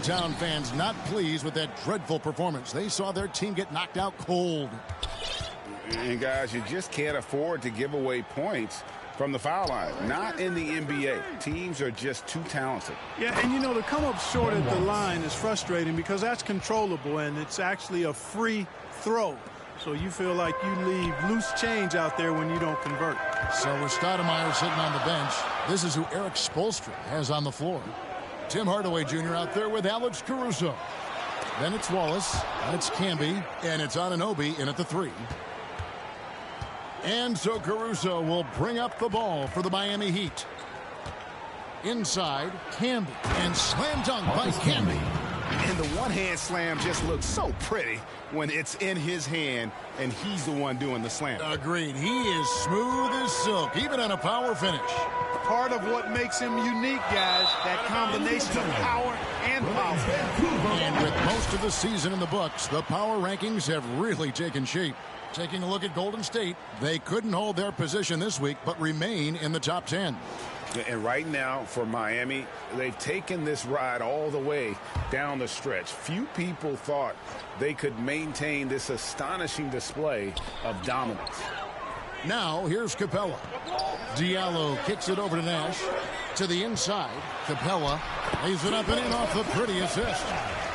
hometown fans not pleased with that dreadful performance. They saw their team get knocked out cold. And guys, you just can't afford to give away points from the foul line. Not in the NBA. Teams are just too talented. Yeah, and you know, to come up short at the line is frustrating because that's controllable and it's actually a free throw. So you feel like you leave loose change out there when you don't convert. So with Stoudemire sitting on the bench, this is who Eric Spoelstra has on the floor. Tim Hardaway Jr. out there with Alex Caruso. Then it's Wallace, and it's Camby, and it's Anunoby in at the 3. And so Caruso will bring up the ball for the Miami Heat. Inside, Camby, and slam dunk by Camby. And the one-hand slam just looks so pretty when it's in his hand and he's the one doing the slam. Agreed. He is smooth as silk, even on a power finish. Part of what makes him unique, guys, that combination of power and power. And with most of the season in the books, the power rankings have really taken shape. Taking a look at Golden State, they couldn't hold their position this week, but remain in the top 10. And right now for Miami, they've taken this ride all the way down the stretch. Few people thought they could maintain this astonishing display of dominance. Now here's Capella. Diallo kicks it over to Nash. To the inside, Capella lays it up and in off the pretty assist.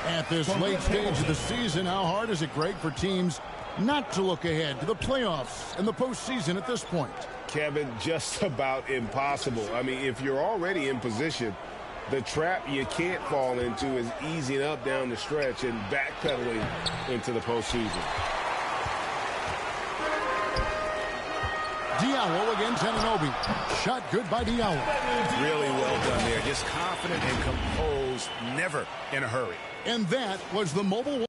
At this late stage of the season, how hard is it, Greg, for teams not to look ahead to the playoffs and the postseason at this point? Kevin, just about impossible. I mean, if you're already in position, the trap you can't fall into is easing up down the stretch and backpedaling into the postseason. Diallo against Anunoby. Shot good by Diallo. Really well done there. Just confident and composed, never in a hurry. And that was the mobile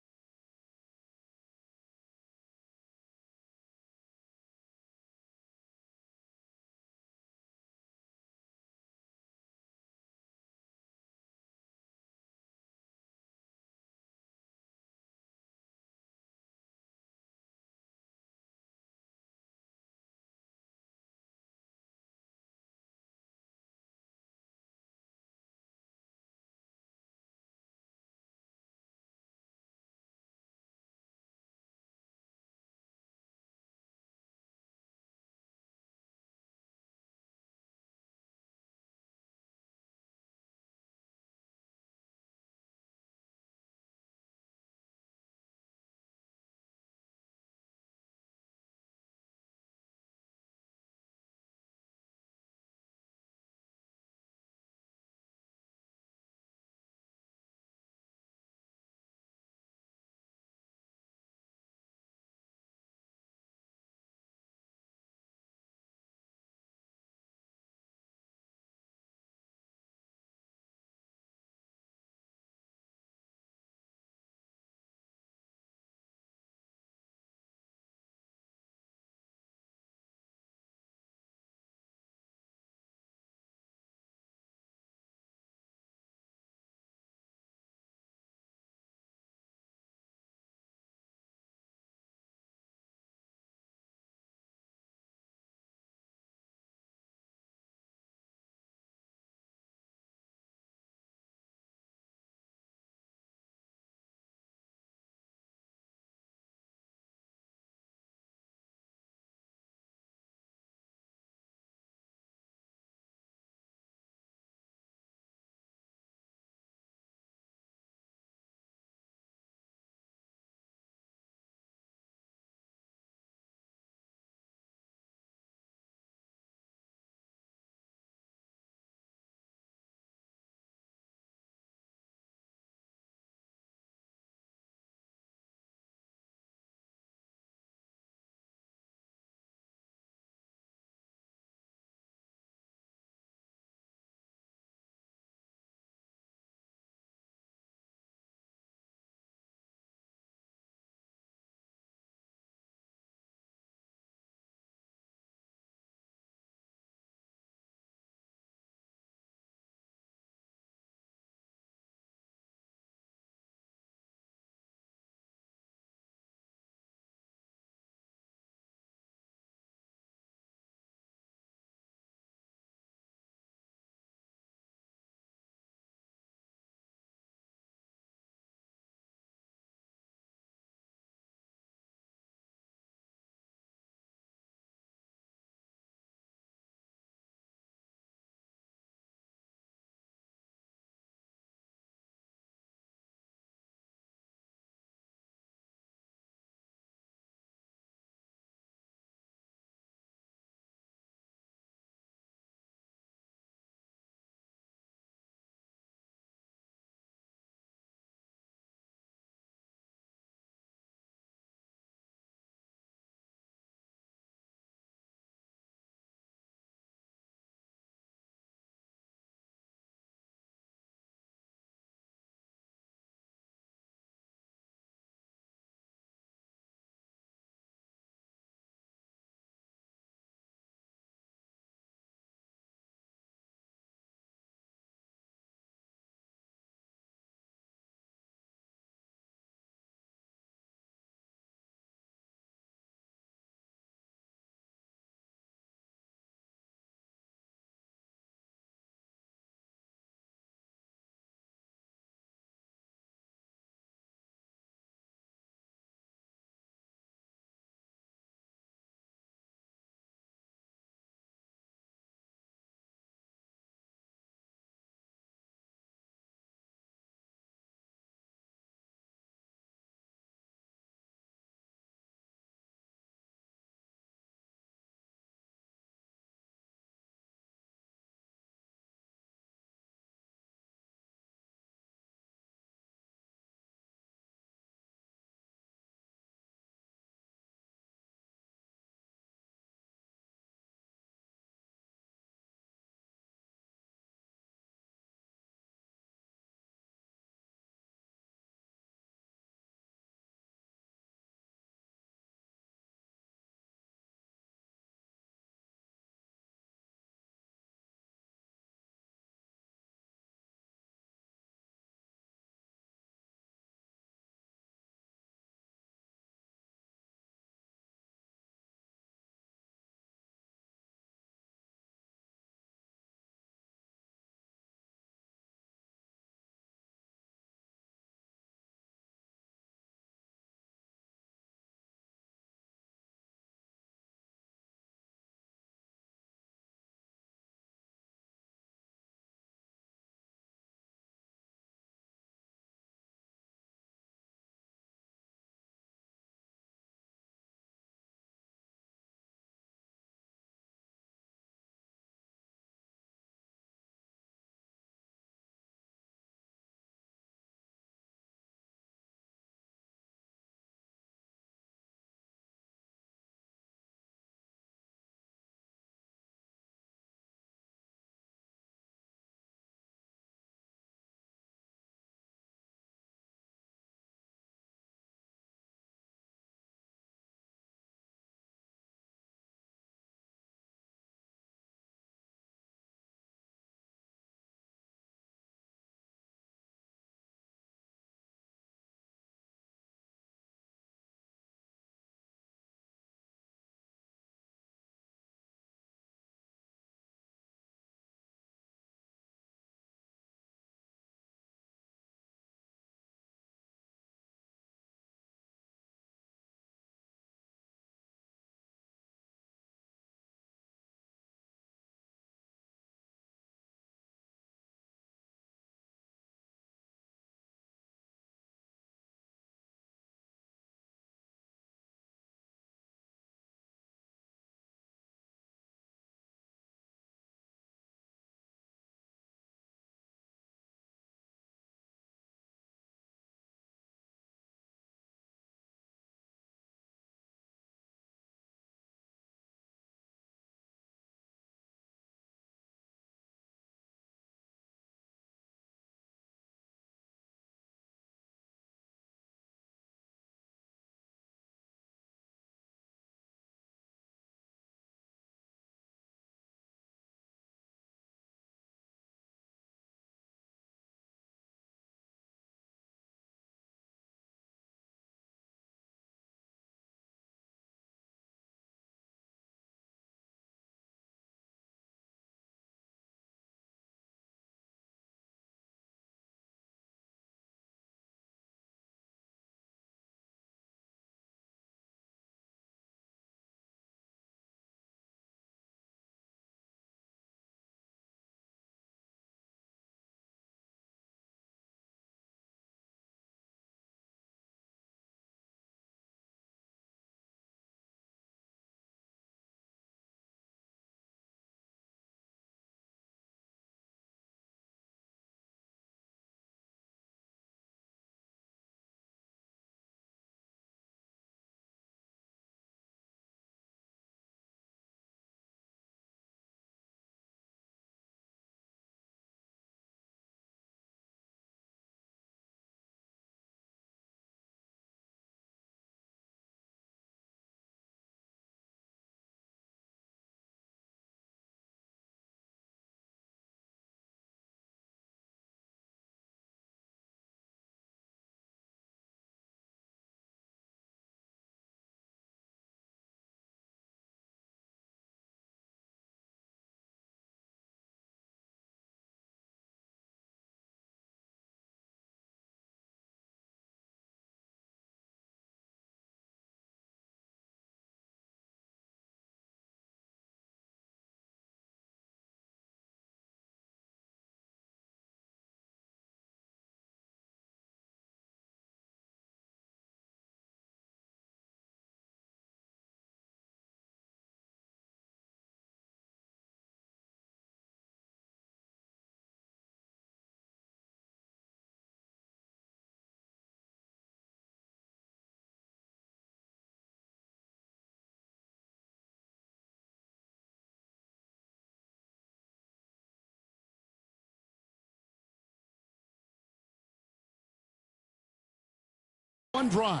One drive,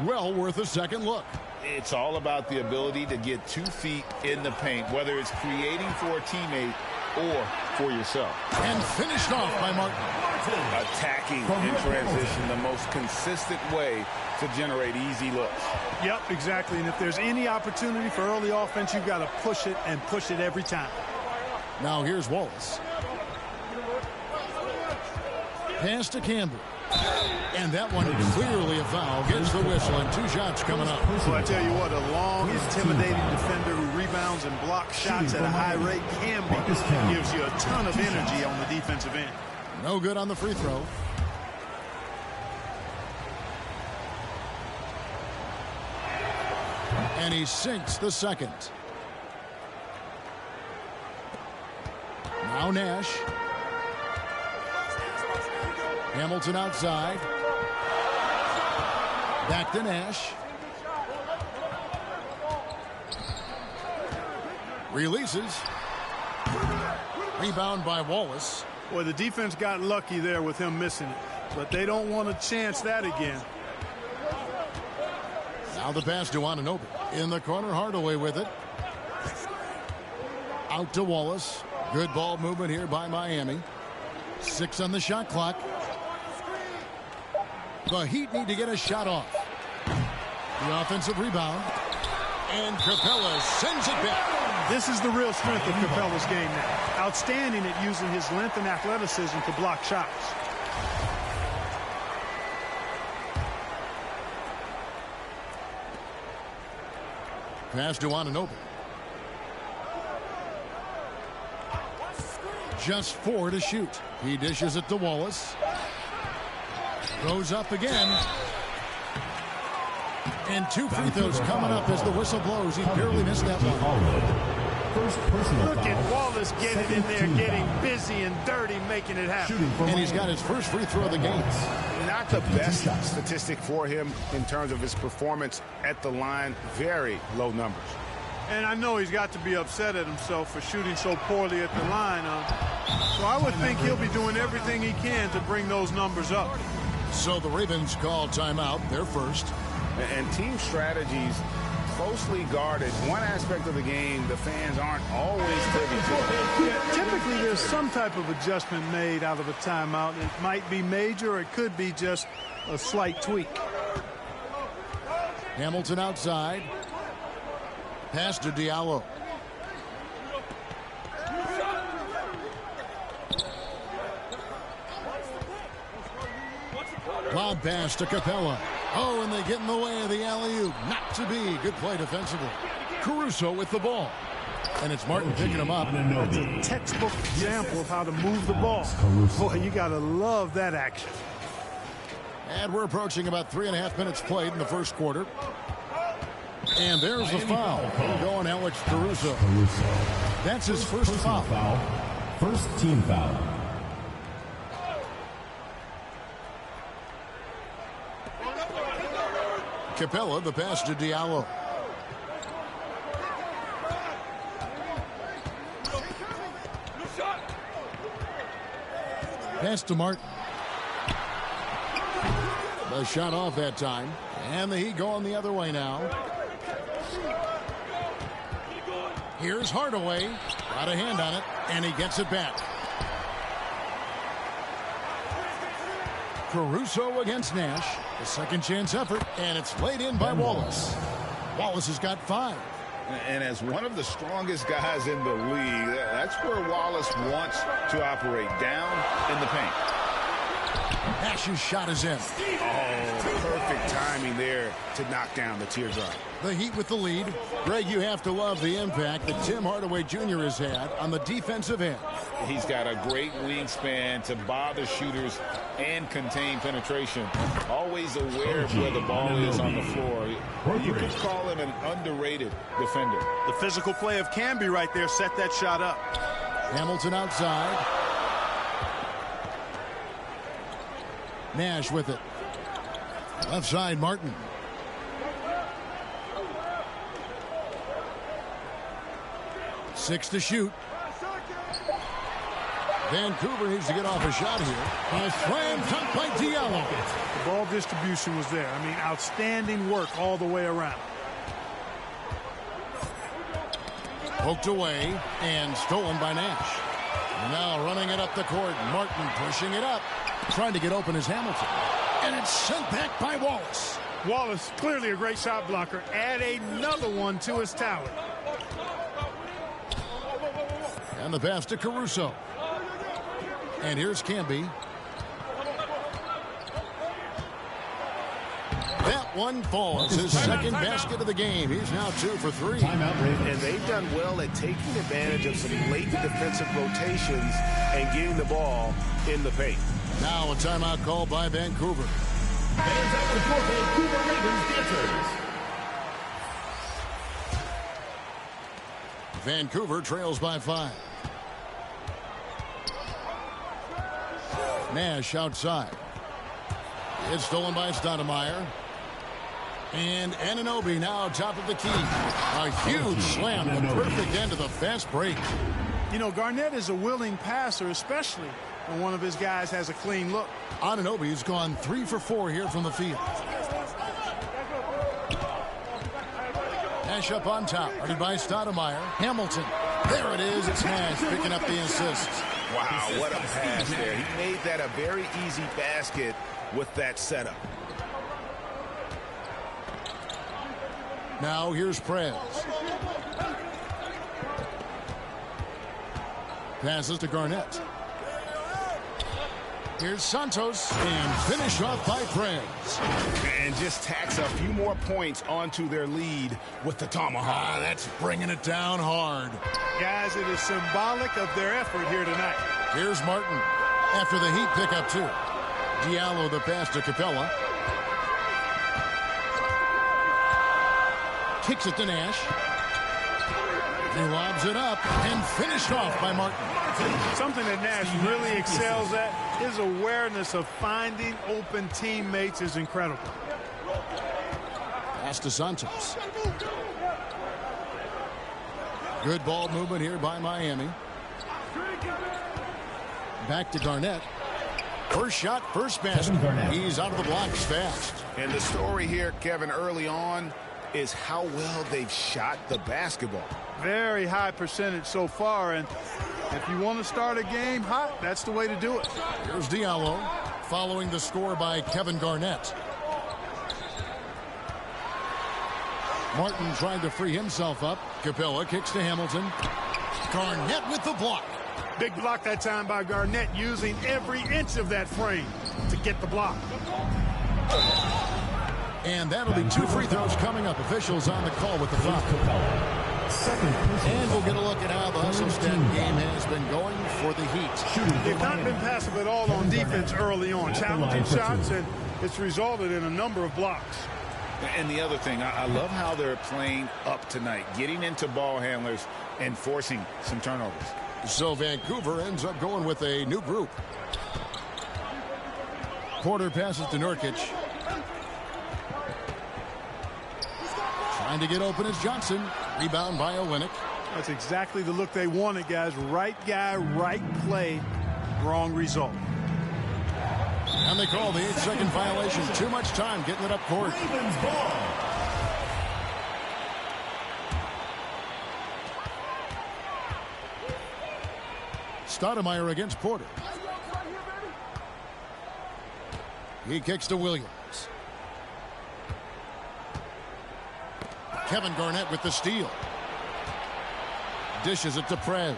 well worth a second look. It's all about the ability to get 2 feet in the paint, whether it's creating for a teammate or for yourself. And finished off by Martin. Attacking in transition, the most consistent way to generate easy looks. Yep, exactly. And if there's any opportunity for early offense, you've got to push it and push it every time. Now here's Wallace. Pass to Campbell. And that one is clearly a foul. Gets the whistle and 2 shots coming up. Well, I tell you what, a long, intimidating defender who rebounds and blocks shots at a high rate can be. Gives you a ton of energy on the defensive end. No good on the free throw. And he sinks the second. Now Nash. Hamilton outside. Back to Nash. Releases. Rebound by Wallace. Boy, the defense got lucky there with him missing it. But they don't want to chance that again. Now the pass to Anunoby. In the corner, Hardaway with it. Out to Wallace. Good ball movement here by Miami. 6 on the shot clock. The Heat need to get a shot off. The offensive rebound. And Capella sends it back. This is the real strength of Capella's game now. Outstanding at using his length and athleticism to block shots. Pass to Anunoby. Just 4 to shoot. He dishes it to Wallace. Goes up again. And 2 free throws coming up as the whistle blows. He barely missed that one. Look at Wallace getting in there, getting busy and dirty, making it happen. And he's got his first free throw of the game. Not the best statistic for him in terms of his performance at the line. Very low numbers. And I know he's got to be upset at himself for shooting so poorly at the line. So I would think he'll be doing everything he can to bring those numbers up. So the Ravens call timeout, their first. And team strategies closely guarded. One aspect of the game the fans aren't always privy to. Yeah, typically there's some type of adjustment made out of a timeout. It might be major or it could be just a slight tweak. Hamilton outside. Pass to Diallo. Lob pass to Capella. Oh, and they get in the way of the alley-oop. Not to be. Good play defensively. Caruso with the ball. And it's Martin picking him up. That's a textbook example of how to move the ball. Boy, you got to love that action. And we're approaching about 3.5 minutes played in the first quarter. And there's the foul. Going Alex Caruso. That's his first foul. First team foul. Capella, the pass to Diallo. Pass to Martin. The shot off that time. And the Heat going the other way now. Here's Hardaway. Got a hand on it, and he gets it back. Caruso against Nash. A second chance effort, and it's laid in by Wallace. Wallace has got 5. And as one of the strongest guys in the league, that's where Wallace wants to operate, down in the paint. Nash's shot is in. Oh, perfect timing there to knock down the teardrop. The Heat with the lead. Greg, you have to love the impact that Tim Hardaway Jr. has had on the defensive end. He's got a great wingspan to bother shooters and contain penetration. Always aware of where the ball is on the floor. You could call him an underrated defender. The physical play of Camby right there set that shot up. Hamilton outside. Nash with it. Left side, Martin. Six to shoot. Vancouver needs to get off a shot here. A slam dunk by Diallo. The ball distribution was there. I mean, outstanding work all the way around. Poked away and stolen by Nash. Now running it up the court. Martin pushing it up. Trying to get open is Hamilton. And it's sent back by Wallace. Wallace, clearly a great shot blocker. Add another one to his talent. And the pass to Caruso. And here's Camby. That one falls. His second basket of the game. He's now 2 for 3. Timeout, Ravens. And they've done well at taking advantage of some late defensive rotations and getting the ball in the paint. Now a timeout called by Vancouver. Fans out for Vancouver Ravens dancers. Vancouver trails by 5. Nash outside. It's stolen by Stoudemire. And Anunoby now top of the key. A huge slam, the perfect end of the fast break. You know, Garnett is a willing passer, especially when one of his guys has a clean look. Anunoby's gone 3 for 4 here from the field. Nash up on top, guarded by Stoudemire. Hamilton. There it is. It's Nash picking up the assist. Wow, what a pass there. He made that a very easy basket with that setup. Now here's Prez. Passes to Garnett. Here's Santos, and finished off by Prez. And just tacks a few more points onto their lead with the tomahawk. That's bringing it down hard. Guys, it is symbolic of their effort here tonight. Here's Martin after the Heat pick up 2. Diallo the pass to Capella. Kicks it to Nash. He lobs it up and finished off by Martin. Something that Nash really excels at, his awareness of finding open teammates is incredible. Pass to Santos. Good ball movement here by Miami. Back to Garnett. First shot, first basket. He's out of the blocks fast. And the story here, Kevin, early on is how well they've shot the basketball. Very high percentage so far, and if you want to start a game hot, that's the way to do it. Here's Diallo following the score by Kevin Garnett. Martin trying to free himself up. Capella kicks to Hamilton. Garnett with the block. Big block that time by Garnett, using every inch of that frame to get the block. And that'll be 2 free throws coming up. Officials on the call with the foul. And we'll get a look at how the hustle stat game has been going for the Heat. They've not been passive at all on defense early on. Challenging shots, and it's resulted in a number of blocks. And the other thing, I love how they're playing up tonight, getting into ball handlers and forcing some turnovers. So Vancouver ends up going with a new group. Porter passes to Nurkic. Trying to get open is Johnson. Rebound by Olynyk. That's exactly the look they wanted, guys. Right guy, right play, wrong result. And they call the 8-second violation. Too much time getting it up court. Ravens ball. Stoudemire against Porter. He kicks to Williams. Kevin Garnett with the steal. Dishes it to Prez.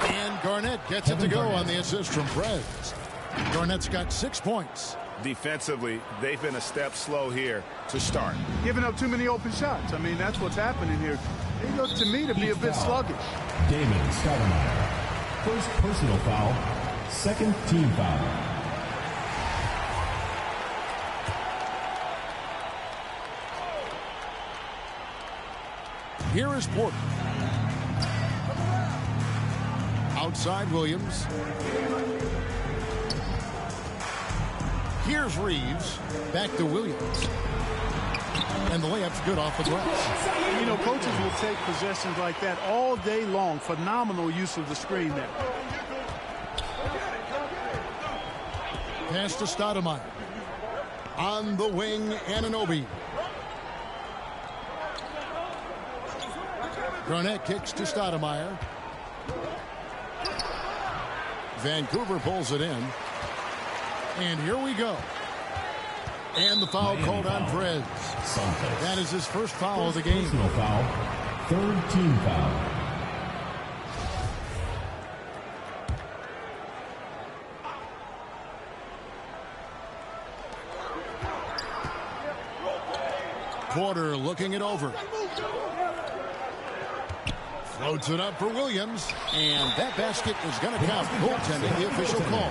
And Garnett gets it to go on the assist from Prez. Garnett's got 6 points. Defensively, they've been a step slow here to start. Giving up too many open shots. I mean, that's what's happening here. They look to me to be a bit sluggish. Damon Stoudemire. First personal foul. Second team foul. Here is Porter. Outside Williams. Here's Reeves. Back to Williams. And the layup's good off the glass. You know, coaches will take possessions like that all day long. Phenomenal use of the screen there. Pass to Stoudemire. On the wing, Anunoby. Garnett kicks to Stoudemire. Vancouver pulls it in. And here we go. And the foul called on Prez. That is his first foul of the game. Personal foul. Third team foul. Porter looking it over. Floats it up for Williams. And that basket is going to count. Goaltending, the official call.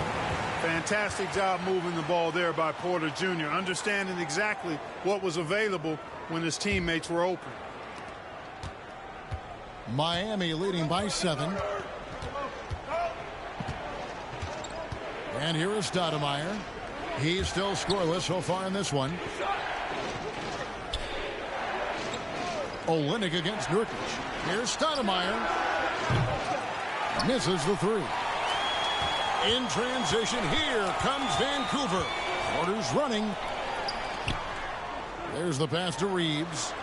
Fantastic job moving the ball there by Porter Jr., understanding exactly what was available when his teammates were open. Miami leading by 7. And here is Stoudemire. He's still scoreless so far in this one. Olynyk against Nurkic. Here's Stoudemire. Misses the 3. In transition, here comes Vancouver. Porter's running. There's the pass to Reeves.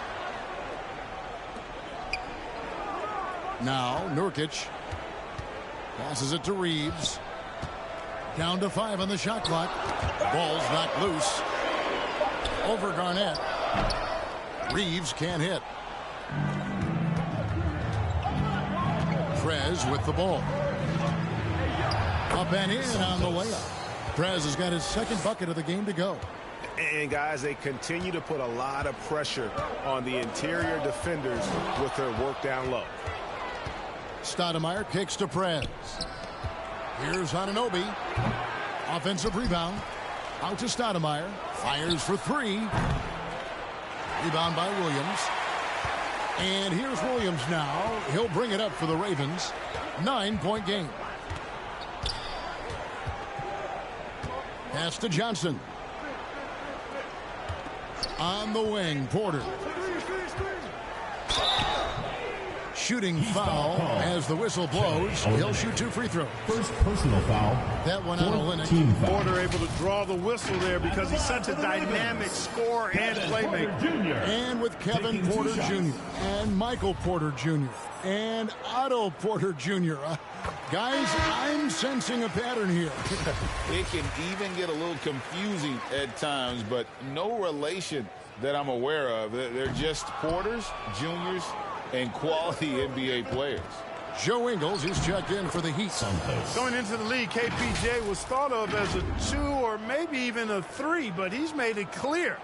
Now Nurkic passes it to Reeves. Down to 5 on the shot clock. Ball's knocked loose. Over Garnett. Reeves can't hit. Prez with the ball. Up and in on the layup. Prez has got his second bucket of the game to go. And, guys, they continue to put a lot of pressure on the interior defenders with their work down low. Stoudemire kicks to Prez. Here's Anunoby. Offensive rebound. Out to Stoudemire. Fires for 3. Rebound by Williams. And here's Williams now. He'll bring it up for the Ravens. 9-point game. Pass to Johnson. On the wing, Porter. Shooting foul as the whistle blows. He'll shoot 2 free throws. First personal foul. That one on Olynyk. Team foul. Porter able to draw the whistle there because he's such a dynamic scorer and playmaker. And with Kevin Porter Jr. and Michael Porter Jr. and Otto Porter Jr. Guys, I'm sensing a pattern here. It can even get a little confusing at times, but no relation that I'm aware of. They're just Porters, Juniors, and quality NBA players. Joe Ingles is checked in for the Heat. Going into the league, KPJ was thought of as a 2 or maybe even a 3, but he's made it clear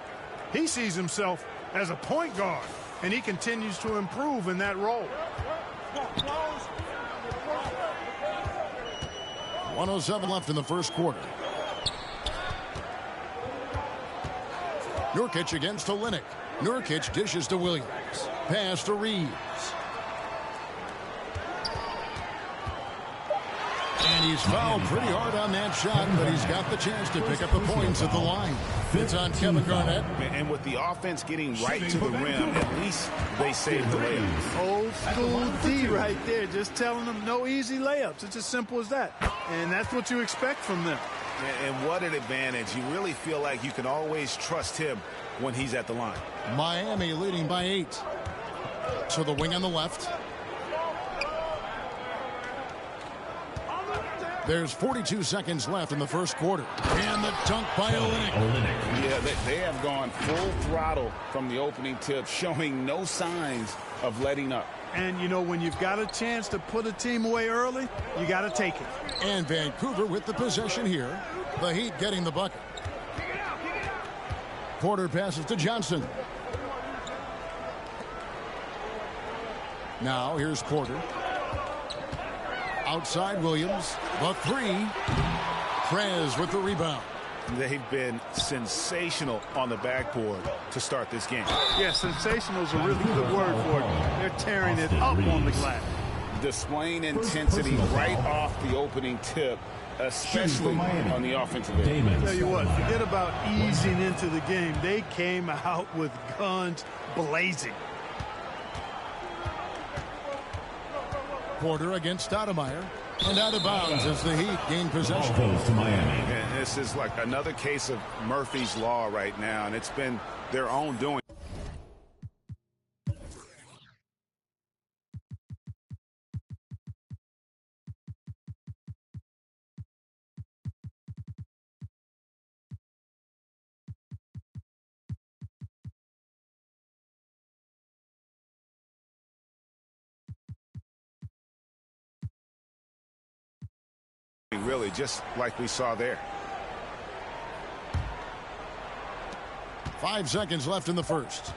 he sees himself as a point guard, and he continues to improve in that role. 1:07 left in the first quarter. Nurkic against Olynyk. Nurkic dishes to Williams. Pass to Reeves. And he's fouled pretty hard on that shot, but he's got the chance to pick up the points at the line. It's on Kevin Garnett. And with the offense getting right to the rim, at least they saved the layup. Old school D right there, just telling them no easy layups. It's as simple as that. And that's what you expect from them. And what an advantage. You really feel like you can always trust him when he's at the line. Miami leading by 8. To the wing on the left. There's 42 seconds left in the first quarter. And the dunk by Olynyk. Yeah, they have gone full throttle from the opening tip, showing no signs of letting up. And, you know, when you've got a chance to put a team away early, you got to take it. And Vancouver with the possession here. The Heat getting the bucket. Porter passes to Johnson. Now here's Porter. Outside Williams. The 3. Prez with the rebound. They've been sensational on the backboard to start this game. Yeah, sensational is a really good word for it. They're tearing it up on the glass. Displaying intensity right off the opening tip especially on the offensive end. Damon. Tell you what, forget about easing into the game. They came out with guns blazing. Porter against Stoudemire. And out of bounds as the Heat gain possession. Ball goes to Miami. And this is like another case of Murphy's Law right now, and it's been their own doing. Really, just like we saw there. 5 seconds left in the first.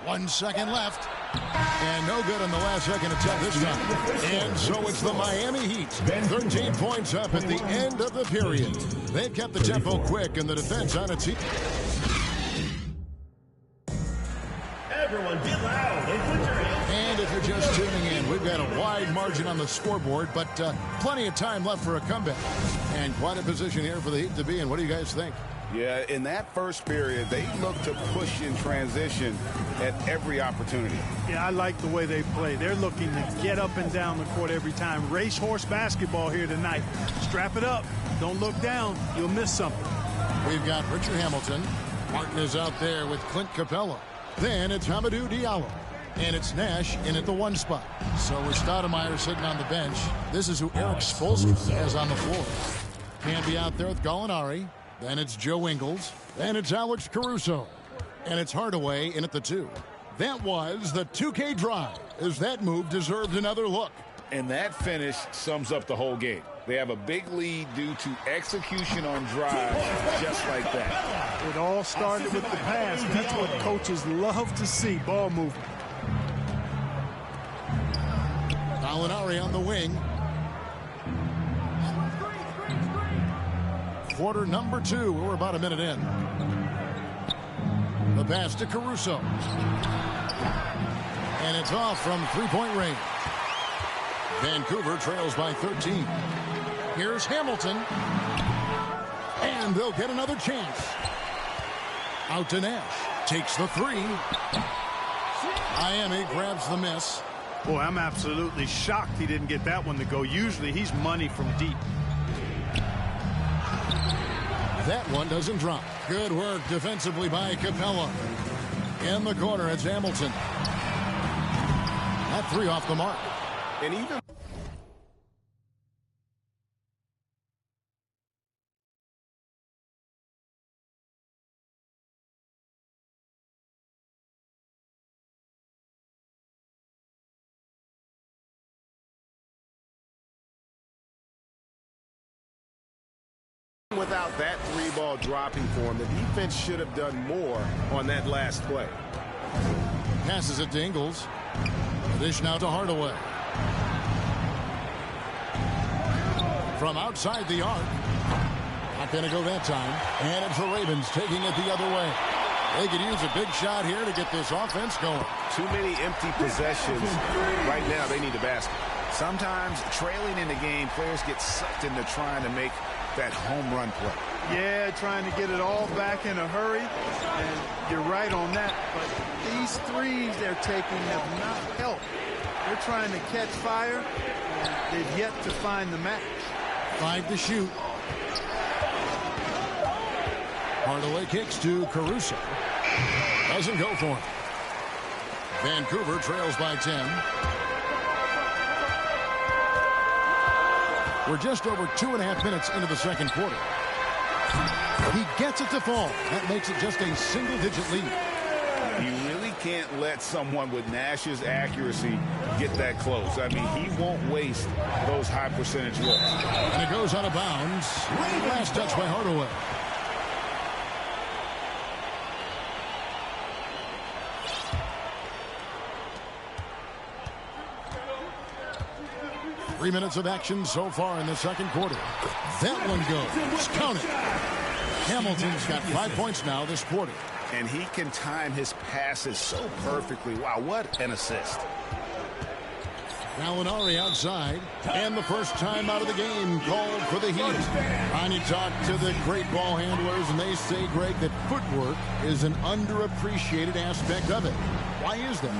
1 second left. And no good on the last second attempt this time. And so it's the Miami Heat. 13 points up at the end of the period. They've kept the tempo quick and the defense on its feet. Everyone get loud and put your hands. And if you're just tuning in, we've got a wide margin on the scoreboard, but plenty of time left for a comeback. And quite a position here for the Heat to be in. What do you guys think? Yeah, in that first period, they looked to push in transition at every opportunity. Yeah, I like the way they play. They're looking to get up and down the court every time. Racehorse basketball here tonight. Strap it up. Don't look down. You'll miss something. We've got Richard Hamilton. Martin is out there with Clint Capella. Then it's Hamidou Diallo. And it's Nash in at the 1 spot. So with Stoudemire sitting on the bench, this is who Eric Spoelstra has on the floor. Canby out there with Gallinari. Then it's Joe Ingles. Then it's Alex Caruso. And it's Hardaway in at the 2. That was the 2K drive, as that move deserved another look. And that finish sums up the whole game. They have a big lead due to execution on drives just like that. It all started with the pass. That's what coaches love to see, ball movement. Gallinari on the wing. Quarter number 2. We're about a minute in. The pass to Caruso. And it's off from three-point range. Vancouver trails by 13. Here's Hamilton. And they'll get another chance. Out to Nash. Takes the 3. Miami grabs the miss. Boy, I'm absolutely shocked he didn't get that one to go. Usually he's money from deep. That one doesn't drop. Good work defensively by Capella. In the corner, it's Hamilton. That 3 off the mark. And even without that 3-ball dropping for him, the defense should have done more on that last play. Passes it to Ingles. Dish now to Hardaway. From outside the arc. Not going to go that time. And it's the Ravens taking it the other way. They could use a big shot here to get this offense going. Too many empty possessions. Right now, they need a basket. Sometimes trailing in the game, players get sucked into trying to make that home run play. Yeah, trying to get it all back in a hurry. And you're right on that. But these threes they're taking have not helped. They're trying to catch fire. And they've yet to find the match. 5 to shoot. Hardaway kicks to Caruso. Doesn't go for him. Vancouver trails by 10. We're just over 2.5 minutes into the second quarter. He gets it to fall. That makes it just a single-digit lead. You really can't let someone with Nash's accuracy get that close. I mean, he won't waste those high percentage looks. And it goes out of bounds. Last touch by Hardaway. Three minutes of action so far in the second quarter. That one goes. Count it. Hamilton's got 5 points now this quarter. And he can time his passes so perfectly. Wow, what an assist. Gallinari outside. And the first time out of the game called for the Heat. And you talk to the great ball handlers, and they say, Greg, that footwork is an underappreciated aspect of it. Why is that?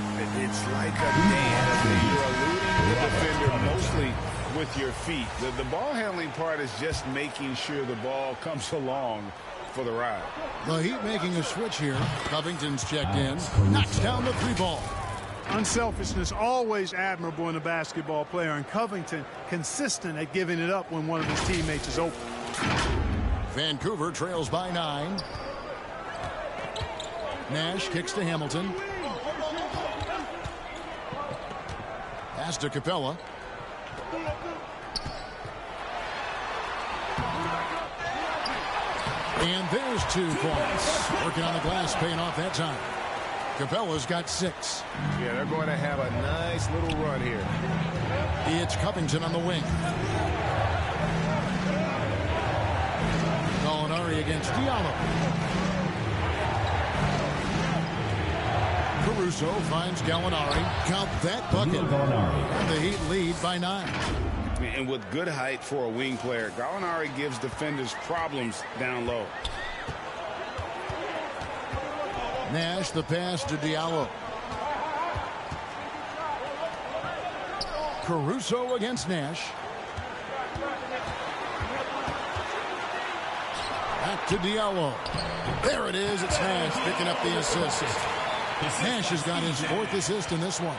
It's like a dance. You're eluding the defender mostly with your feet. The ball handling part is just making sure the ball comes along for the ride. The Heat making a switch here. Covington's checked in. Knocks down the 3-ball. Unselfishness always admirable in a basketball player, and Covington consistent at giving it up when one of his teammates is open. Vancouver trails by 9. Nash kicks to Hamilton. Pass to Capella. And there's 2 points. Working on the glass, paying off that time. Capella's got 6. Yeah, they're going to have a nice little run here. It's Covington on the wing. Gallinari against Diallo. Caruso finds Gallinari. Count that bucket. And the Heat lead by 9. And with good height for a wing player, Gallinari gives defenders problems down low. Nash, the pass to Diallo. Caruso against Nash. Back to Diallo. There it is. It's Nash picking up the assist. Nash has got his 4th assist in this one.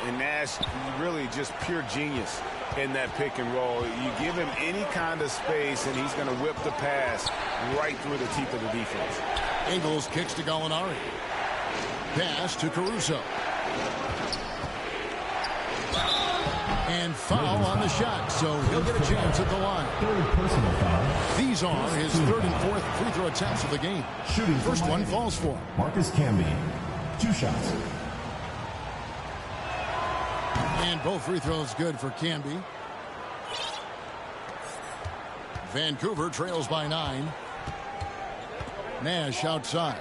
And Nash really just pure genius in that pick and roll. You give him any kind of space, and he's going to whip the pass right through the teeth of the defense. Ingles kicks to Gallinari. Pass to Caruso. And foul on the shot, so he'll get a chance at the line. 3rd personal foul. These are his 3rd and 4th free throw attempts of the game. Shooting First one falls for him. Marcus Camby. 2 shots. And both free throws good for Camby. Vancouver trails by 9. Nash outside.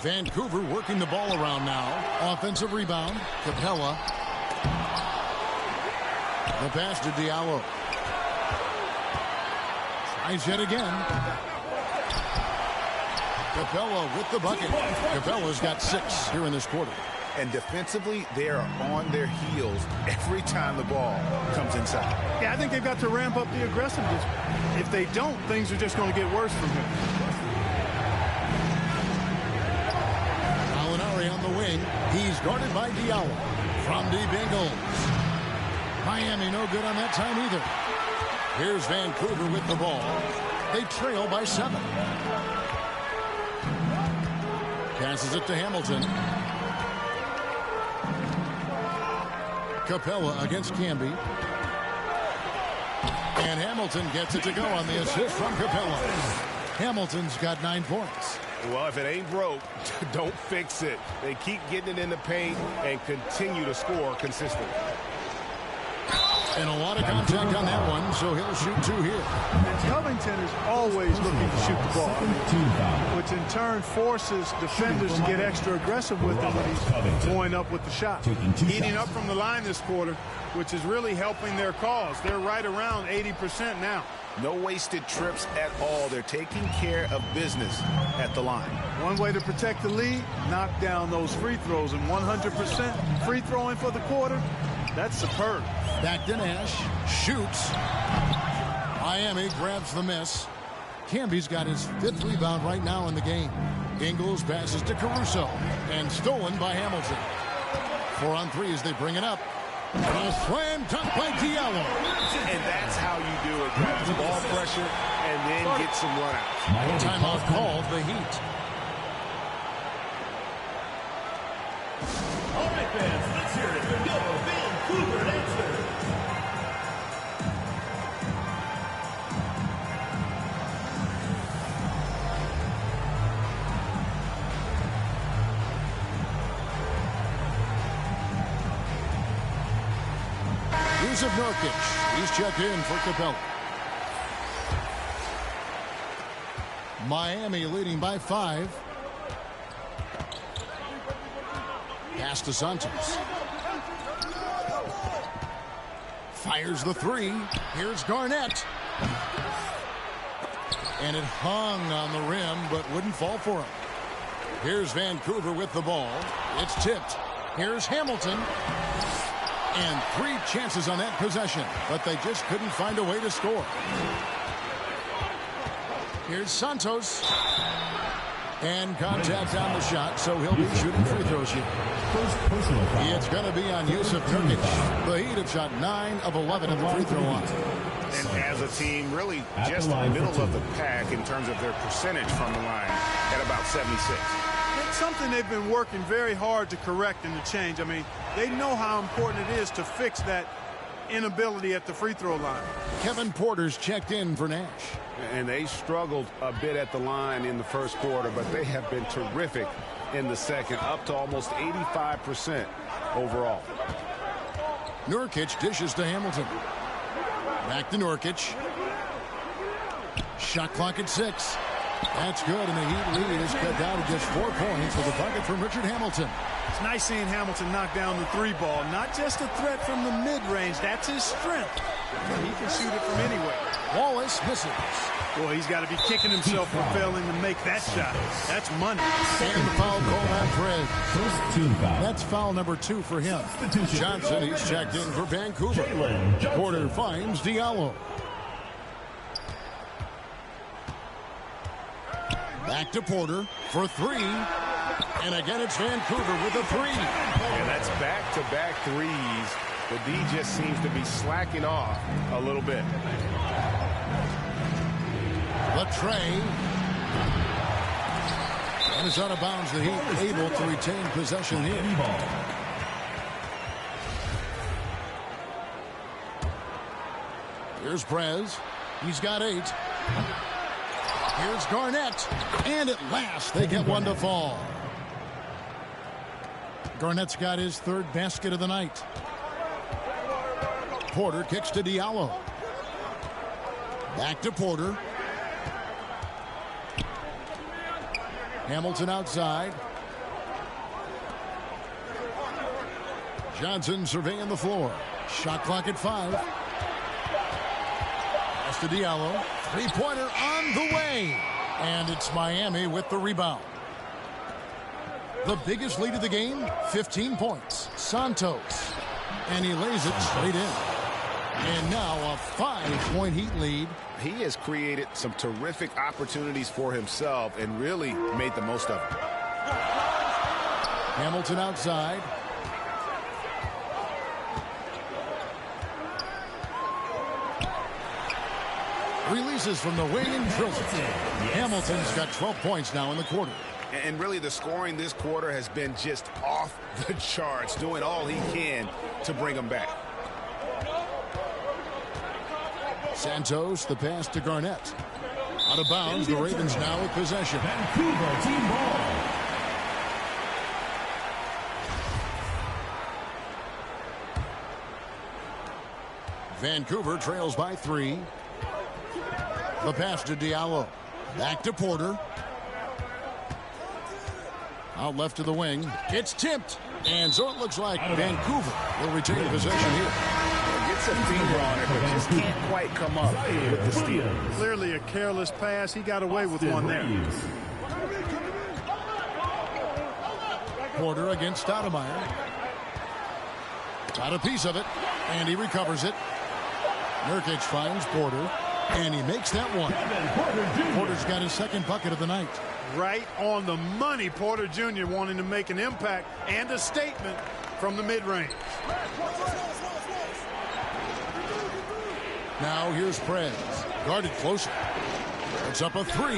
Vancouver working the ball around now. Offensive rebound. Capella. The pass to Diallo. Tries yet again. Capella with the bucket. Capella's got 6 here in this quarter. And defensively, they are on their heels every time the ball comes inside. Yeah, I think they've got to ramp up the aggressiveness. If they don't, things are just going to get worse from here. Gallinari on the wing. He's guarded by Diallo. From deep Ingles. Miami no good on that time either. Here's Vancouver with the ball. They trail by 7. Passes it to Hamilton. Capella against Camby. And Hamilton gets it to go on the assist from Capella. Hamilton's got 9 points. Well, if it ain't broke, don't fix it. They keep getting it in the paint and continue to score consistently. And a lot of contact on that one, so he'll shoot 2 here. And Covington is always looking to shoot the ball, which in turn forces defenders to get extra aggressive with him when he's going up with the shot. Heating up from the line this quarter, which is really helping their cause. They're right around 80% now. No wasted trips at all. They're taking care of business at the line. One way to protect the lead, knock down those free throws, and 100% free throwing for the quarter, that's superb. Back to Nash. Shoots. Miami grabs the miss. Camby's got his 5th rebound right now in the game. Ingles passes to Caruso. And stolen by Hamilton. 4 on 3 as they bring it up. A slam dunk by Diallo. And that's how you do it, guys. Ball pressure and then get some runouts. Timeout called the Heat. All right, fans, let's hear it for your Vancouver answer. Yusuf Nurkic. He's checked in for Capella. Miami leading by 5. Pass to Santos. Fires the three. Here's Garnett. And it hung on the rim, but wouldn't fall for him. Here's Vancouver with the ball. It's tipped. Here's Hamilton. And 3 chances on that possession, but they just couldn't find a way to score. Here's Santos. And contact on the shot, so he'll be shooting free throws here. First personal foul. It's going to be on Yusuf Nurkic. The Heat have shot 9 of 11 at the free throw line. And as a team, really At just the line middle for of two. the pack in terms of their percentage from the line at about 76. It's something they've been working very hard to correct and to change. I mean, they know how important it is to fix that inability at the free throw line. Kevin Porter's checked in for Nash. And they struggled a bit at the line in the first quarter, but they have been terrific in the second, up to almost 85% overall. Nurkic dishes to Hamilton. Back to Nurkic. Shot clock at 6. That's good, and the Heat lead is cut down to just 4 points with a bucket from Richard Hamilton. It's nice seeing Hamilton knock down the 3 ball. Not just a threat from the mid-range. That's his strength. He can shoot it from anywhere. Wallace misses. Boy, he's got to be kicking himself for failing to make that shot. That's money. And the foul called on Fred. First team foul. That's foul number 2 for him. Johnson, he's checked in for Vancouver. Jalen Johnson. Porter finds Diallo. Back to Porter for 3. And again, it's Vancouver with a 3. And that's back-to-back threes. The D just seems to be slacking off a little bit. Latrey. And it's out of bounds. The Heat able to retain possession here. Here's Prez. He's got 8. Here's Garnett. And at last, they get one to fall. Garnett's got his 3rd basket of the night. Porter kicks to Diallo. Back to Porter. Hamilton outside. Johnson surveying the floor. Shot clock at 5. Pass to Diallo. 3-pointer on the way. And it's Miami with the rebound. The biggest lead of the game, 15 points. Santos. And he lays it straight in. And now a 5-point Heat lead. He has created some terrific opportunities for himself and really made the most of it. Hamilton outside. Releases from the wing and drills it. Hamilton's got 12 points now in the quarter. And really the scoring this quarter has been just off the charts, doing all he can to bring them back. Santos, the pass to Garnett. Out of bounds, the Ravens now with possession. Vancouver team ball. Vancouver trails by 3. The pass to Diallo. Back to Porter. Out left to the wing. It's tipped. And so it looks like Vancouver will retain possession here. Gets a finger on it, but just can't quite come up with the steal. Clearly a careless pass. He got away with one there. Porter against Stoudemire. Got a piece of it, and he recovers it. Nurkic finds Porter, and he makes that one. Porter's got his 2nd bucket of the night. Right on the money. Porter Jr. wanting to make an impact and a statement from the mid-range. Now here's Prez. Guarded closer. It's up a 3.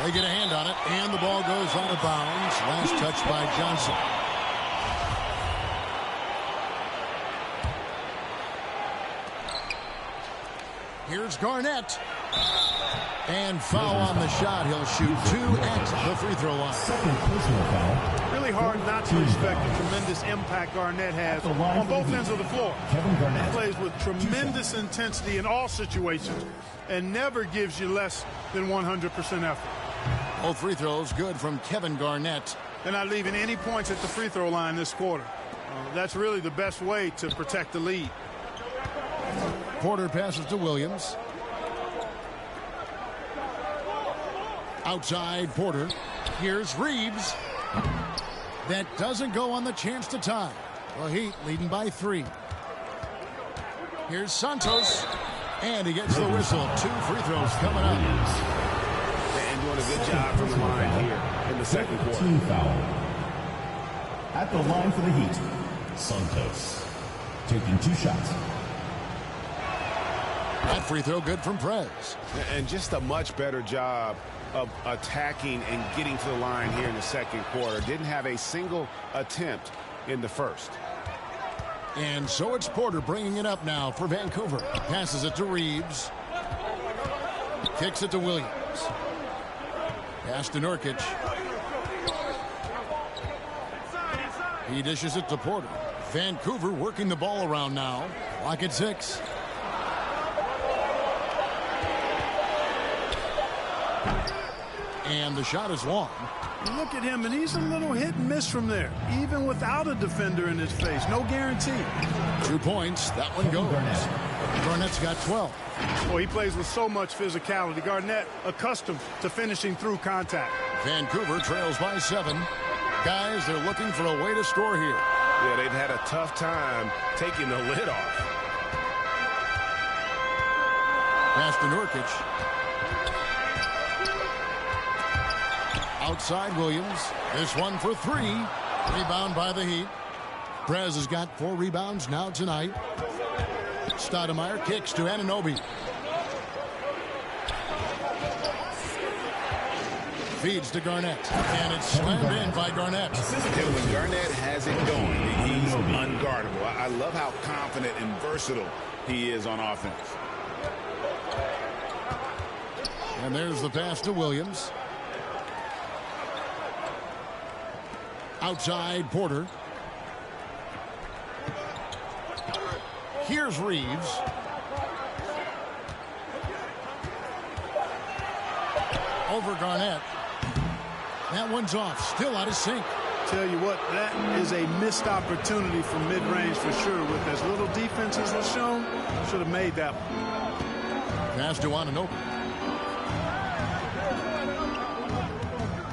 They get a hand on it, and the ball goes out of bounds. Last touch by Johnson. Here's Garnett. And foul on the shot. He'll shoot 2 at the free throw line. Second personal foul. Really hard not to respect the tremendous impact Garnett has on both ends of the floor. Kevin Garnett. He plays with tremendous intensity in all situations and never gives you less than 100% effort. Both free throws good from Kevin Garnett. They're not leaving any points at the free throw line this quarter. That's really the best way to protect the lead. Porter passes to Williams. Outside Porter. Here's Reeves. That doesn't go on the chance to tie. The Heat leading by 3. Here's Santos. And he gets the whistle. 2 free throws coming up. And doing a good job from the line here in the second quarter. Team foul. At the line for the Heat, Santos taking 2 shots. That free throw good from Prez. And just a much better job of attacking and getting to the line here in the second quarter. Didn't have a single attempt in the first. And so it's Porter bringing it up now for Vancouver. Passes it to Reeves. Kicks it to Williams. Pass to Nurkic. He dishes it to Porter. Vancouver working the ball around now. Clock at 6. And the shot is long. Look at him, and he's a little hit and miss from there, even without a defender in his face. No guarantee. 2 points. That one goes. Garnett's got 12. Well, he plays with so much physicality. Garnett accustomed to finishing through contact. Vancouver trails by 7. Guys, they're looking for a way to score here. Yeah, they've had a tough time taking the lid off. Pass to Nurkic. Outside Williams. This one for 3. Rebound by the Heat. Prez has got 4 rebounds now tonight. Stoudemire kicks to Anunoby. Feeds to Garnett. And it's slammed in by Garnett. And when Garnett has it going, he's unguardable. I love how confident and versatile he is on offense. And there's the pass to Williams. Outside Porter. Here's Reeves. Over Garnett. That one's off. Still out of sync. Tell you what, that is a missed opportunity from mid-range for sure. With as little defense as was shown, should have made that one. Pass to Anunoby.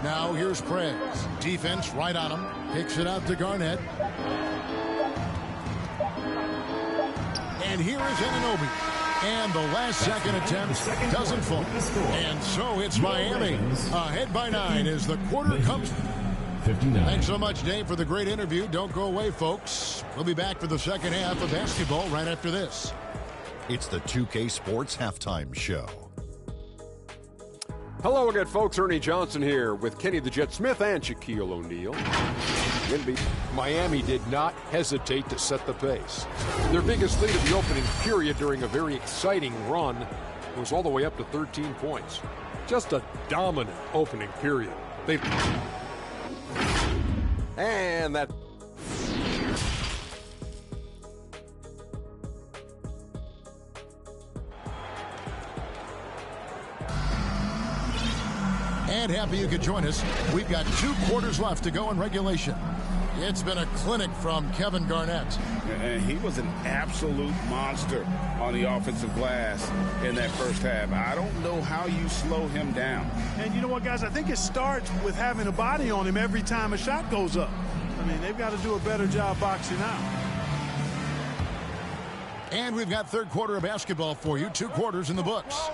Now here's Prez. Defense right on him. Kicks it out to Garnett. And here is Anunoby. And the last second attempt doesn't fall. And so it's Miami ahead by 9 as the quarter comes. 59. Thanks so much, Dave, for the great interview. Don't go away, folks. We'll be back for the second half of basketball right after this. It's the 2K Sports Halftime Show. Hello again, folks. Ernie Johnson here with Kenny the Jet Smith and Shaquille O'Neal. Miami did not hesitate to set the pace. Their biggest lead of the opening period during a very exciting run was all the way up to 13 points. Just a dominant opening period. And that... And happy you could join us. We've got 2 quarters left to go in regulation. It's been a clinic from Kevin Garnett. And he was an absolute monster on the offensive glass in that first half. I don't know how you slow him down. And you know what, guys? I think it starts with having a body on him every time a shot goes up. I mean, they've got to do a better job boxing out. And we've got third quarter of basketball for you. 2 quarters in the books.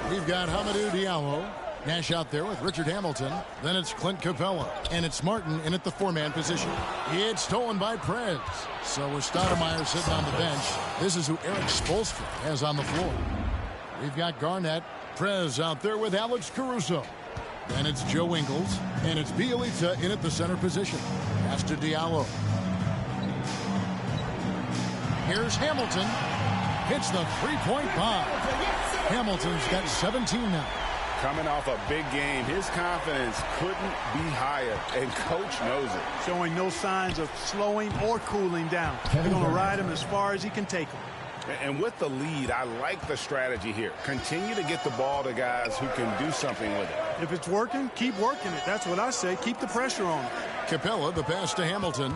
We've got Hamidou Diallo. Nash out there with Richard Hamilton. Then it's Clint Capella. And it's Martin in at the 4-man position. It's stolen by Prez. So with Stoudemire sitting on the bench, this is who Eric Spoelstra has on the floor. We've got Garnett. Prez out there with Alex Caruso. Then it's Joe Ingles. And it's Bjelica in at the center position. Pass to Diallo. Here's Hamilton. Hits the 3-point bomb. Hamilton's got 17 now. Coming off a big game, his confidence couldn't be higher, and coach knows it. Showing no signs of slowing or cooling down. They're going to ride him as far as he can take him. And with the lead, I like the strategy here. Continue to get the ball to guys who can do something with it. If it's working, keep working it. That's what I say. Keep the pressure on him. Capella, the pass to Hamilton.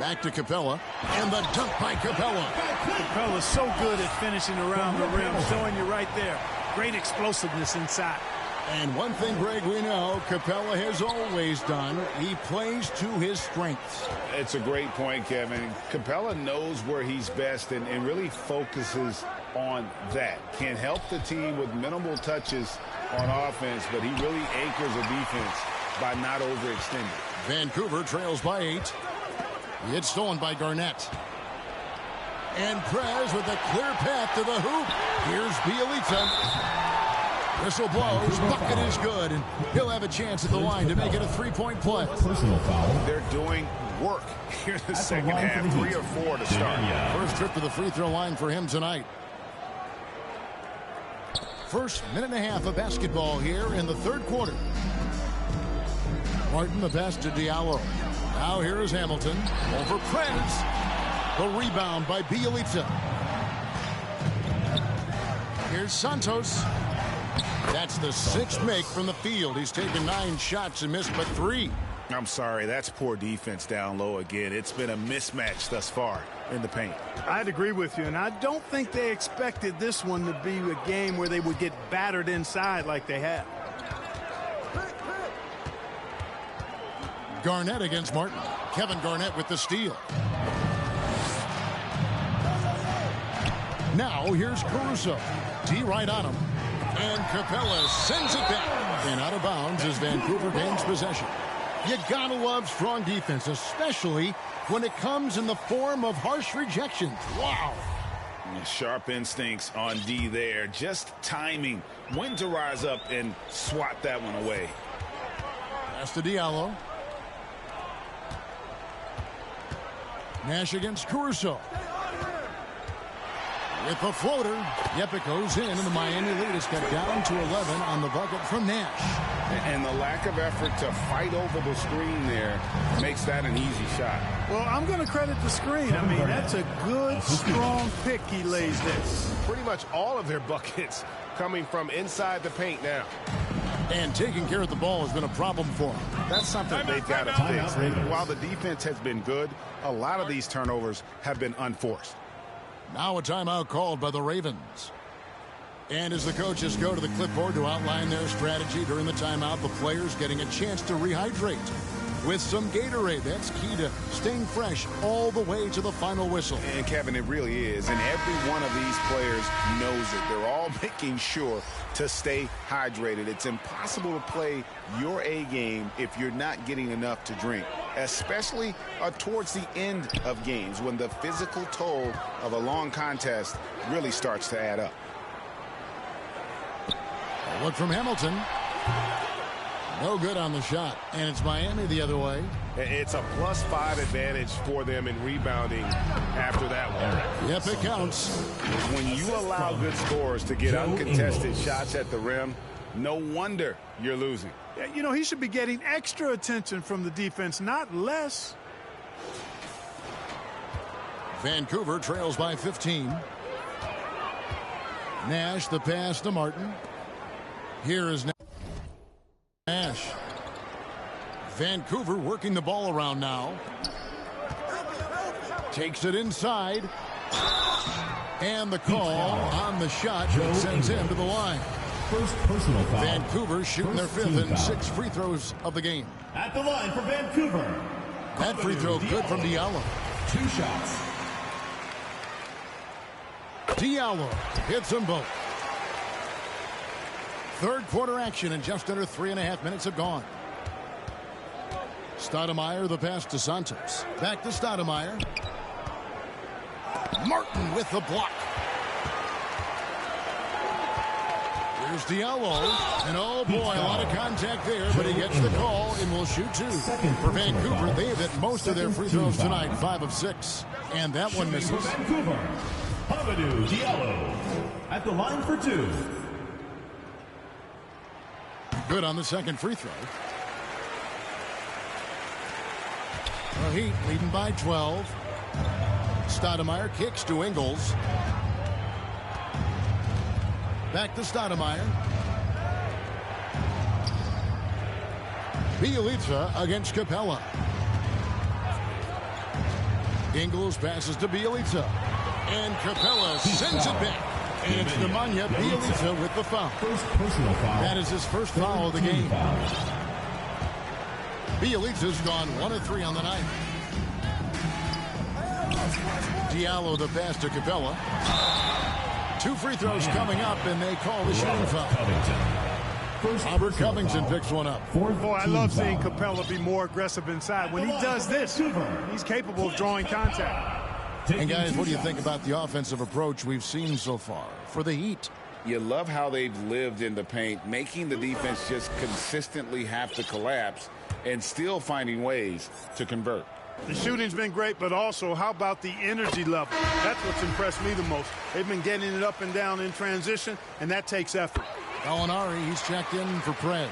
Back to Capella, and the dunk by Capella. Capella's so good at finishing around the rim, showing you right there. Great explosiveness inside. And one thing, Greg, we know Capella has always done, he plays to his strengths. It's a great point, Kevin. Capella knows where he's best and really focuses on that. Can help the team with minimal touches on offense, but he really anchors a defense by not overextending. Vancouver trails by 8. It's stolen by Garnett. And Prez with a clear path to the hoop. Here's Bielitsa. Whistle blows, bucket is good, and he'll have a chance at the line to make it a three-point play. Personal foul. They're doing work here in the second half, 3 or 4 to start. First trip to the free throw line for him tonight. First minute and a half of basketball here in the third quarter. Martin, the pass to Diallo. Now here is Hamilton over Prez. The rebound by Bielitsa. Here's Santos. That's the 6th make from the field. He's taken 9 shots and missed but 3. I'm sorry, that's poor defense down low again. It's been a mismatch thus far in the paint. I'd agree with you, and I don't think they expected this one to be a game where they would get battered inside like they have. Garnett against Martin. Kevin Garnett with the steal. Now here's Caruso. D right on him. And Capella sends it back. And out of bounds as Vancouver gains possession. You gotta love strong defense, especially when it comes in the form of harsh rejections. Wow. Sharp instincts on D there. Just timing when to rise up and swat that one away. Pass to Diallo. Nash against Caruso. With the floater, yep, it goes in, and the Miami lead is cut down to 11 on the bucket from Nash. And the lack of effort to fight over the screen there makes that an easy shot. Well, I'm going to credit the screen. I mean, that's a good, strong pick he lays there. Pretty much all of their buckets coming from inside the paint now. And taking care of the ball has been a problem for them. That's something they've got to fix. While the defense has been good, a lot of these turnovers have been unforced. Now a timeout called by the Ravens. And as the coaches go to the clipboard to outline their strategy during the timeout, the players getting a chance to rehydrate with some Gatorade. That's key to staying fresh all the way to the final whistle. And Kevin, it really is. And every one of these players knows it. They're all making sure to stay hydrated. It's impossible to play your A game if you're not getting enough to drink, especially towards the end of games when the physical toll of a long contest really starts to add up. A look from Hamilton. No good on the shot. And it's Miami the other way. It's a +5 advantage for them in rebounding after that one. Yep, it counts. When you allow good scorers to get uncontested shots at the rim, no wonder you're losing. You know, he should be getting extra attention from the defense, not less. Vancouver trails by 15. Nash, the pass to Martin. Here is Nash. Vancouver working the ball around now. Takes it inside. And the call on the shot that sends him to the line. First personal foul. Vancouver shooting their 5th and 6th free throws of the game. At the line for Vancouver. That free throw good from Diallo. 2 shots. Diallo hits them both. Third quarter action and just under 3.5 minutes have gone. Stoudemire, the pass to Santos. Back to Stoudemire. Martin with the block. Here's Diallo. And oh boy, a lot of contact there, but he gets the call and will shoot 2. For Vancouver, they have hit most of their free throws tonight, 5 of 6. And that one misses. Vancouver. Hamidou Diallo at the line for 2. Good on the second free throw. The Heat leading by 12. Stoudemire kicks to Ingles. Back to Stoudemire. Bjelica against Capella. Ingles passes to Bjelica. And Capella sends it back. And it's Nemanja Bjelica with the foul. First personal foul. That is his first foul of the game. Bjelica's gone 1 of 3 on the night. Diallo the pass to Capella. 2 free throws coming up, and they call the shooting foul. Robert Covington picks one up. Boy, I love seeing Capella be more aggressive inside. When he does this, he's capable of drawing contact. And guys, what do you think about the offensive approach we've seen so far for the Heat? You love how they've lived in the paint, making the defense just consistently have to collapse and still finding ways to convert. The shooting's been great, but also how about the energy level? That's what's impressed me the most. They've been getting it up and down in transition, and that takes effort. Gallinari, he's checked in for Prez.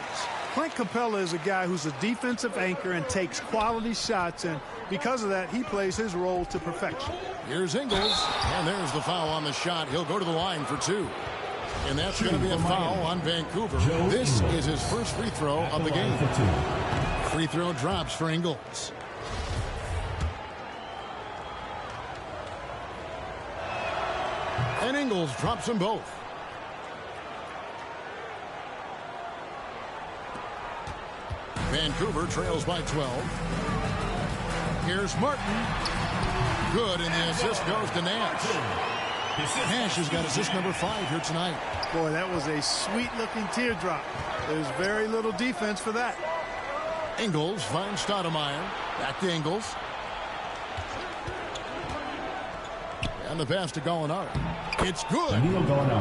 Clint Capella is a guy who's a defensive anchor and takes quality shots, and because of that, he plays his role to perfection. Here's Ingles, and there's the foul on the shot. He'll go to the line for 2. And that's going to be a foul on Vancouver. This is his first free throw of the game. Free throw drops for Ingles. And Ingles drops them both. Vancouver trails by 12. Here's Martin. Good, and the assist goes to Nash. Nash has got assist number 5 here tonight. Boy, that was a sweet-looking teardrop. There's very little defense for that. Ingles finds Stoudemire. Back to Ingles. And the pass to Gallinari. It's good.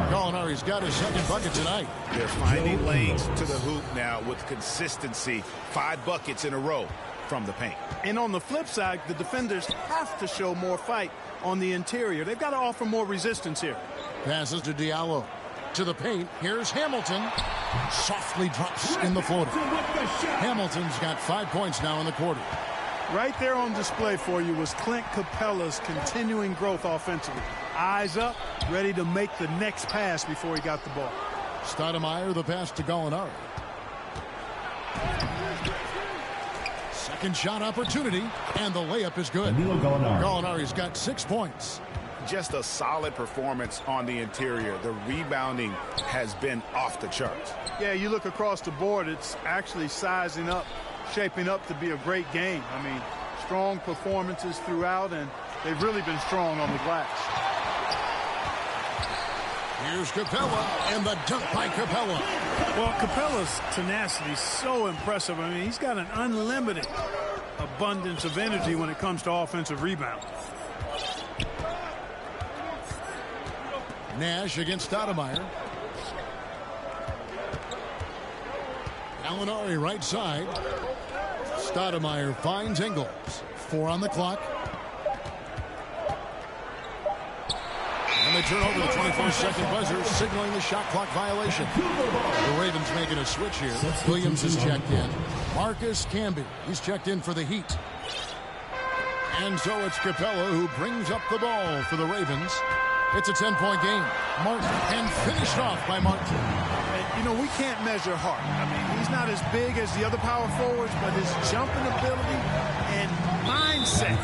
Gallinari's got his second bucket tonight. They're finding lanes to the hoop now with consistency. 5 buckets in a row from the paint. And on the flip side, the defenders have to show more fight on the interior. They've got to offer more resistance here. Passes to Diallo. To the paint. Here's Hamilton. Softly drops in the floater. Hamilton's got 5 points now in the quarter. Right there on display for you was Clint Capella's continuing growth offensively. Eyes up, ready to make the next pass before he got the ball. Stoudemire, the pass to Gallinari. Second shot opportunity, and the layup is good. Gallinari's got 6 points. Just a solid performance on the interior. The rebounding has been off the charts. Yeah, you look across the board, it's actually sizing up, shaping up to be a great game. I mean, strong performances throughout, and they've really been strong on the glass. Here's Capella, and the dunk by Capella. Well, Capella's tenacity is so impressive. I mean, he's got an unlimited abundance of energy when it comes to offensive rebound. Nash against Stoudemire. Gallinari right side. Stoudemire finds Ingles. 4 on the clock. And they turn over the 24-second buzzer, signaling the shot clock violation. The Ravens making a switch here. Williams is checked in. Marcus Camby, he's checked in for the Heat. And so it's Capella who brings up the ball for the Ravens. It's a 10-point game. Martin, and finished off by Martin. And, you know, we can't measure heart. I mean, he's not as big as the other power forwards, but his jumping ability and mindset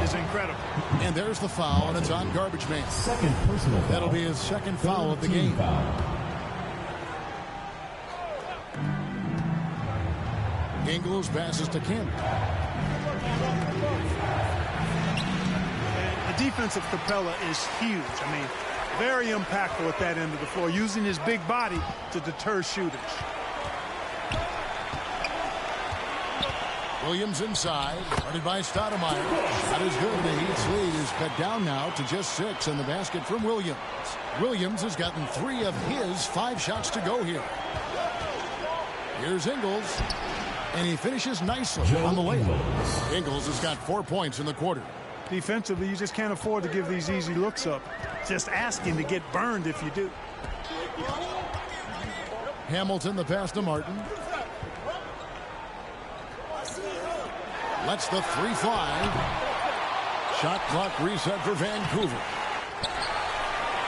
is incredible. And there's the foul, and it's on Garbage Man. Second personal foul. That'll be his second foul of the game. Ingles passes to Camby. The defense of Capella is huge. I mean, very impactful at that end of the floor, using his big body to deter shooters. Williams inside, guarded by Stoudemire. That is good. The Heat's lead is cut down now to just 6, and the basket from Williams. Williams has gotten 3 of his 5 shots to go here. Here's Ingles, and he finishes nicely on the layup. Ingles has got 4 points in the quarter. Defensively, you just can't afford to give these easy looks up. Just asking to get burned if you do. Hamilton, the pass to Martin. Lets the 3 fly. Shot clock reset for Vancouver.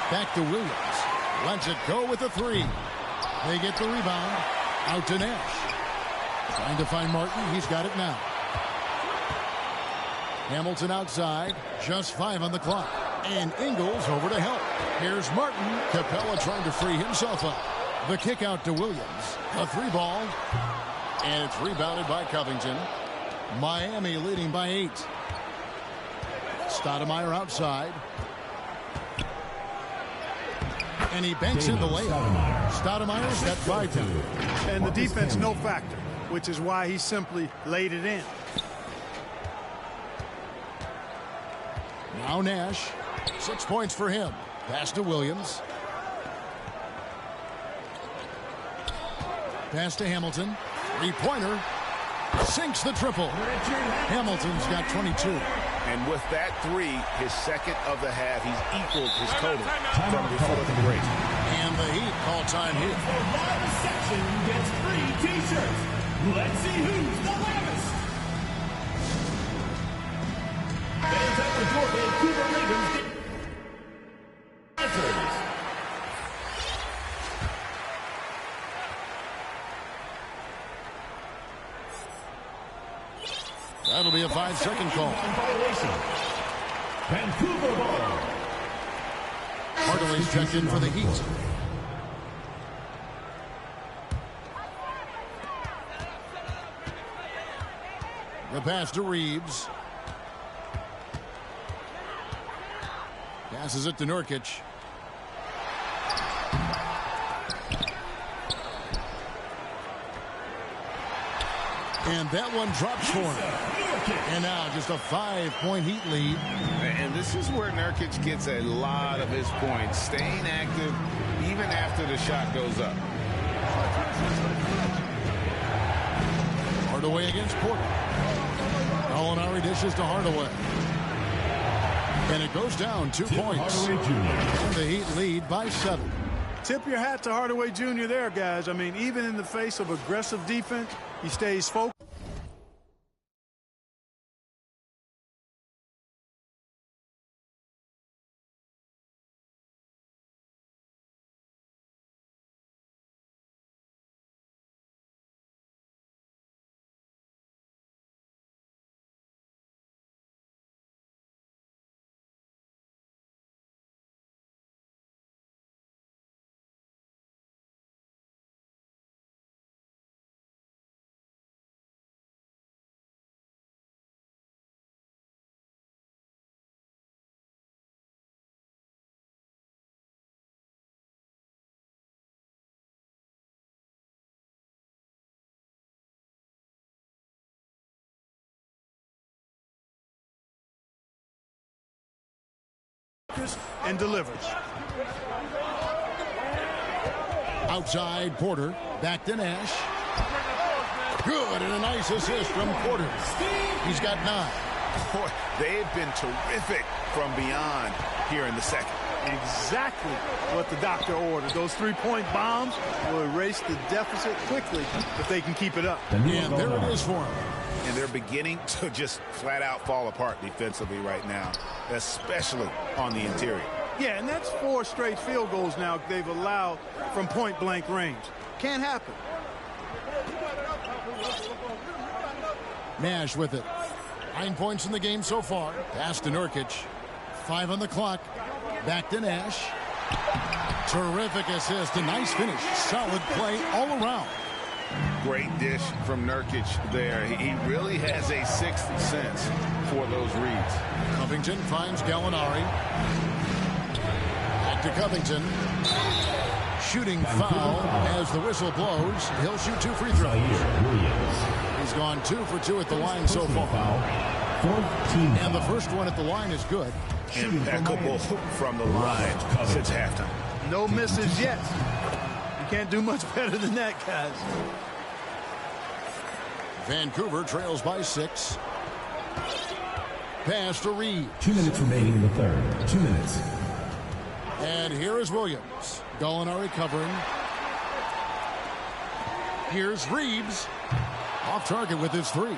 Back to Williams. Lets it go with the 3. They get the rebound. Out to Nash. Trying to find Martin. He's got it now. Hamilton outside. Just 5 on the clock. And Ingles over to help. Here's Martin. Capella trying to free himself up. The kick out to Williams. A 3-ball. And it's rebounded by Covington. Miami leading by 8. Stoudemire outside. And he banks in the layup. Stoudemire's got 5 down. And the defense no factor, which is why he simply laid it in. Now Nash. 6 points for him. Pass to Williams. Pass to Hamilton. 3-pointer. Sinks the triple. Hamilton's got 22. And with that 3, his second of the half, he's equaled his total from before the break. And the Heat call time here. The loudest section gets free T-shirts. Let's see who's the loudest. Fans at the door, Vancouver Ravens. That'll be a 5-second call. Vancouver ball. Hardaway's checked in for the Heat. The pass to Reeves. Passes it to Nurkic. And that one drops for him. And now just a 5-point Heat lead. And this is where Nurkic gets a lot of his points, staying active even after the shot goes up. Hardaway against Porter. Gallinari dishes to Hardaway. And it goes down 2 points. And the Heat lead by 7. Tip your hat to Hardaway Jr. there, guys. I mean, even in the face of aggressive defense, he stays focused. And delivers. Outside Porter. Back to Nash. Good, and a nice assist from Porter. He's got 9. Boy, they've been terrific from beyond here in the second. Exactly what the doctor ordered. Those 3-point bombs will erase the deficit quickly if they can keep it up. And there it is for him. And they're beginning to just flat out fall apart defensively right now, especially on the interior. Yeah, and that's 4 straight field goals now they've allowed from point-blank range. Can't happen. Nash with it. 9 points in the game so far. Pass to Nurkic. 5 on the clock. Back to Nash. Terrific assist. A nice finish. Solid play all around. Great dish from Nurkic there. He really has a sixth sense for those reads. Covington finds Gallinari. Back to Covington. Shooting foul as the whistle blows. He'll shoot 2 free throws. He's gone 2 for 2 at the line so far. And the first one at the line is good. Impeccable from the line since halftime. No misses yet. You can't do much better than that, guys. Vancouver trails by 6. Pass to Reeves. 2 minutes remaining in the third. 2 minutes. And here is Williams. Gallinari covering. Here's Reeves. Off target with his 3.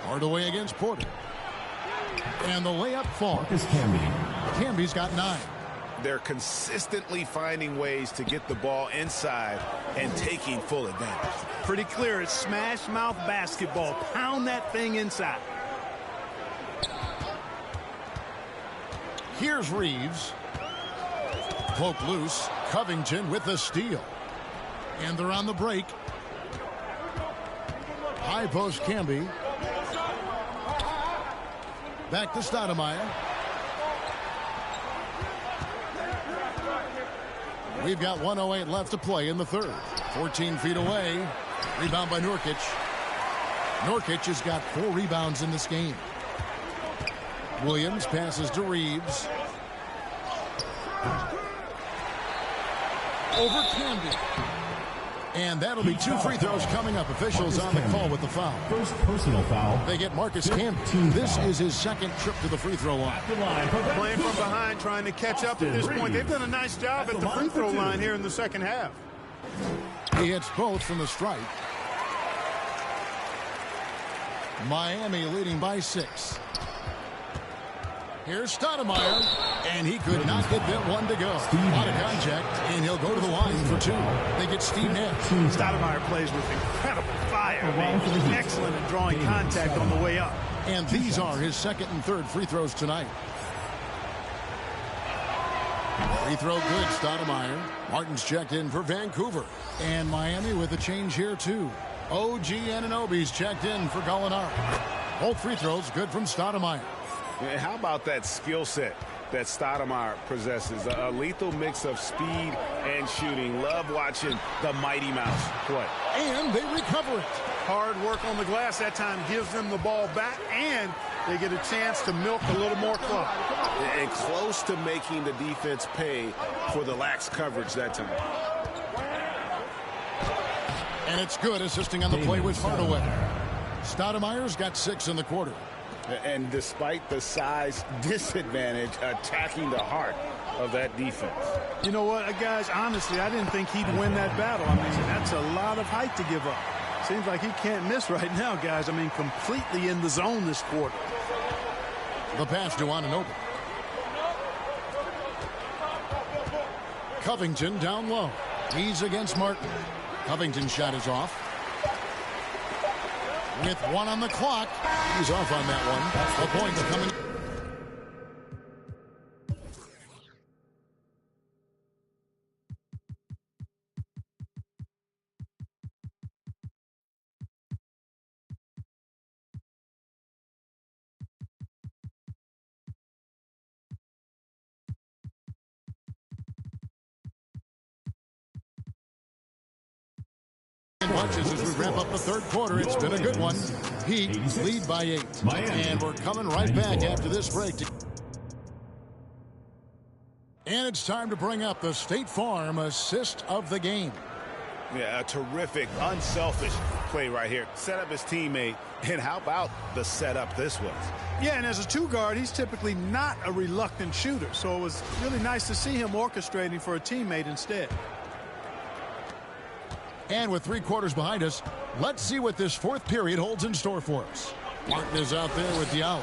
Hardaway against Porter. And the layup falls. Marcus Camby. Camby's got 9. they're consistently finding ways to get the ball inside and taking full advantage. Pretty clear. It's smash mouth basketball. Pound that thing inside. Here's Reeves. Poke loose. Covington with the steal. And they're on the break. High post Camby. Back to Stoudemire. We've got 1:08 left to play in the third. 14 feet away. Rebound by Nurkic. Nurkic has got 4 rebounds in this game. Williams passes to Reeves. Over Camby. And that'll be 2 free throws coming up. Officials on the call with the foul. First personal foul. They get Marcus Camby. This is his second trip to the free throw line. Playing from behind, trying to catch up at this point. They've done a nice job at the free throw line here in the second half. He hits both from the stripe. Miami leading by 6. Here's Stoudemire, and he could not get that one to go. Out of contact, and he'll go to the line for 2. They get Steve Nash. Stoudemire plays with incredible fire. Excellent at drawing contact on the way up. And these are his second and third free throws tonight. Free throw good, Stoudemire. Martin's checked in for Vancouver. And Miami with a change here, too. OG Anunoby's checked in for Gallinari. Both free throws good from Stoudemire. How about that skill set that Stoudemire possesses? A lethal mix of speed and shooting. Love watching the Mighty Mouse play. And they recover it. Hard work on the glass that time gives them the ball back, and they get a chance to milk a little more clock. And close to making the defense pay for the lax coverage that time. And it's good, assisting on the play with Hardaway. Stoudemire's got 6 in the quarter. And despite the size disadvantage, attacking the heart of that defense. You know what, guys, honestly, I didn't think he'd win that battle. I mean, that's a lot of height to give up. Seems like he can't miss right now, guys. I mean, completely in the zone this quarter. The pass to Anunoby. Covington down low. He's against Martin. Covington's shot is off. With 1 on the clock. He's off on that one. The point's coming. Punches as we wrap up the third quarter. It's been a good one. Heat lead by 8. And we're coming right back after this break. And it's time to bring up the State Farm assist of the game. Yeah, a terrific, unselfish play right here. Set up his teammate, and how about the setup this was? Yeah, and as a 2 guard, he's typically not a reluctant shooter. So it was really nice to see him orchestrating for a teammate instead. And with 3 quarters behind us, let's see what this fourth period holds in store for us. Martin is out there with Diallo.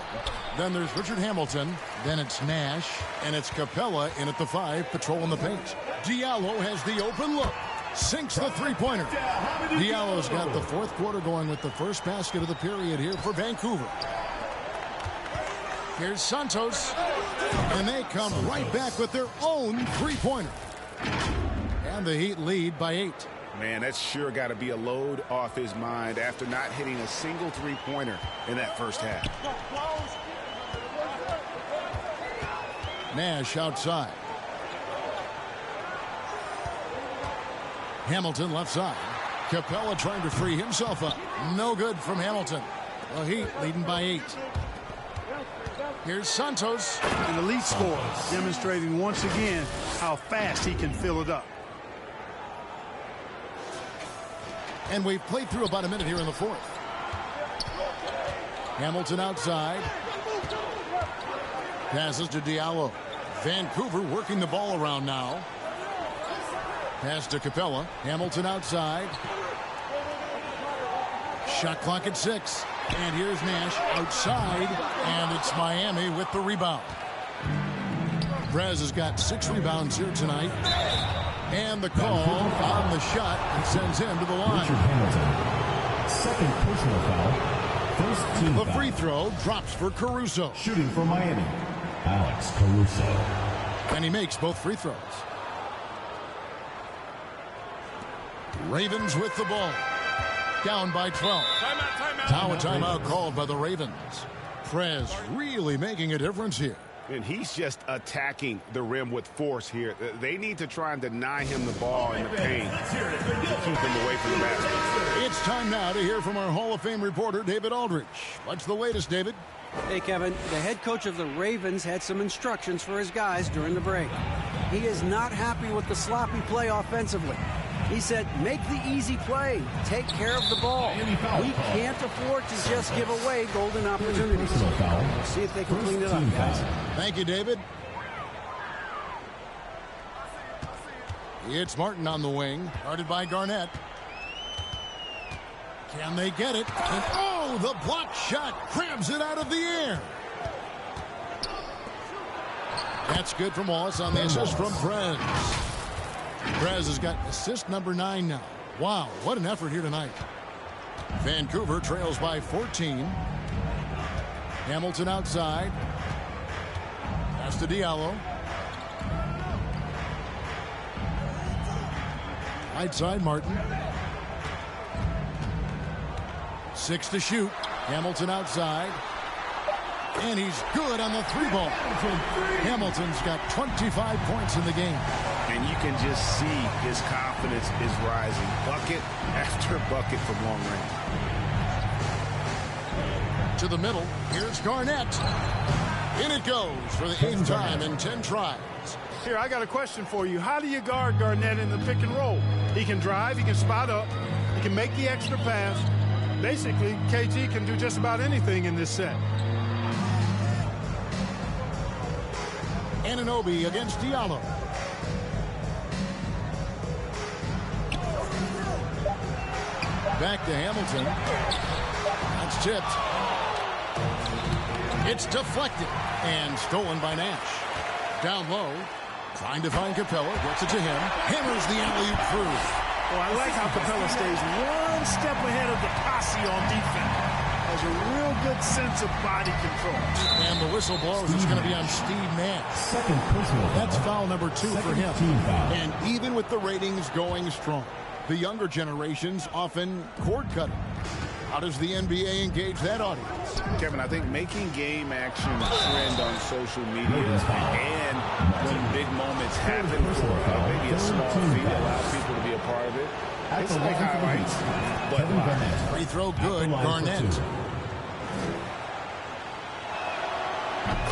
Then there's Richard Hamilton. Then it's Nash. And it's Capella in at the 5, patrolling the paint. Diallo has the open look. Sinks the 3-pointer. Diallo's got the fourth quarter going with the first basket of the period here for Vancouver. Here's Santos. And they come right back with their own 3-pointer. And the Heat lead by 8. Man, that's sure got to be a load off his mind after not hitting a single 3-pointer in that first half. Nash outside. Hamilton left side. Capella trying to free himself up. No good from Hamilton. The Heat leading by 8. Here's Santos. An elite scorer, demonstrating once again how fast he can fill it up. And we've played through about a minute here in the fourth. Hamilton outside. Passes to Diallo. Vancouver working the ball around now. Pass to Capella. Hamilton outside. Shot clock at 6. And here's Nash outside. And it's Miami with the rebound. Prez has got 6 rebounds here tonight. And the call on the shot and sends him to the line. Richard Hamilton. Second personal foul. First team The foul. free throw drops for Caruso. Shooting for Miami, Alex Caruso. And he makes both free throws. Ravens with the ball. Down by 12. Now a timeout called by the Ravens. Prez really making a difference here. And he's just attacking the rim with force here. They need to try and deny him the ball in the paint to keep him away from the basket. It's time now to hear from our Hall of Fame reporter, David Aldrich. What's the latest, David? Hey, Kevin. The head coach of the Ravens had some instructions for his guys during the break. He is not happy with the sloppy play offensively. He said, make the easy play. Take care of the ball. We can't afford to just give away golden opportunities. See if they can clean it up, guys. Thank you, David. It's Martin on the wing, guarded by Garnett. Can they get it? And, oh, the block shot crabs it out of the air. That's good from Wallace on the assist from Prez. Prez has got assist number 9 now. Wow, what an effort here tonight. Vancouver trails by 14. Hamilton outside. Pass to Diallo. Right side, Martin. 6 to shoot. Hamilton outside. And he's good on the 3-ball. Hamilton's got 25 points in the game. And you can just see his confidence is rising. Bucket after bucket from long range. To the middle. Here's Garnett. In it goes for the 8th time in 10 tries. Here, I got a question for you. How do you guard Garnett in the pick and roll? He can drive, he can spot up, he can make the extra pass. Basically, KG can do just about anything in this set. Anunoby against Diallo. Back to Hamilton. That's tipped. It's deflected and stolen by Nash. Down low, trying to find Capella. Gets it to him. Hammers the alley-oop through. Well, I like how Capella stays one step ahead of the posse on defense. Has a real good sense of body control. And the whistle blows. It's going to be on Steve Nash. Second personal foul. That's foul number 2 for him. Foul. And even with the ratings going strong, the younger generations often cord cutting. How does the NBA engage that audience? Kevin, I think making game action trend on social media and when big moments happen for maybe a small fee, allow people to be a part of it. It's like highlights, but live. Free throw good, Garnett.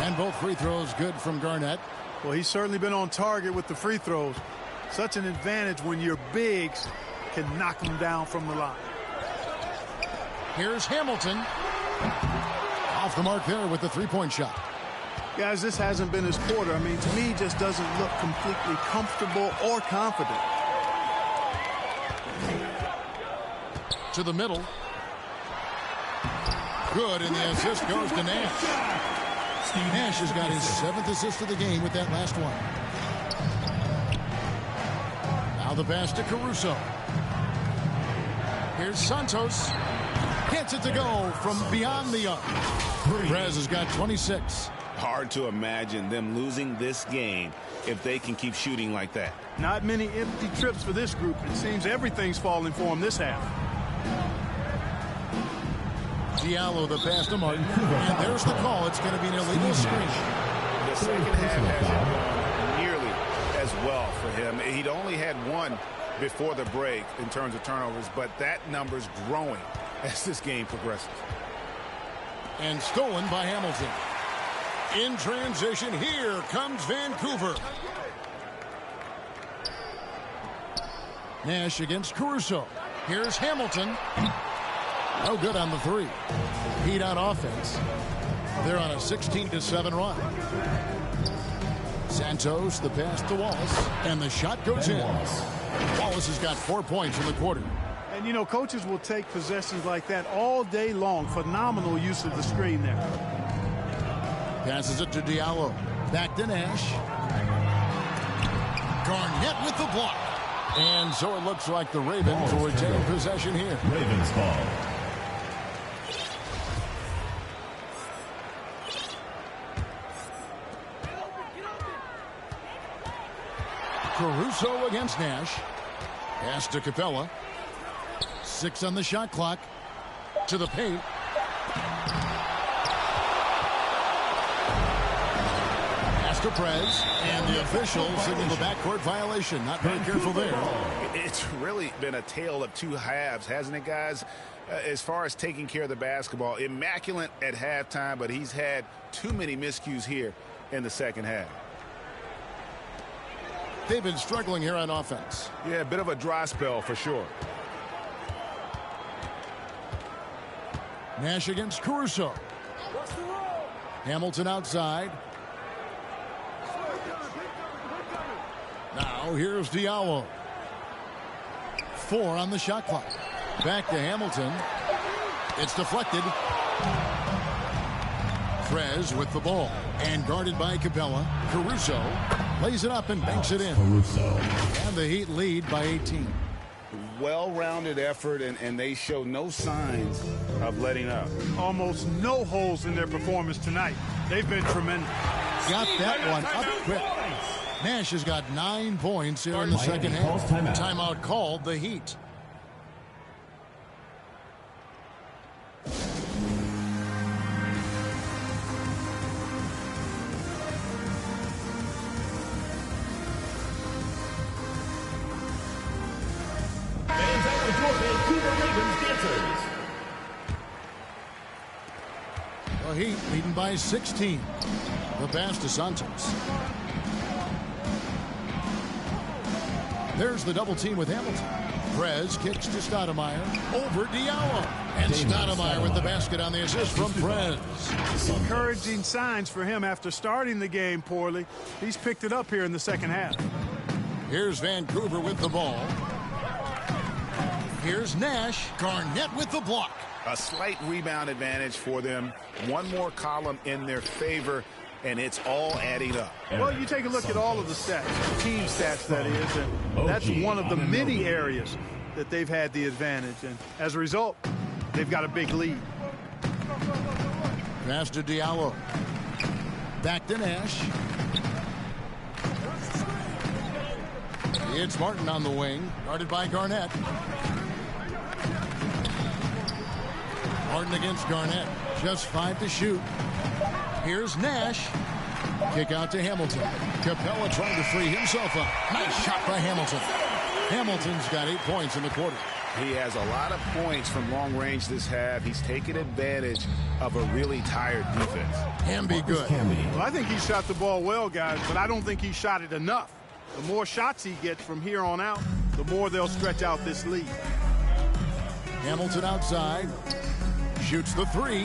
And both free throws good from Garnett. Well, he's certainly been on target with the free throws. Such an advantage when your bigs can knock them down from the line. Here's Hamilton. Off the mark there with the three-point shot. Guys, this hasn't been his quarter. I mean, to me, just doesn't look completely comfortable or confident. To the middle. Good, and the assist goes to Nash. Nash has got his 7th assist of the game with that last one. Now the pass to Caruso. Here's Santos. Gets it to go from beyond the arc. Prez has got 26. Hard to imagine them losing this game if they can keep shooting like that. Not many empty trips for this group. It seems everything's falling for them this half. Diallo the pass to Martin. And there's the call. It's going to be an illegal screen. The second half hasn't gone nearly as well for him. He'd only had one before the break in terms of turnovers, but that number's growing as this game progresses. And stolen by Hamilton. In transition, here comes Vancouver. Nash against Caruso. Here's Hamilton. No good on the 3. Heat on offense. They're on a 16-7 run. Santos, the pass to Wallace, and the shot goes in. Wallace has got 4 points in the quarter. And, you know, coaches will take possessions like that all day long. Phenomenal use of the screen there. Passes it to Diallo. Back to Nash. Garnett with the block. And so it looks like the Ravens will retain possession here. Ravens ball. Caruso against Nash. Pass to Capella. 6 on the shot clock. To the paint. Pass to Prez. And the official signaled the backcourt violation. Not very careful there. It's really been a tale of two halves, hasn't it, guys? As far as taking care of the basketball, immaculate at halftime, but he's had too many miscues here in the second half. They've been struggling here on offense. Yeah, a bit of a dry spell for sure. Nash against Caruso. Hamilton outside. Now here's Diallo. 4 on the shot clock. Back to Hamilton. It's deflected. Prez with the ball. And guarded by Capella. Caruso lays it up and banks it in. Caruso. And the Heat lead by 18. Well-rounded effort, and they show no signs of letting up. Almost no holes in their performance tonight. They've been tremendous. Got that one up quick. Nash has got 9 points here in the second half. Timeout called the Heat. The Heat leading by 16. The pass to Santos. There's the double team with Hamilton. Prez kicks to Stoudemire. Over Diallo. And Stoudemire with the basket on the assist from Prez. Encouraging signs for him after starting the game poorly. He's picked it up here in the second half. Here's Vancouver with the ball. Here's Nash. Garnett with the block. A slight rebound advantage for them. One more column in their favor, and it's all adding up. Well, you take a look at all of the stats, team stats that is, and that's one of the many areas that they've had the advantage. And as a result, they've got a big lead. Pass to Diallo. Back to Nash. It's Martin on the wing, guarded by Garnett. Martin against Garnett. Just 5 to shoot. Here's Nash. Kick out to Hamilton. Capella trying to free himself up. Nice shot by Hamilton. Hamilton's got 8 points in the quarter. He has a lot of points from long range this half. He's taken advantage of a really tired defense. Can be good. Well, I think he shot the ball well, guys, but I don't think he shot it enough. The more shots he gets from here on out, the more they'll stretch out this lead. Hamilton outside. Shoots the 3.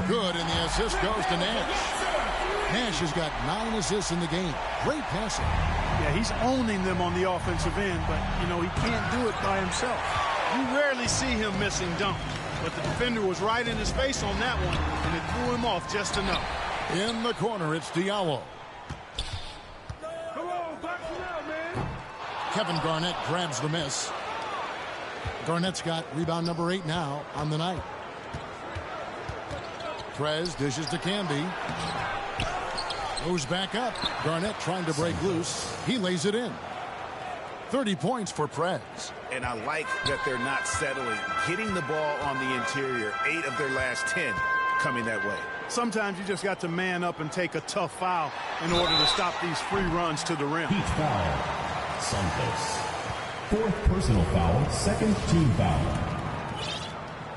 Good, and the assist goes to Nash. Nash has got 9 assists in the game. Great passing. Yeah, he's owning them on the offensive end, but, you know, he can't do it by himself. You rarely see him missing dunks, but the defender was right in his face on that one, and it threw him off just enough. In the corner, it's Diallo. Come on, back it up, man. Kevin Garnett grabs the miss. Garnett's got rebound number 8 now on the night. Prez dishes to Camby. Goes back up. Garnett trying to break loose. He lays it in. 30 points for Prez. And I like that they're not settling. Hitting the ball on the interior. 8 of their last 10 coming that way. Sometimes you just got to man up and take a tough foul in order to stop these free runs to the rim. Heat foul. Santos. 4th personal foul. 2nd team foul.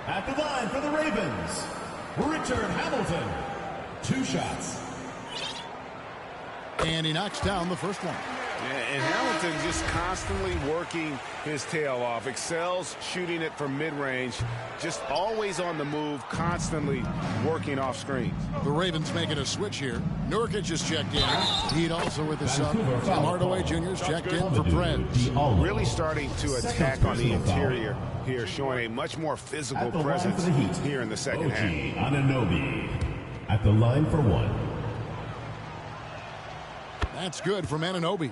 At the line for the Ravens, Richard Hamilton. 2 shots. And he knocks down the first one. Yeah, and Hamilton just constantly working his tail off. Excels shooting it from mid-range. Just always on the move, constantly working off screens. The Ravens making a switch here. Nurkic is checked in. Heat also with the sub. Tim Hardaway Jr. is checked in for Prez. Really starting to attack on the interior here, showing a much more physical presence here in the second half. Anunoby at the line for 1. That's good from Anunoby.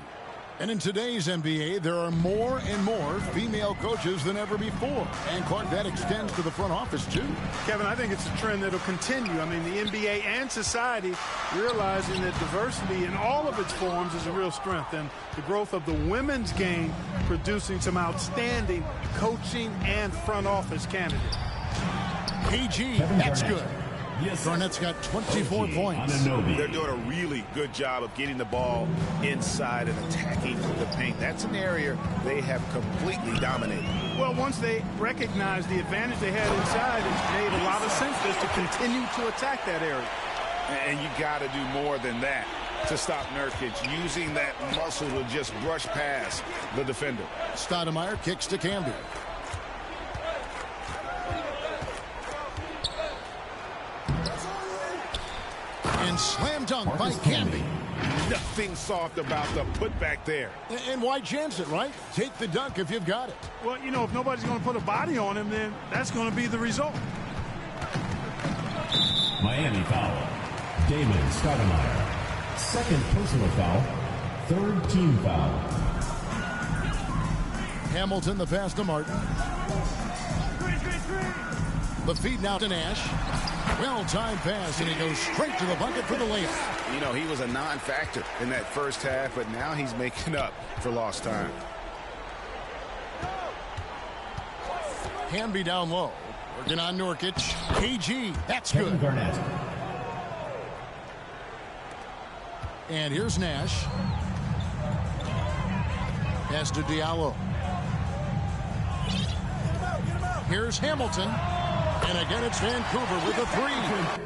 And in today's NBA, there are more and more female coaches than ever before. And, Clark, that extends to the front office, too. Kevin, I think it's a trend that will continue. I mean, the NBA and society realizing that diversity in all of its forms is a real strength. And the growth of the women's game producing some outstanding coaching and front office candidates. KG, that's good. Garnett's got 24 points. They're doing a really good job of getting the ball inside and attacking the paint. That's an area they have completely dominated. Well, once they recognized the advantage they had inside, it made a lot of sense just to continue to attack that area. And you got to do more than that to stop Nurkic, using that muscle to just brush past the defender. Stoudemire kicks to Camby. And slam dunk by Camby. Nothing soft about the putback there. And why chance it, right? Take the dunk if you've got it. Well, you know, if nobody's going to put a body on him, then that's going to be the result. Miami foul. Damon Stoudemire. Second personal foul. Third team foul. Hamilton the pass to Martin. The feed now to Nash. Well-timed pass, and he goes straight to the bucket for the layup. You know, he was a non-factor in that first half, but now he's making up for lost time. Camby down low. Working on Nurkic. KG, that's good. Garnett. And here's Nash. Pass to Diallo. Here's Hamilton. And again, it's Vancouver with a three.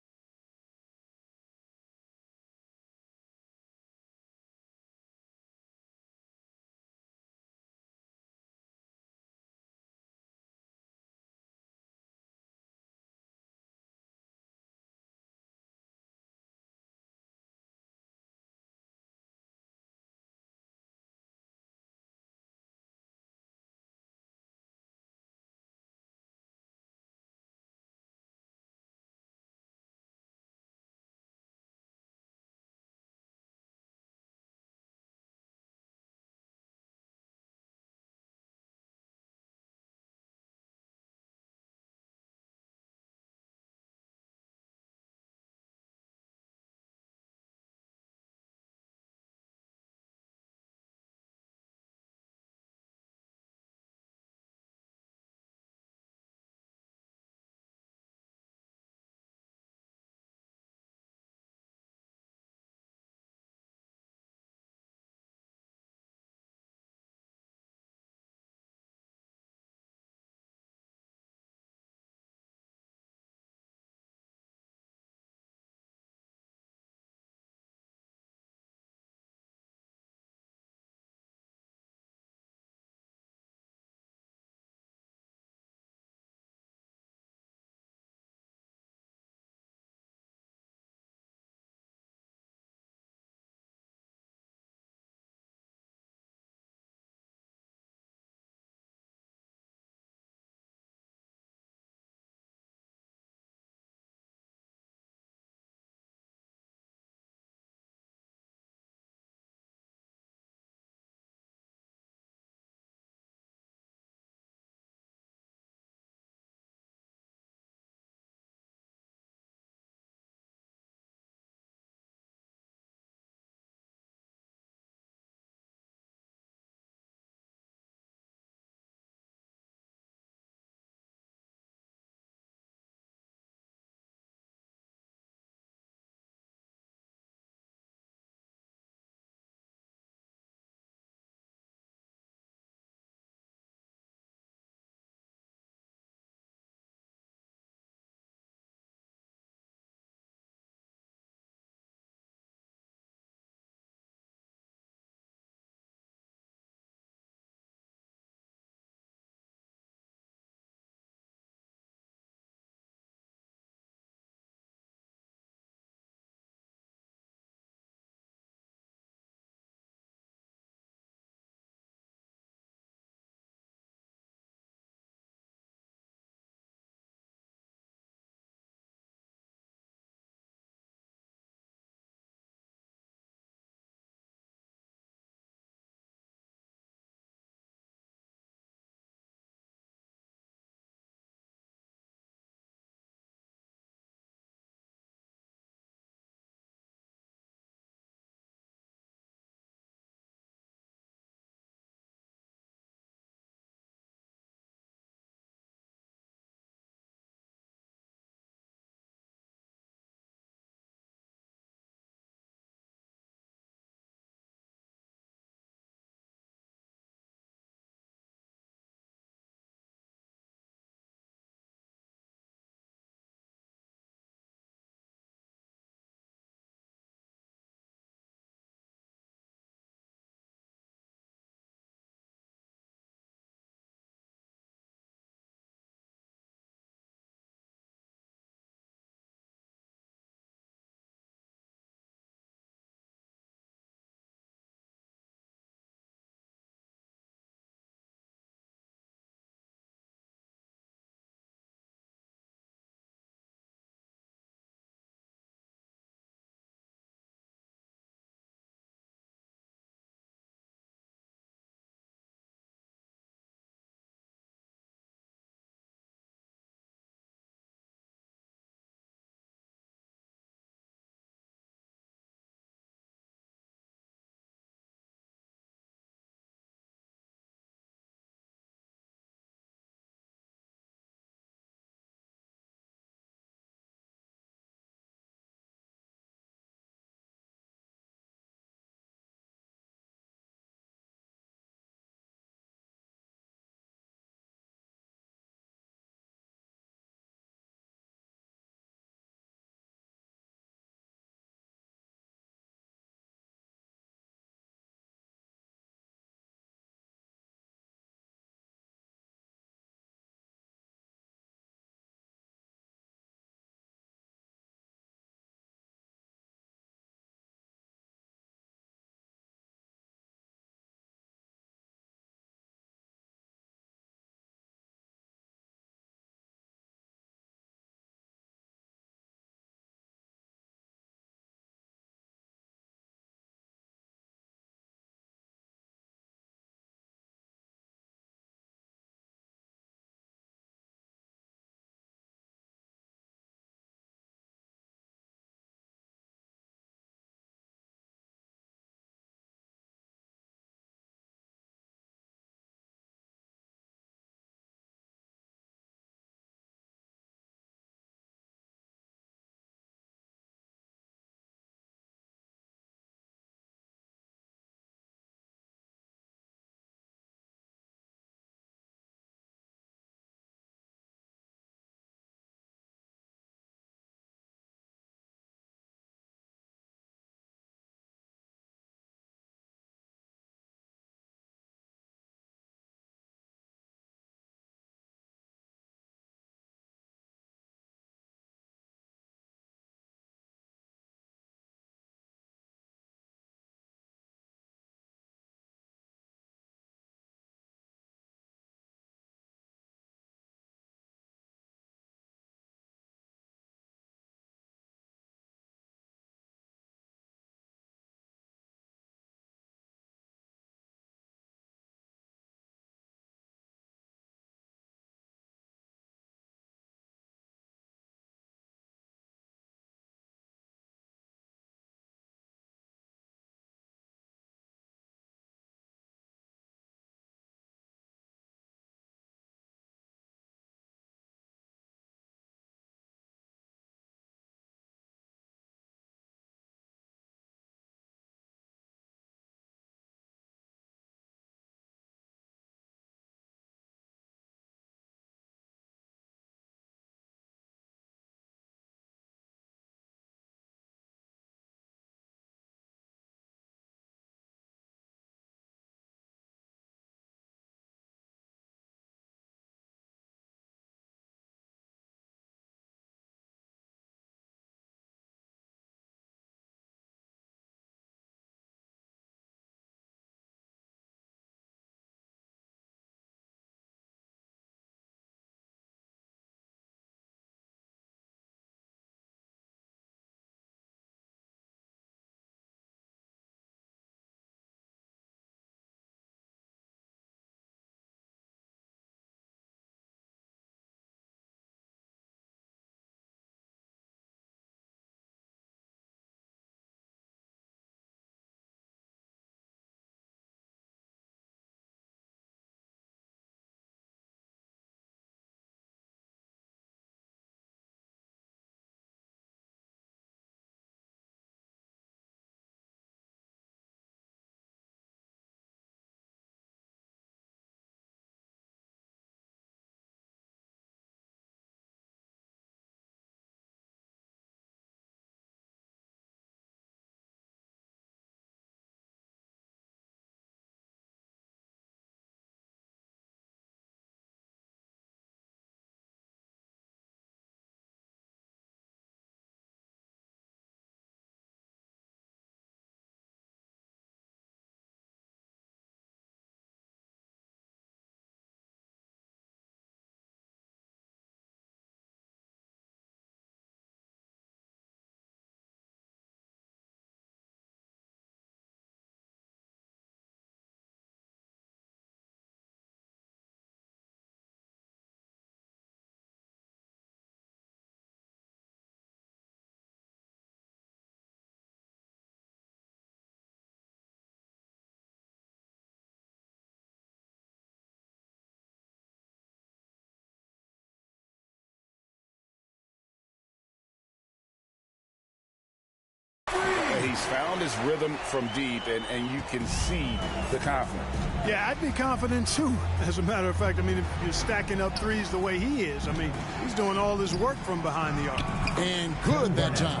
He's found his rhythm from deep, and you can see the confidence. Yeah, I'd be confident, too. As a matter of fact, I mean, if you're stacking up threes the way he is, I mean, he's doing all this work from behind the arc. And good that time.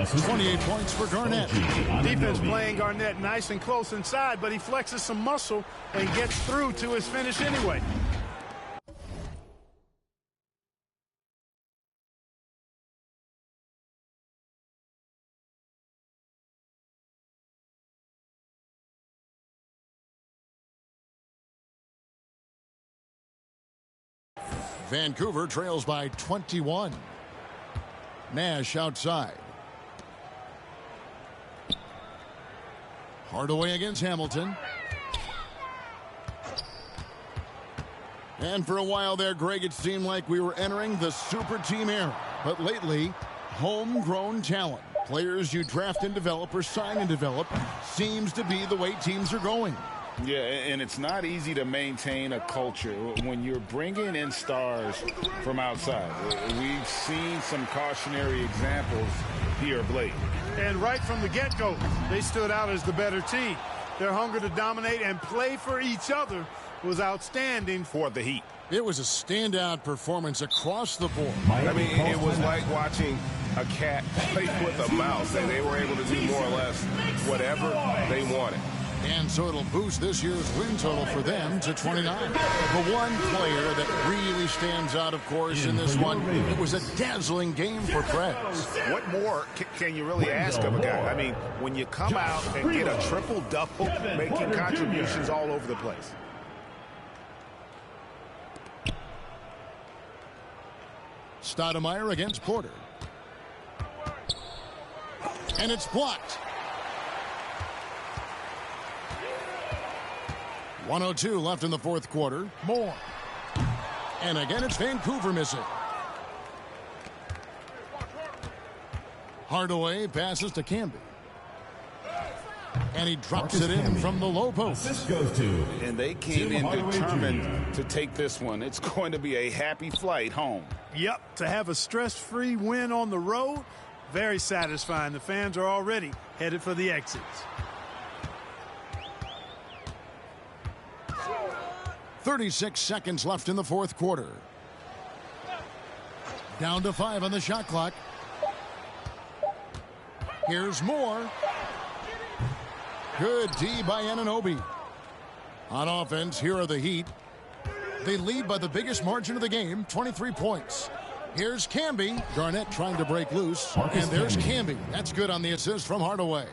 28 points for Garnett. Defense playing Garnett nice and close inside, but he flexes some muscle and gets through to his finish anyway. Vancouver trails by 21. Nash outside. Hardaway against Hamilton. And for a while there, Greg, it seemed like we were entering the super team era. But lately, homegrown talent, players you draft and develop or sign and develop, seems to be the way teams are going. Yeah, and it's not easy to maintain a culture when you're bringing in stars from outside. We've seen some cautionary examples here of late. And right from the get-go, they stood out as the better team. Their hunger to dominate and play for each other was outstanding for the Heat. It was a standout performance across the board. I mean, it was like watching a cat play with a mouse, and they were able to do more or less whatever they wanted. And so it'll boost this year's win total for them to 29. The one player that really stands out, of course, in this one, it was a dazzling game for Preds. What more can you really ask of a guy? I mean, when you come out and get a triple-double, making contributions all over the place. Stoudemire against Porter. And it's blocked. 1:02 left in the fourth quarter. More. And again, it's Vancouver missing. Hardaway passes to Camby. And he drops it in from the low post. And they came in determined to take this one. It's going to be a happy flight home. Yep, to have a stress-free win on the road, very satisfying. The fans are already headed for the exits. 36 seconds left in the fourth quarter. Down to 5 on the shot clock. Here's Moore. Good D by Anunoby. On offense, here are the Heat. They lead by the biggest margin of the game, 23 points. Here's Camby. Garnett trying to break loose. And there's Camby. That's good on the assist from Hardaway.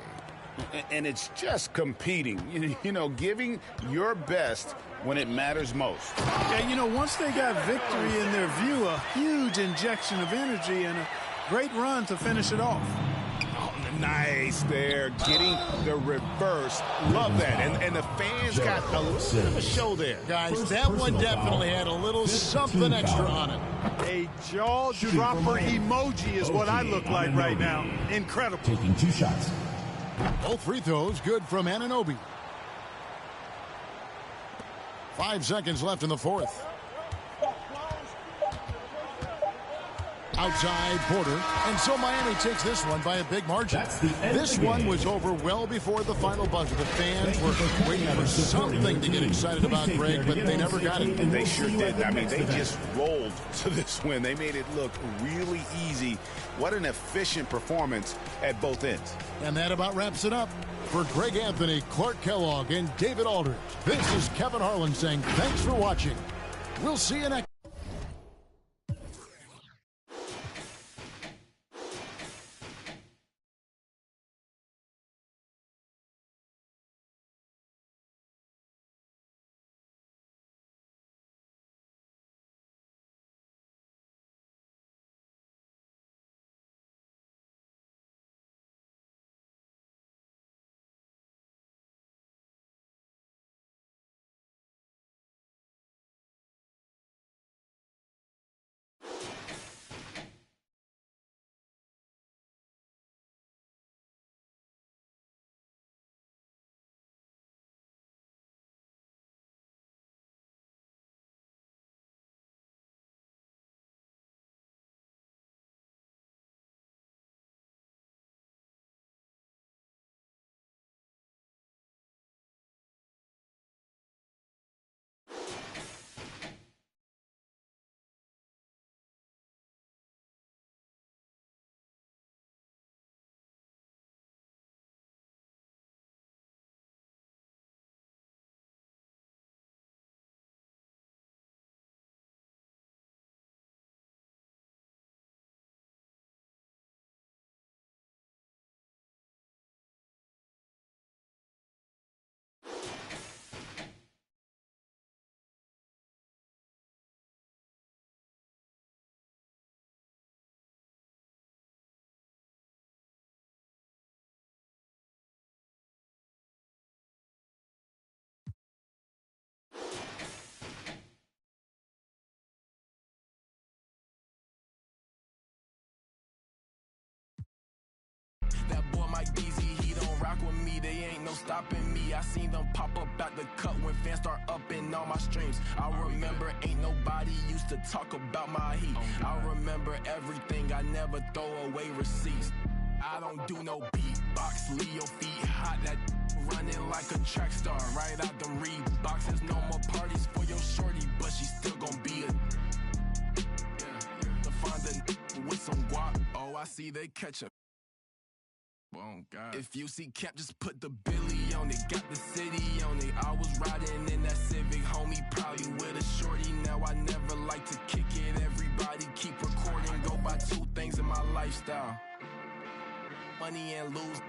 And it's just competing, you know, giving your best when it matters most. Yeah, you know, once they got victory in their view, a huge injection of energy and a great run to finish it off. Oh, nice there, getting the reverse. Love that. And the fans got a little bit of a show there. Guys, that one definitely had a little something extra on it. A jaw-dropper emoji is what I look like right now. Incredible. Taking 2 shots. Both free throws good from Anunoby. 5 seconds left in the fourth. Outside Porter. And so Miami takes this one by a big margin. This one was over well before the final buzzer. The fans were waiting for something to get excited about, Greg, but they never got it. They sure did. I mean, they just rolled to this win. They made it look really easy. What an efficient performance at both ends. And that about wraps it up. For Greg Anthony, Clark Kellogg, and David Aldridge, this is Kevin Harlan saying thanks for watching. We'll see you next ain't no stopping me. I seen them pop up at the cut when fans start upping all my streams. I remember ain't nobody used to talk about my heat. I remember everything, I never throw away receipts. I don't do no beatbox, leave your feet hot, that running like a track star, right out them Reeboks. There's no more parties for your shorty, but she still gon' be a to find a with some guap. Oh, I see they catch up. Oh, God. If you see Camp, just put the Billy on it. Got the city on it. I was riding in that Civic, homie, probably with a shorty. Now I never like to kick it. Everybody keep recording. Go by two things in my lifestyle: money and lose.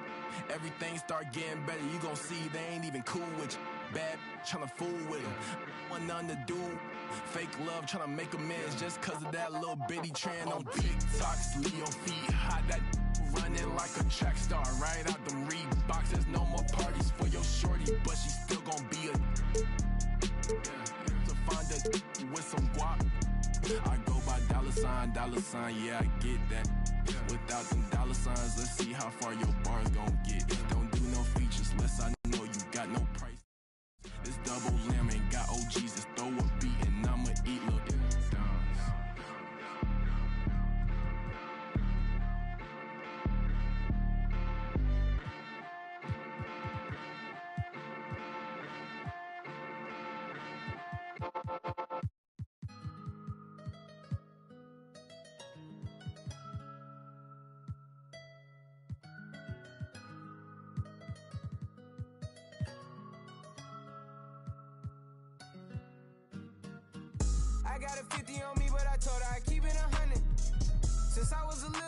Everything start getting better. You gon' see they ain't even cool with you. Bad tryna fool with them. Want nothing to do. Fake love tryna make amends just cause of that little bitty trend on TikToks. Leave your feet hot, that running like a track star, right out them Reeboks. There's no more parties for your shorty, but she still gon' be a to find a with some guap. I go by dollar sign, yeah, I get that. Without them dollar signs, let's see how far your bars gon' get. Don't do no features unless I know you got no price. This double lamb ain't got OGs, just throw a beat and I'ma eat little I got a 50 on me, but I told her I keep it 100. Since I was a little,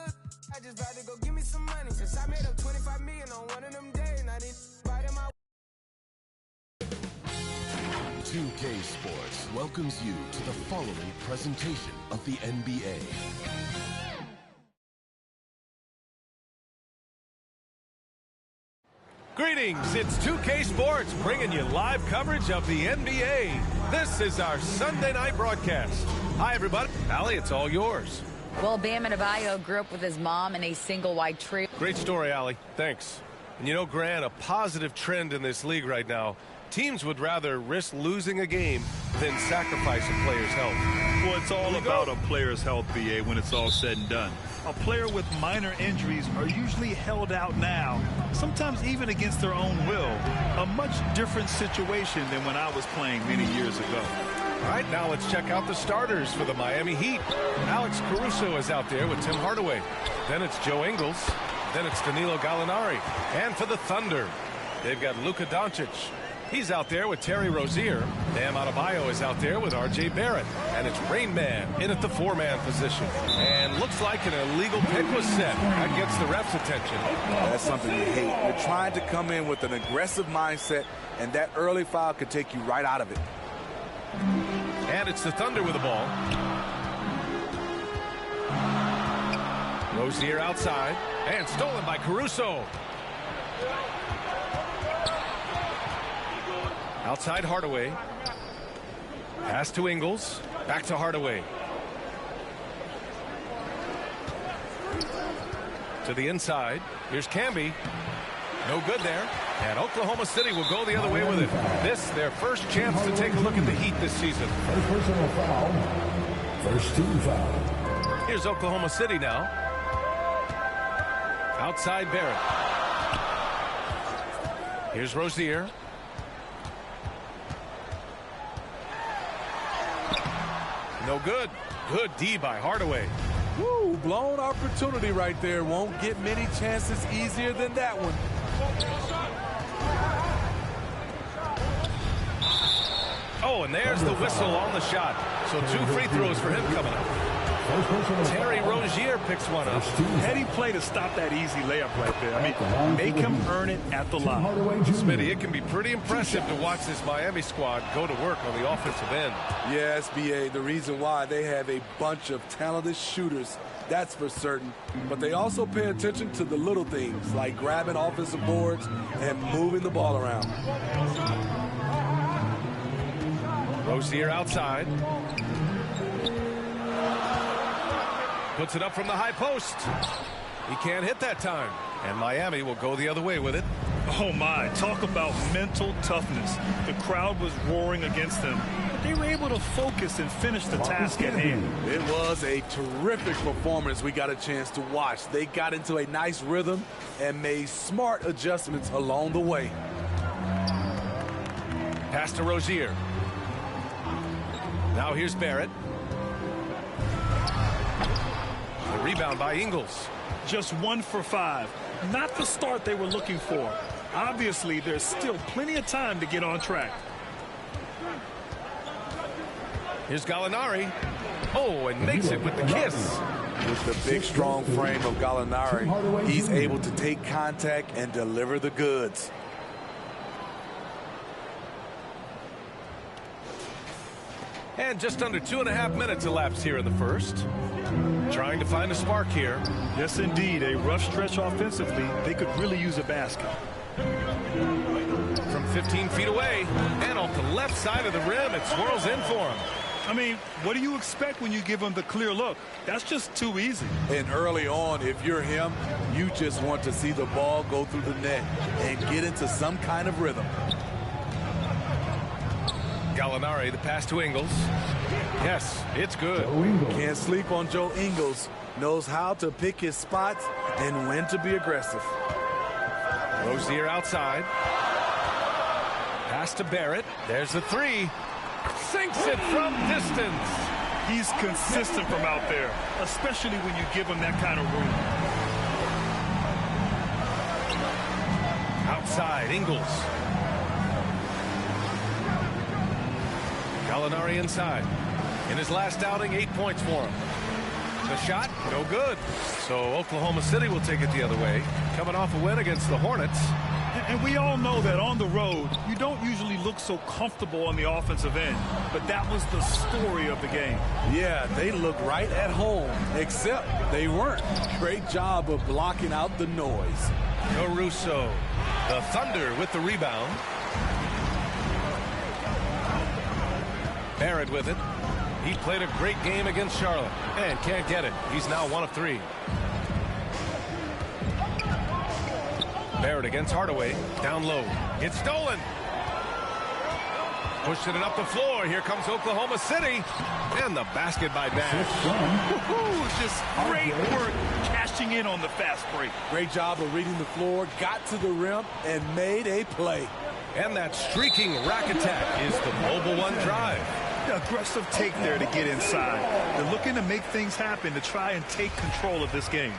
I just vowed to go give me some money. Since I made up 25 million on one of them days, and I didn't buy them out. 2K Sports welcomes you to the following presentation of the NBA. Greetings, it's 2K Sports bringing you live coverage of the NBA. This is our Sunday night broadcast. Hi, everybody. Allie, it's all yours. Well, Bam Adebayo grew up with his mom in a single wide tree. Great story, Allie. Thanks. And you know, Grant, a positive trend in this league right now. Teams would rather risk losing a game than sacrifice a player's health. Well, it's all about a player's health, BA, when it's all said and done. A player with minor injuries are usually held out now, sometimes even against their own will. A much different situation than when I was playing many years ago. All right, now let's check out the starters for the Miami Heat. Alex Caruso is out there with Tim Hardaway. Then it's Joe Ingles. Then it's Danilo Gallinari. And for the Thunder, they've got Luka Doncic. He's out there with Terry Rozier. Bam Adebayo is out there with R.J. Barrett. And it's Rain Man in at the four-man position. And looks like an illegal pick was set. That gets the ref's attention. That's something you hate. You're trying to come in with an aggressive mindset, and that early foul could take you right out of it. And it's the Thunder with the ball. Rozier outside. And stolen by Caruso. Outside Hardaway. Pass to Ingles. Back to Hardaway. To the inside. Here's Camby. No good there. And Oklahoma City will go the other way with it. This, their first chance to take a look at the Heat this season. First personal foul. First team foul. Here's Oklahoma City now. Outside Barrett. Here's Rozier. No good. Good D by Hardaway. Woo, blown opportunity right there. Won't get many chances easier than that one. Oh, and there's the whistle on the shot. So 2 free throws for him coming up. Terry Rozier picks one up. Heady play to stop that easy layup right there. I mean, make him earn it at the line. Smitty, it can be pretty impressive to watch this Miami squad go to work on the offensive end. Yes, BA, the reason why they have a bunch of talented shooters, that's for certain. But they also pay attention to the little things, like grabbing offensive boards and moving the ball around. Rozier outside. Puts it up from the high post. He can't hit that time. And Miami will go the other way with it. Oh, my. Talk about mental toughness. The crowd was roaring against them. They were able to focus and finish the task at hand. It was a terrific performance we got a chance to watch. They got into a nice rhythm and made smart adjustments along the way. Pass to Rozier. Now here's Barrett. The rebound by Ingles. Just 1 for 5. Not the start they were looking for. Obviously, there's still plenty of time to get on track. Here's Gallinari. Oh, and makes it with the kiss. With the big, strong frame of Gallinari, he's able to take contact and deliver the goods. And just under 2.5 minutes elapsed here in the first. Trying to find a spark here. Yes, indeed. A rough stretch offensively. They could really use a basket. From 15 feet away and off the left side of the rim, it swirls in for him. I mean, what do you expect when you give him the clear look? That's just too easy. And early on, if you're him, you just want to see the ball go through the net and get into some kind of rhythm. Gallinari, the pass to Ingles. Yes, it's good. Can't sleep on Joe Ingles. Knows how to pick his spots and when to be aggressive. Rozier outside. Pass to Barrett. There's the three. Sinks it from distance. He's consistent from out there, especially when you give him that kind of room. Outside, Ingles. Gallinari inside. In his last outing, 8 points for him. The shot, no good. So Oklahoma City will take it the other way. Coming off a win against the Hornets. And we all know that on the road, you don't usually look so comfortable on the offensive end. But that was the story of the game. Yeah, they look right at home, except they weren't. Great job of blocking out the noise. Caruso, the Thunder with the rebound. Barrett with it. He played a great game against Charlotte and can't get it. He's now 1 of 3. Barrett against Hardaway. Down low. It's stolen. Pushing it up the floor. Here comes Oklahoma City. And the basket by Nash. Just great work cashing in on the fast break. Great job of reading the floor. Got to the rim and made a play. And that streaking rack attack is the Mobile One drive. Aggressive take there to get inside. They're looking to make things happen to try and take control of this game.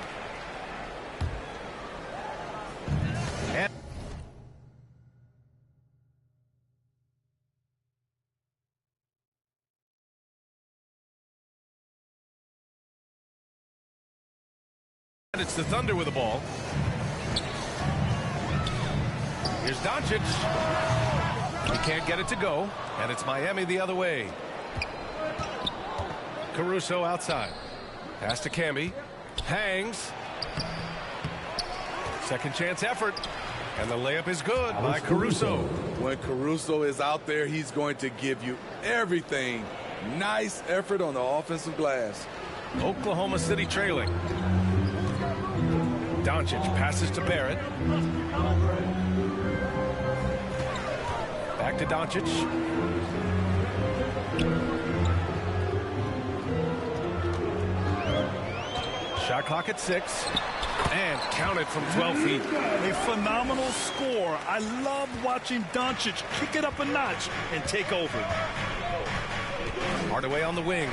And it's the Thunder with the ball. Here's Doncic. He can't get it to go, and it's Miami the other way. Caruso outside. Pass to Camby. Hangs. Second chance effort. And the layup is good by Caruso. When Caruso is out there, he's going to give you everything. Nice effort on the offensive glass. Oklahoma City trailing. Doncic passes to Barrett. Back to Doncic. Shot clock at 6. And counted from 12 feet. A phenomenal score. I love watching Doncic kick it up a notch and take over. Hardaway on the wing.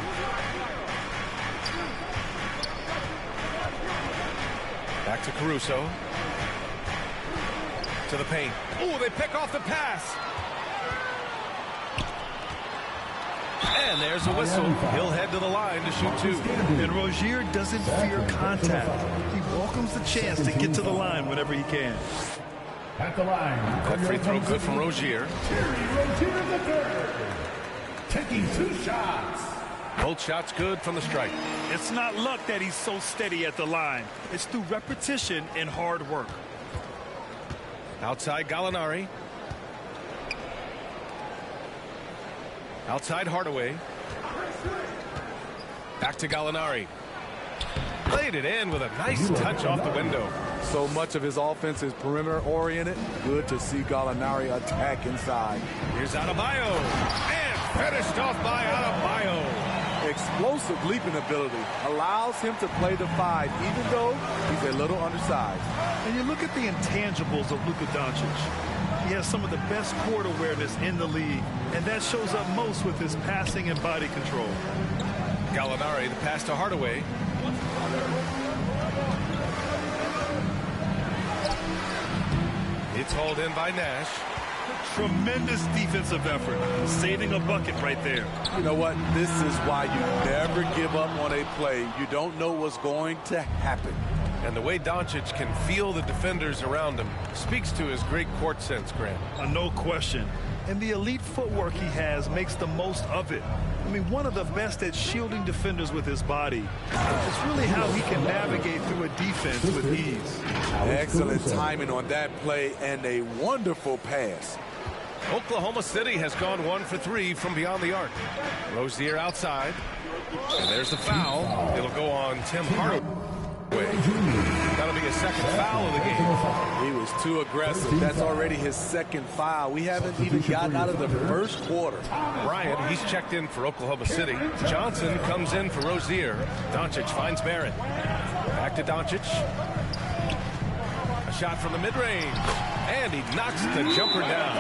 Back to Caruso. To the paint. Oh, they pick off the pass. And there's a whistle. He'll head to the line to shoot 2. And Rozier doesn't fear contact. He welcomes the chance to get to the line whenever he can. At the line. That free throw good from Rozier. Rozier the third. Taking 2 shots. Both shots good from the stripe. It's not luck that he's so steady at the line. It's through repetition and hard work. Outside Gallinari. Outside Hardaway. Back to Gallinari. Played it in with a nice touch off the window. So much of his offense is perimeter-oriented. Good to see Gallinari attack inside. Here's Adebayo. And finished off by Adebayo. Explosive leaping ability allows him to play the 5, even though he's a little undersized. And you look at the intangibles of Luka Doncic. He has some of the best court awareness in the league, and that shows up most with his passing and body control. Gallinari, the pass to Hardaway. It's hauled in by Nash. Tremendous defensive effort, saving a bucket right there. You know what? This is why you never give up on a play. You don't know what's going to happen. And the way Doncic can feel the defenders around him speaks to his great court sense, Grant. No question. And the elite footwork he has makes the most of it. I mean, one of the best at shielding defenders with his body. It's really how he can navigate through a defense with ease. Excellent timing on that play and a wonderful pass. Oklahoma City has gone 1 for 3 from beyond the arc. Rozier outside. And there's the foul. It'll go on Tim Hardaway. That'll be his second foul of the game. He was too aggressive. That's already his second foul. We haven't even gotten out of the first quarter. Bryant, he's checked in for Oklahoma City. Johnson comes in for Rozier. Doncic finds Barrett. Back to Doncic. A shot from the mid-range. And he knocks the jumper down.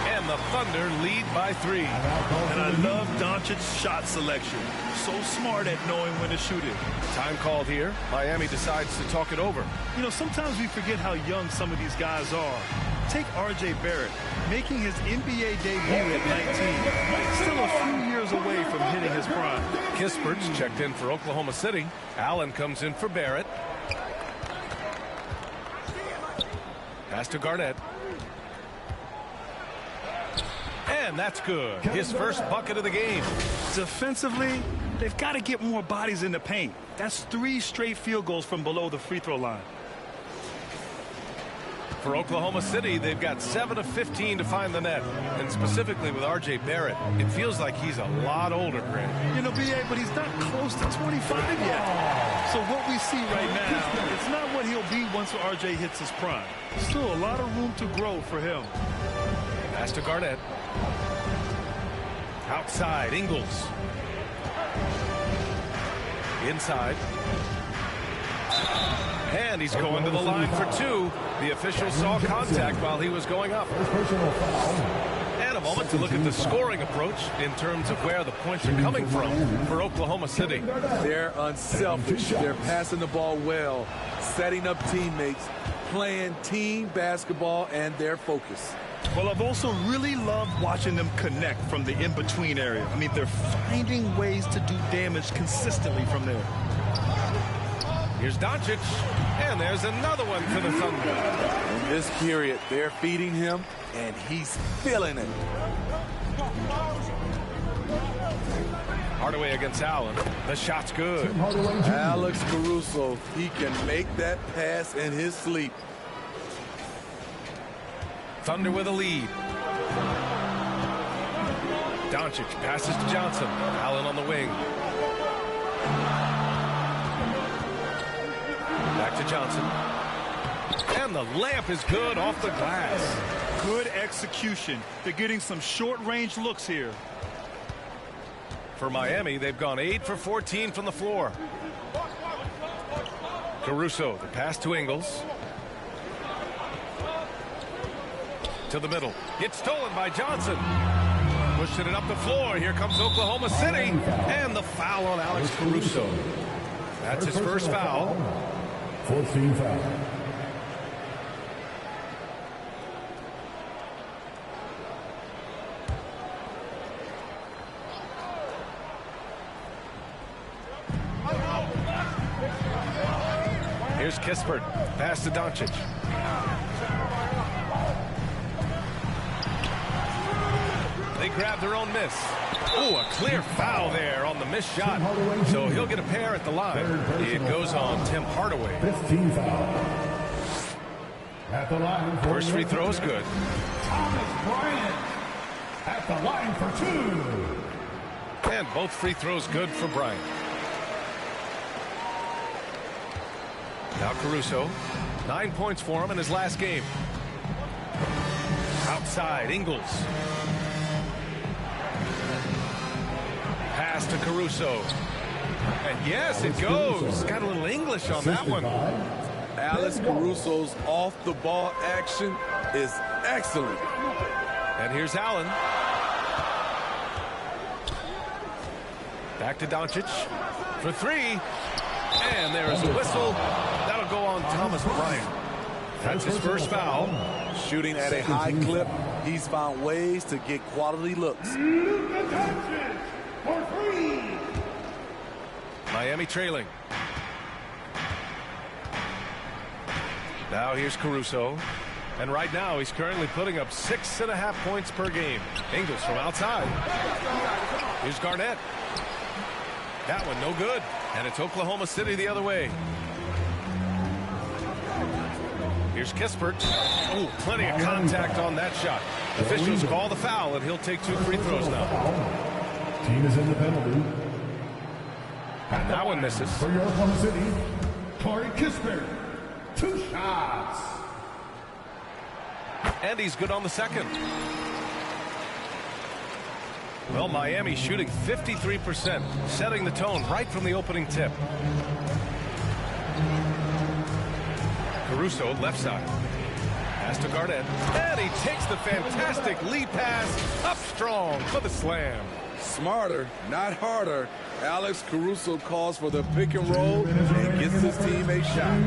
And the Thunder lead by 3. And I love Doncic's shot selection. So smart at knowing when to shoot it. Time called here. Miami decides to talk it over. You know, sometimes we forget how young some of these guys are. Take R.J. Barrett, making his NBA debut at 19. Still a few years away from hitting his prime. Kispert's checked in for Oklahoma City. Allen comes in for Barrett. Pass to Garnett. And that's good. His first bucket of the game. Defensively, they've got to get more bodies in the paint. That's 3 straight field goals from below the free throw line. For Oklahoma City, they've got 7 of 15 to find the net. And specifically with R.J. Barrett, it feels like he's a lot older, Grant. You know, B.A., but he's not close to 25 yet. So what we see right now, it's not what he'll be once R.J. hits his prime. Still a lot of room to grow for him. Pass to Garnett. Outside, Ingles. Inside. And he's going to the line for 2. The official saw contact while he was going up. And a moment to look at the scoring approach in terms of where the points are coming from for Oklahoma City. They're unselfish. They're passing the ball well, setting up teammates, playing team basketball, and their focus. Well, I've also really loved watching them connect from the in-between area. I mean, they're finding ways to do damage consistently from there. Here's Doncic, and there's another one for the Thunder. In this period, they're feeding him, and he's feeling it. Hardaway against Allen. The shot's good. Alex Caruso, he can make that pass in his sleep. Thunder with a lead. Doncic passes to Johnson. Allen on the wing. Back to Johnson. And the layup is good off the glass. Good execution. They're getting some short-range looks here. For Miami, they've gone 8 for 14 from the floor. Caruso, the pass to Ingles. To the middle. It's stolen by Johnson. Pushing it up the floor. Here comes Oklahoma City. And the foul on Alex Caruso. That's his first foul. 14 foul. Here's Kispert. Pass to Doncic. They grab their own miss. Oh, a clear foul there on the missed shot. So he'll get a pair at the line. It goes on Tim Hardaway. 15 foul. At the line. First free throw is good. Thomas Bryant at the line for 2. And both free throws good for Bryant. Now Caruso. 9 points for him in his last game. Outside, Ingles. Pass to Caruso. And yes, it goes. Got a little English on that one. Alex Caruso's off-the-ball action is excellent. And here's Allen. Back to Doncic for three. And there is a whistle. That'll go on Thomas Bryant. That's his first foul. Shooting at a high clip, he's found ways to get quality looks. Miami trailing. Now here's Caruso. And right now he's currently putting up 6.5 points per game. Ingles from outside. Here's Garnett. That one no good. And it's Oklahoma City the other way. Here's Kispert. Oh, plenty of contact on that shot. Officials call the foul, and he'll take 2 free throws now. Team is in the penalty. And that one misses. For your Oklahoma City, Corey Kispert. 2 shots. And he's good on the second. Well, Miami shooting 53%, setting the tone right from the opening tip. Caruso, left side. Pass to Garnett. And he takes the fantastic lead pass up strong for the slam. Smarter, not harder. Alex Caruso calls for the pick and roll and gets his team a shot.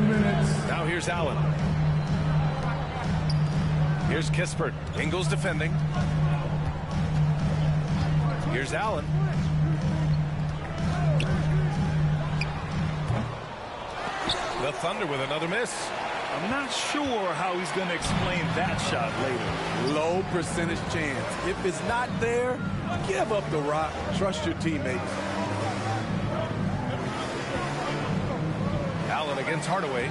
Now here's Allen. Here's Kispert. Ingles defending. Here's Allen. The Thunder with another miss. I'm not sure how he's going to explain that shot later. Low percentage chance. If it's not there, give up the rock. Trust your teammates. Allen against Hardaway.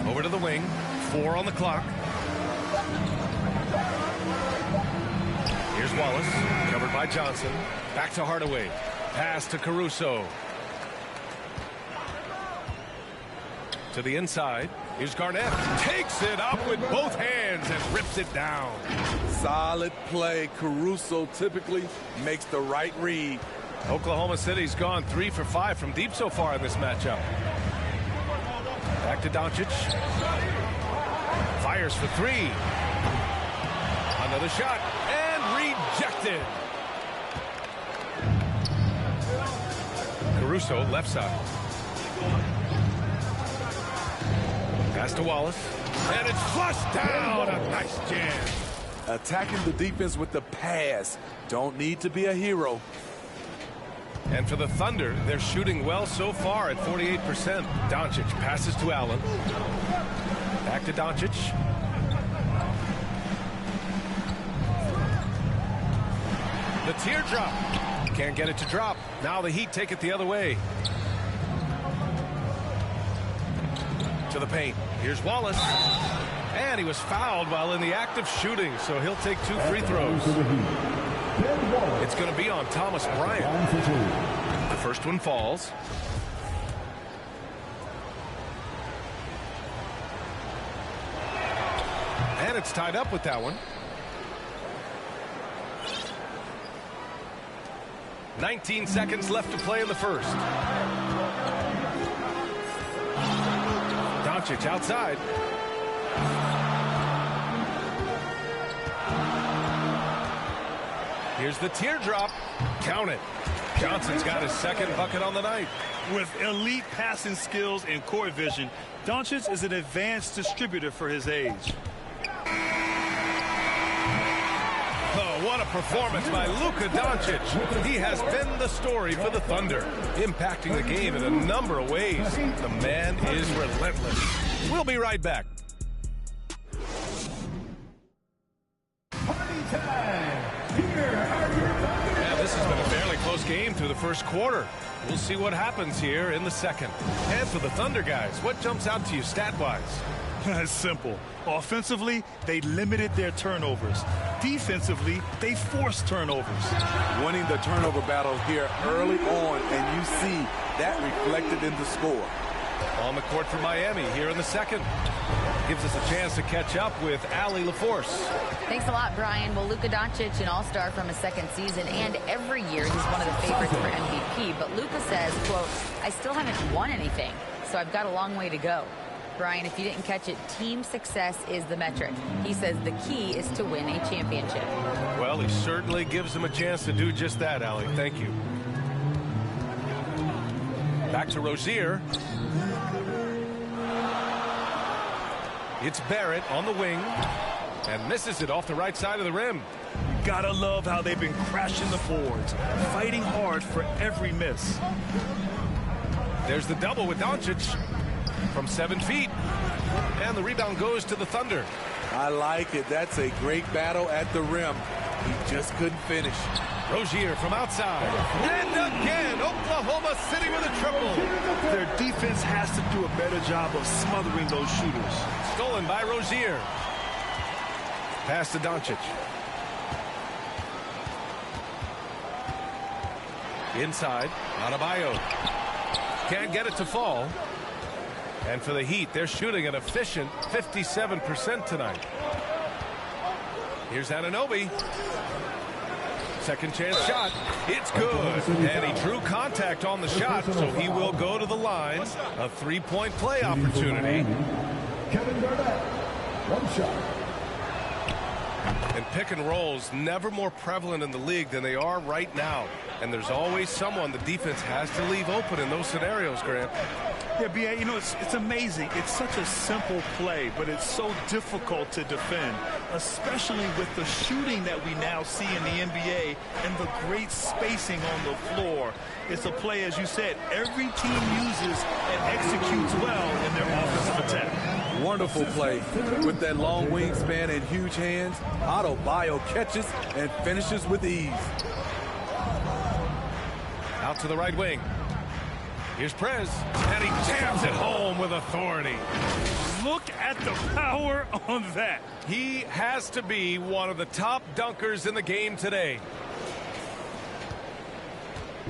Over to the wing. 4 on the clock. Here's Wallace. Covered by Johnson. Back to Hardaway. Pass to Caruso. To the inside. Here's Garnett. Takes it up with both hands and rips it down. Solid play. Caruso typically makes the right read. Oklahoma City's gone 3 for 5 from deep so far in this matchup. Back to Doncic. Fires for 3. Another shot. And rejected. Caruso, left side. Pass to Wallace. And it's flushed down. A nice jam. Attacking the defense with the pass. Don't need to be a hero. And for the Thunder, they're shooting well so far at 48%. Doncic passes to Allen. Back to Doncic. The teardrop. Can't get it to drop. Now the Heat take it the other way. To the paint. Here's Wallace. And he was fouled while in the act of shooting, so he'll take 2 free throws. It's going to be on Thomas Bryant. The first one falls. And it's tied up with that one. 19 seconds left to play in the first. Doncic outside. Here's the teardrop. Count it. Johnson's got his second bucket on the night. With elite passing skills and court vision, Doncic is an advanced distributor for his age. Oh, what a performance by Luka Doncic. He has been the story for the Thunder, impacting the game in a number of ways. The man is relentless. We'll be right back. Yeah, this has been a fairly close game through the first quarter. We'll see what happens here in the second. And for the Thunder guys, what jumps out to you stat-wise? It's simple. Offensively, they limited their turnovers. Defensively, they forced turnovers. Winning the turnover battle here early on, and you see that reflected in the score. On the court for Miami here in the second. Gives us a chance to catch up with Allie LaForce. Thanks a lot, Brian. Well, Luka Doncic, an all-star from his second season, and every year he's one of the favorites for MVP. But Luka says, quote, I still haven't won anything, so I've got a long way to go. Brian, if you didn't catch it, team success is the metric. He says the key is to win a championship. Well, he certainly gives him a chance to do just that, Allie. Thank you. Back to Rozier. It's Barrett on the wing and misses it off the right side of the rim. You gotta love how they've been crashing the boards, fighting hard for every miss. There's the double with Doncic from 7 feet. And the rebound goes to the Thunder. I like it. That's a great battle at the rim. He just couldn't finish. Rozier from outside. And again, Oklahoma City with a triple. Their defense has to do a better job of smothering those shooters. Stolen by Rozier. Pass to Doncic. Inside, Adebayo. Can't get it to fall. And for the Heat, they're shooting an efficient 57% tonight. Here's Anunoby. Second chance shot. It's good. And he drew contact on the shot, so he will go to the line. A three-point play opportunity. Kevin Garnett, one shot. And pick and rolls never more prevalent in the league than they are right now. And there's always someone the defense has to leave open in those scenarios, Grant. Yeah, B.A., you know, it's amazing. It's such a simple play, but it's so difficult to defend, especially with the shooting that we now see in the NBA and the great spacing on the floor. It's a play, as you said, every team uses and executes well in their offensive attack. Wonderful play. With that long wingspan and huge hands, Adebayo catches and finishes with ease. Out to the right wing. Here's Prez, and he jams it home with authority. Look at the power on that. He has to be one of the top dunkers in the game today.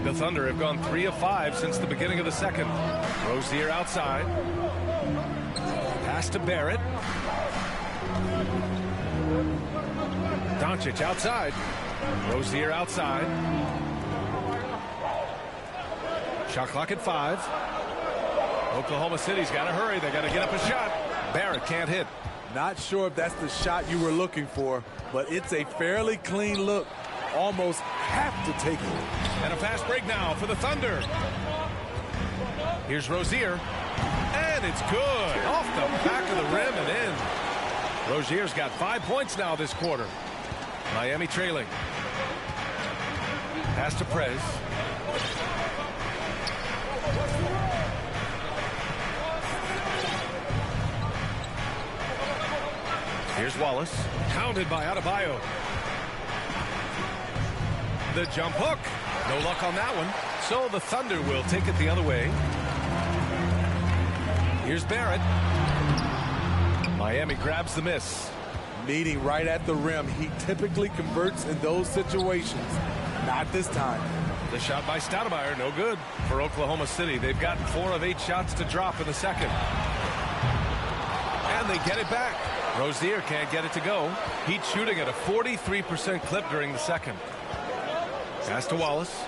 The Thunder have gone 3 of 5 since the beginning of the second. Rozier outside. Pass to Barrett. Doncic outside. Rozier outside. Shot clock at 5. Oklahoma City's got to hurry. They got to get up a shot. Barrett can't hit. Not sure if that's the shot you were looking for, but it's a fairly clean look. Almost have to take it. And a fast break now for the Thunder. Here's Rozier. And it's good. Off the back of the rim and in. Rozier's got 5 points now this quarter. Miami trailing. Pass to Prez. Here's Wallace. Pounded by Adebayo. The jump hook. No luck on that one. So the Thunder will take it the other way. Here's Barrett. Miami grabs the miss. Meeting right at the rim. He typically converts in those situations. Not this time. The shot by Stoudemire, no good for Oklahoma City. They've gotten 4 of 8 shots to drop in the second. And they get it back. Rozier can't get it to go. Heat shooting at a 43% clip during the second. Pass to Wallace.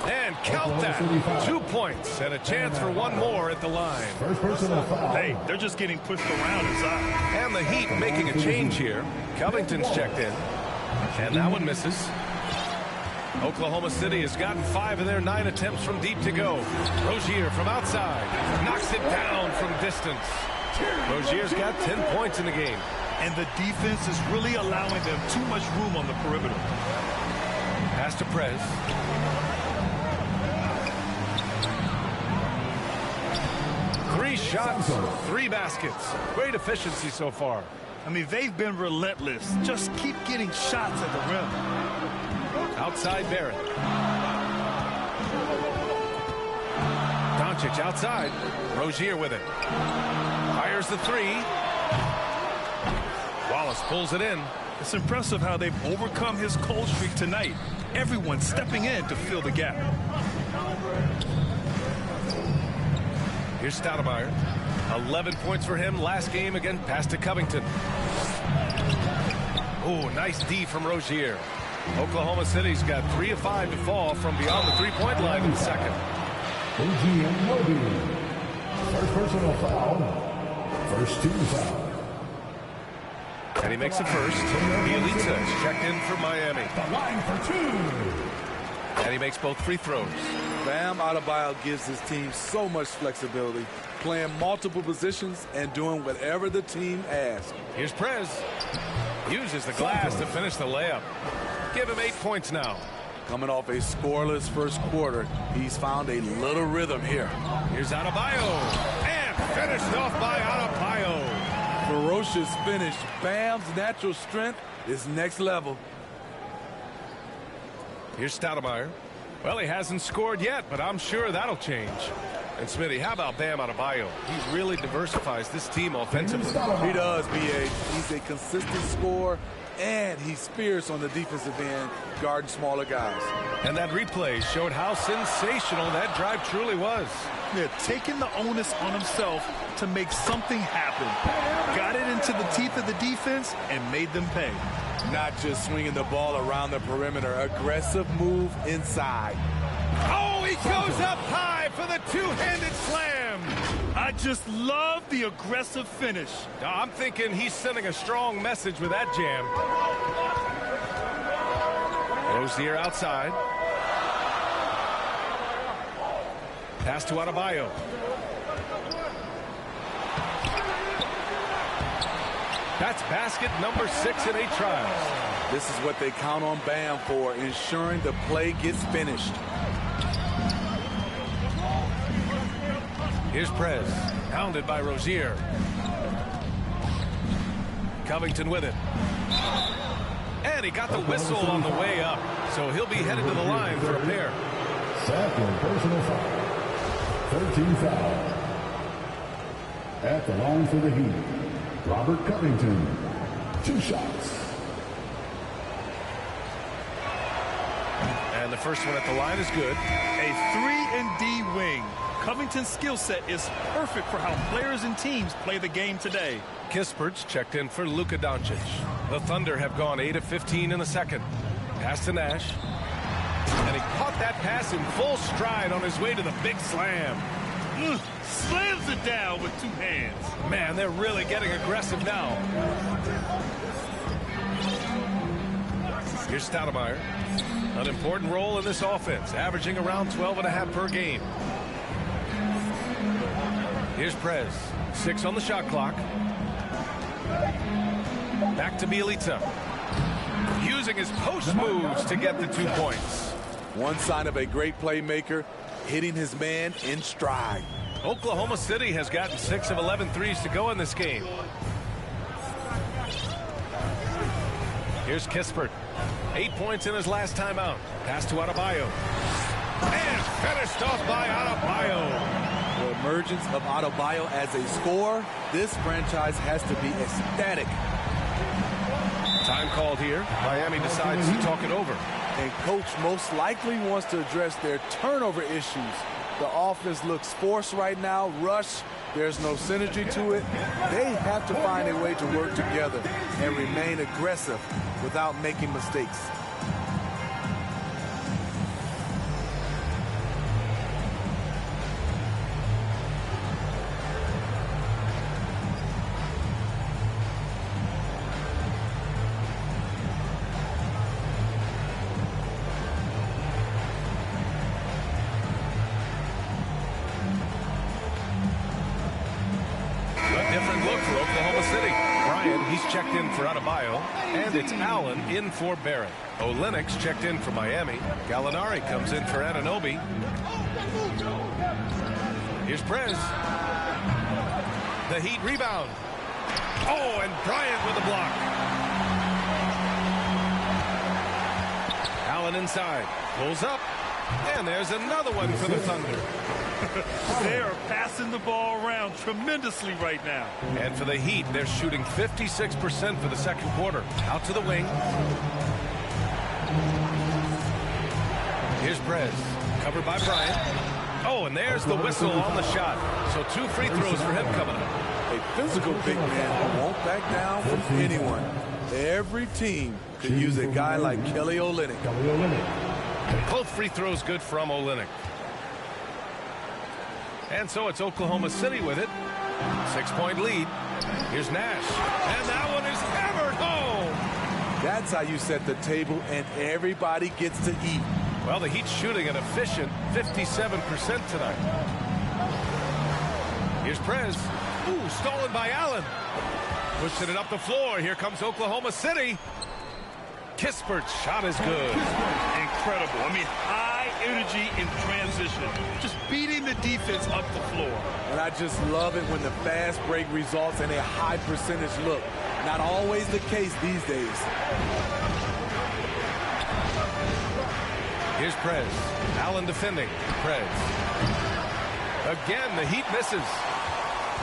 And count that. 2 points and a chance for one more at the line. First personal foul. Hey, they're just getting pushed around inside. And the Heat making a change here. Covington's checked in. And that one misses. Oklahoma City has gotten 5 of their 9 attempts from deep to go. Rozier from outside. Knocks it down from distance. Rozier's got 10 points in the game. And the defense is really allowing them too much room on the perimeter. Pass to Prez. Three shots, 3 baskets. Great efficiency so far. I mean, they've been relentless. Just keep getting shots at the rim. Outside Barrett. Doncic outside. Rozier with it. Fires the 3. Wallace pulls it in. It's impressive how they've overcome his cold streak tonight. Everyone stepping in to fill the gap. Here's Stoudemire. 11 points for him last game. Again, pass to Covington. Oh, nice D from Rozier. Oklahoma City's got 3 of 5 to fall from beyond the three-point line in the second. OG Anunoby. First personal foul. First team foul. And he makes the first. Bielitsa is checked in for Miami. The line for 2. And he makes both free throws. Bam Adebayo gives his team so much flexibility, playing multiple positions and doing whatever the team asks. Here's Prez. Uses the glass to finish the layup. Give him 8 points now. Coming off a scoreless first quarter, he's found a little rhythm here. Here's Adebayo. And finished off by Adebayo. Ferocious finish. Bam's natural strength is next level. Here's Stoudemire. Well, he hasn't scored yet, but I'm sure that'll change. And Smitty, how about Bam Adebayo? He really diversifies this team offensively. He does, B.A. He's a consistent scorer, and he's fierce on the defensive end, guarding smaller guys. And that replay showed how sensational that drive truly was. Yeah, taking the onus on himself to make something happen. Got it into the teeth of the defense and made them pay. Not just swinging the ball around the perimeter. Aggressive move inside. Oh, he goes up high for the two-handed slam. I just love the aggressive finish. I'm thinking he's sending a strong message with that jam. Rozier outside. Pass to Adebayo. That's basket number 6 in 8 tries. This is what they count on Bam for, ensuring the play gets finished. Here's Prez, pounded by Rozier. Covington with it. And he got the whistle on the way up, so he'll be headed to the line for a pair. Second personal foul. 13 foul. At the line for the Heat, Robert Covington. 2 shots. And the first one at the line is good. A 3-and-D wing. Covington's skill set is perfect for how players and teams play the game today. Kispert's checked in for Luka Doncic. The Thunder have gone 8 of 15 in the second. Pass to Nash. And he caught that pass in full stride on his way to the big slam. Slams it down with 2 hands. Man, they're really getting aggressive now. Here's Stoudemire. An important role in this offense, averaging around 12.5 per game. Here's Prez. 6 on the shot clock. Back to Bielitsa. Using his post moves to get the 2 points. One sign of a great playmaker, hitting his man in stride. Oklahoma City has gotten 6 of 11 threes to go in this game. Here's Kispert. 8 points in his last time out. Pass to Adebayo. And finished off by Adebayo. The emergence of Adebayo as a scorer, this franchise has to be ecstatic. Time called here. Miami decides to talk it over. And coach most likely wants to address their turnover issues. The offense looks forced right now, rush. There's no synergy to it. They have to find a way to work together and remain aggressive without making mistakes. Checked in for Adebayo, and it's Allen in for Barrett. Olenek's checked in for Miami. Gallinari comes in for Anunoby. Here's Prez. The Heat rebound. Oh, and Bryant with a block. Allen inside. Pulls up. And there's another one for the Thunder. They are passing the ball around tremendously right now. And for the Heat, they're shooting 56% for the second quarter. Out to the wing. Here's Prez. Covered by Bryant. Oh, and there's the whistle on the shot. So 2 free throws for him coming up. A physical big man who won't back down from anyone. Every team could use a guy like Kelly Olynyk. Both free throws good from Olynyk. And so it's Oklahoma City with it. 6-point lead. Here's Nash. And that one is hammered home. That's how you set the table and everybody gets to eat. Well, the Heat shooting an efficient 57% tonight. Here's Prez. Ooh, stolen by Allen. Pushing it up the floor. Here comes Oklahoma City. Kispert's shot is good. Incredible. I mean, high energy in transition. Just beating the defense up the floor. And I just love it when the fast break results in a high percentage look. Not always the case these days. Here's Prez. Allen defending. Prez. Again, the Heat misses.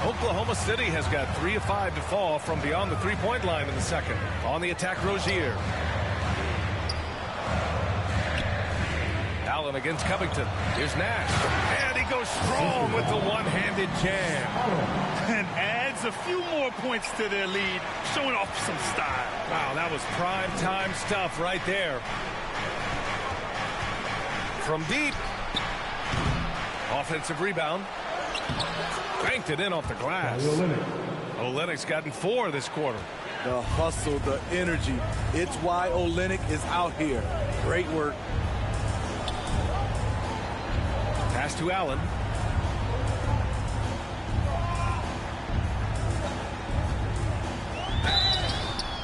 Oklahoma City has got 3 of 5 to fall from beyond the three-point line in the second. On the attack, Rozier. Allen against Covington. Here's Nash. And he goes strong with the one-handed jam. And adds a few more points to their lead, showing off some style. Wow, that was prime-time stuff right there. From deep. Offensive rebound. Banked it in off the glass. Olynyk's gotten 4 this quarter. The hustle, the energy. It's why Olynyk is out here. Great work. Pass to Allen.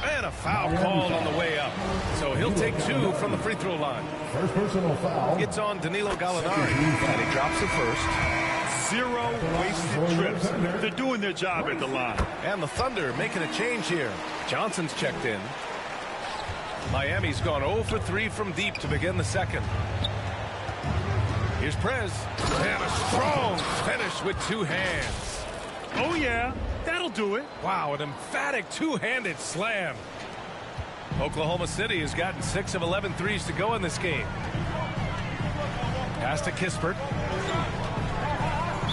And a foul called on the way up. So he'll take 2 from the free throw line. First personal foul. It's on Danilo Gallinari. And he drops it first. 0 wasted trips. They're doing their job at the line. And the Thunder making a change here. Johnson's checked in. Miami's gone 0 for 3 from deep to begin the second. Here's Prez. And a strong finish with 2 hands. Oh, yeah. That'll do it. Wow, an emphatic 2-handed slam. Oklahoma City has gotten 6 of 11 threes to go in this game. Pass to Kispert.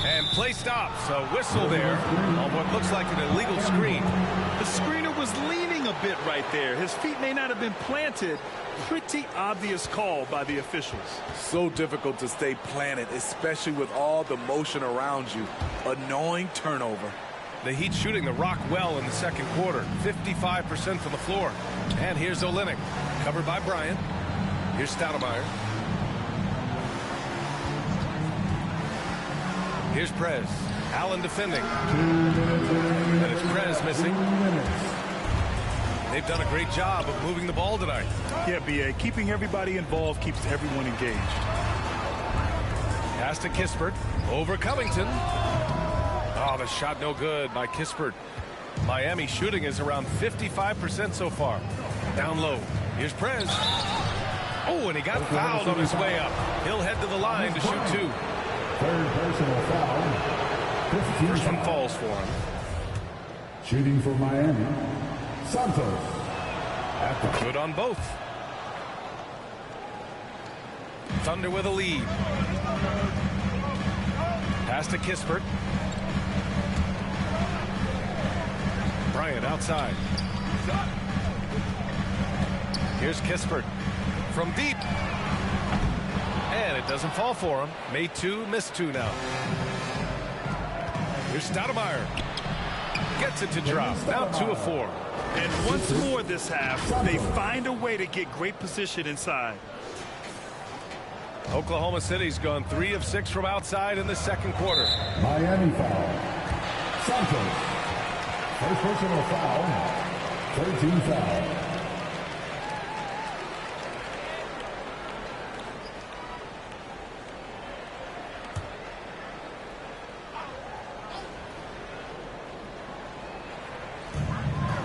And play stops. A whistle there on what looks like an illegal screen. The screener was leaning a bit right there. His feet may not have been planted. Pretty obvious call by the officials. So difficult to stay planted, especially with all the motion around you. Annoying turnover. The Heat shooting the rock well in the second quarter. 55% from the floor. And here's Olynyk. Covered by Bryant. Here's Stoudemire. Here's Prez. Allen defending. And it's Prez missing. They've done a great job of moving the ball tonight. Yeah, B.A. Keeping everybody involved keeps everyone engaged. Pass to Kispert. Over Covington. Oh, the shot no good by Kispert. Miami shooting is around 55% so far. Down low. Here's Prez. Oh, and he got fouled on his way up. He'll head to the line to shoot 2. Third personal foul. First one falls for him. Shooting for Miami. Santos. Good on both. Thunder with a lead. Pass to Kispert. Bryant outside. Here's Kispert from deep. And it doesn't fall for him. Made 2, missed 2 now. Here's Stoudemire. Gets it to drop. Now 2 of 4. And once more this half, they find a way to get great position inside. Oklahoma City's gone 3 of 6 from outside in the second quarter. Miami foul. Santos. First personal foul. 13 foul.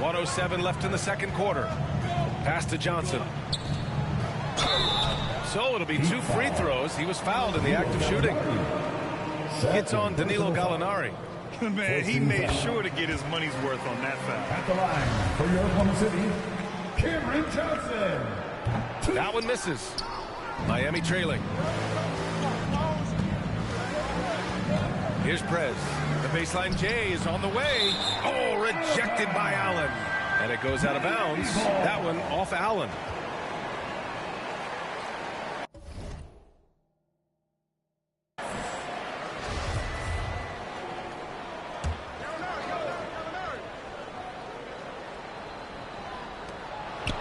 .07 left in the second quarter. Pass to Johnson. So it'll be 2 free throws. He was fouled in the act of shooting. It's on Danilo Gallinari. Man, he made sure to get his money's worth on that foul. At the line for your Oklahoma City, Cameron Johnson. That one misses. Miami trailing. Here's Prez. The baseline J is on the way. Oh, rejected by Allen. And it goes out of bounds. That one off Allen.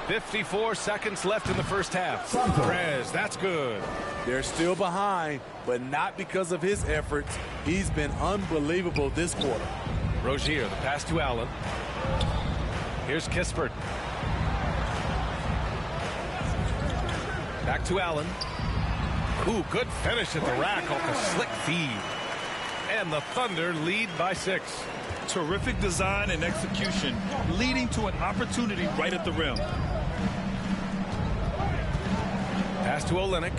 "54 seconds left in the first half. Prez, that's good." They're still behind, but not because of his efforts. He's been unbelievable this quarter. Rozier, the pass to Allen. Here's Kispert. Back to Allen. Ooh, good finish at the rack off a slick feed. And the Thunder lead by 6. Terrific design and execution, leading to an opportunity right at the rim. Pass to Olynyk.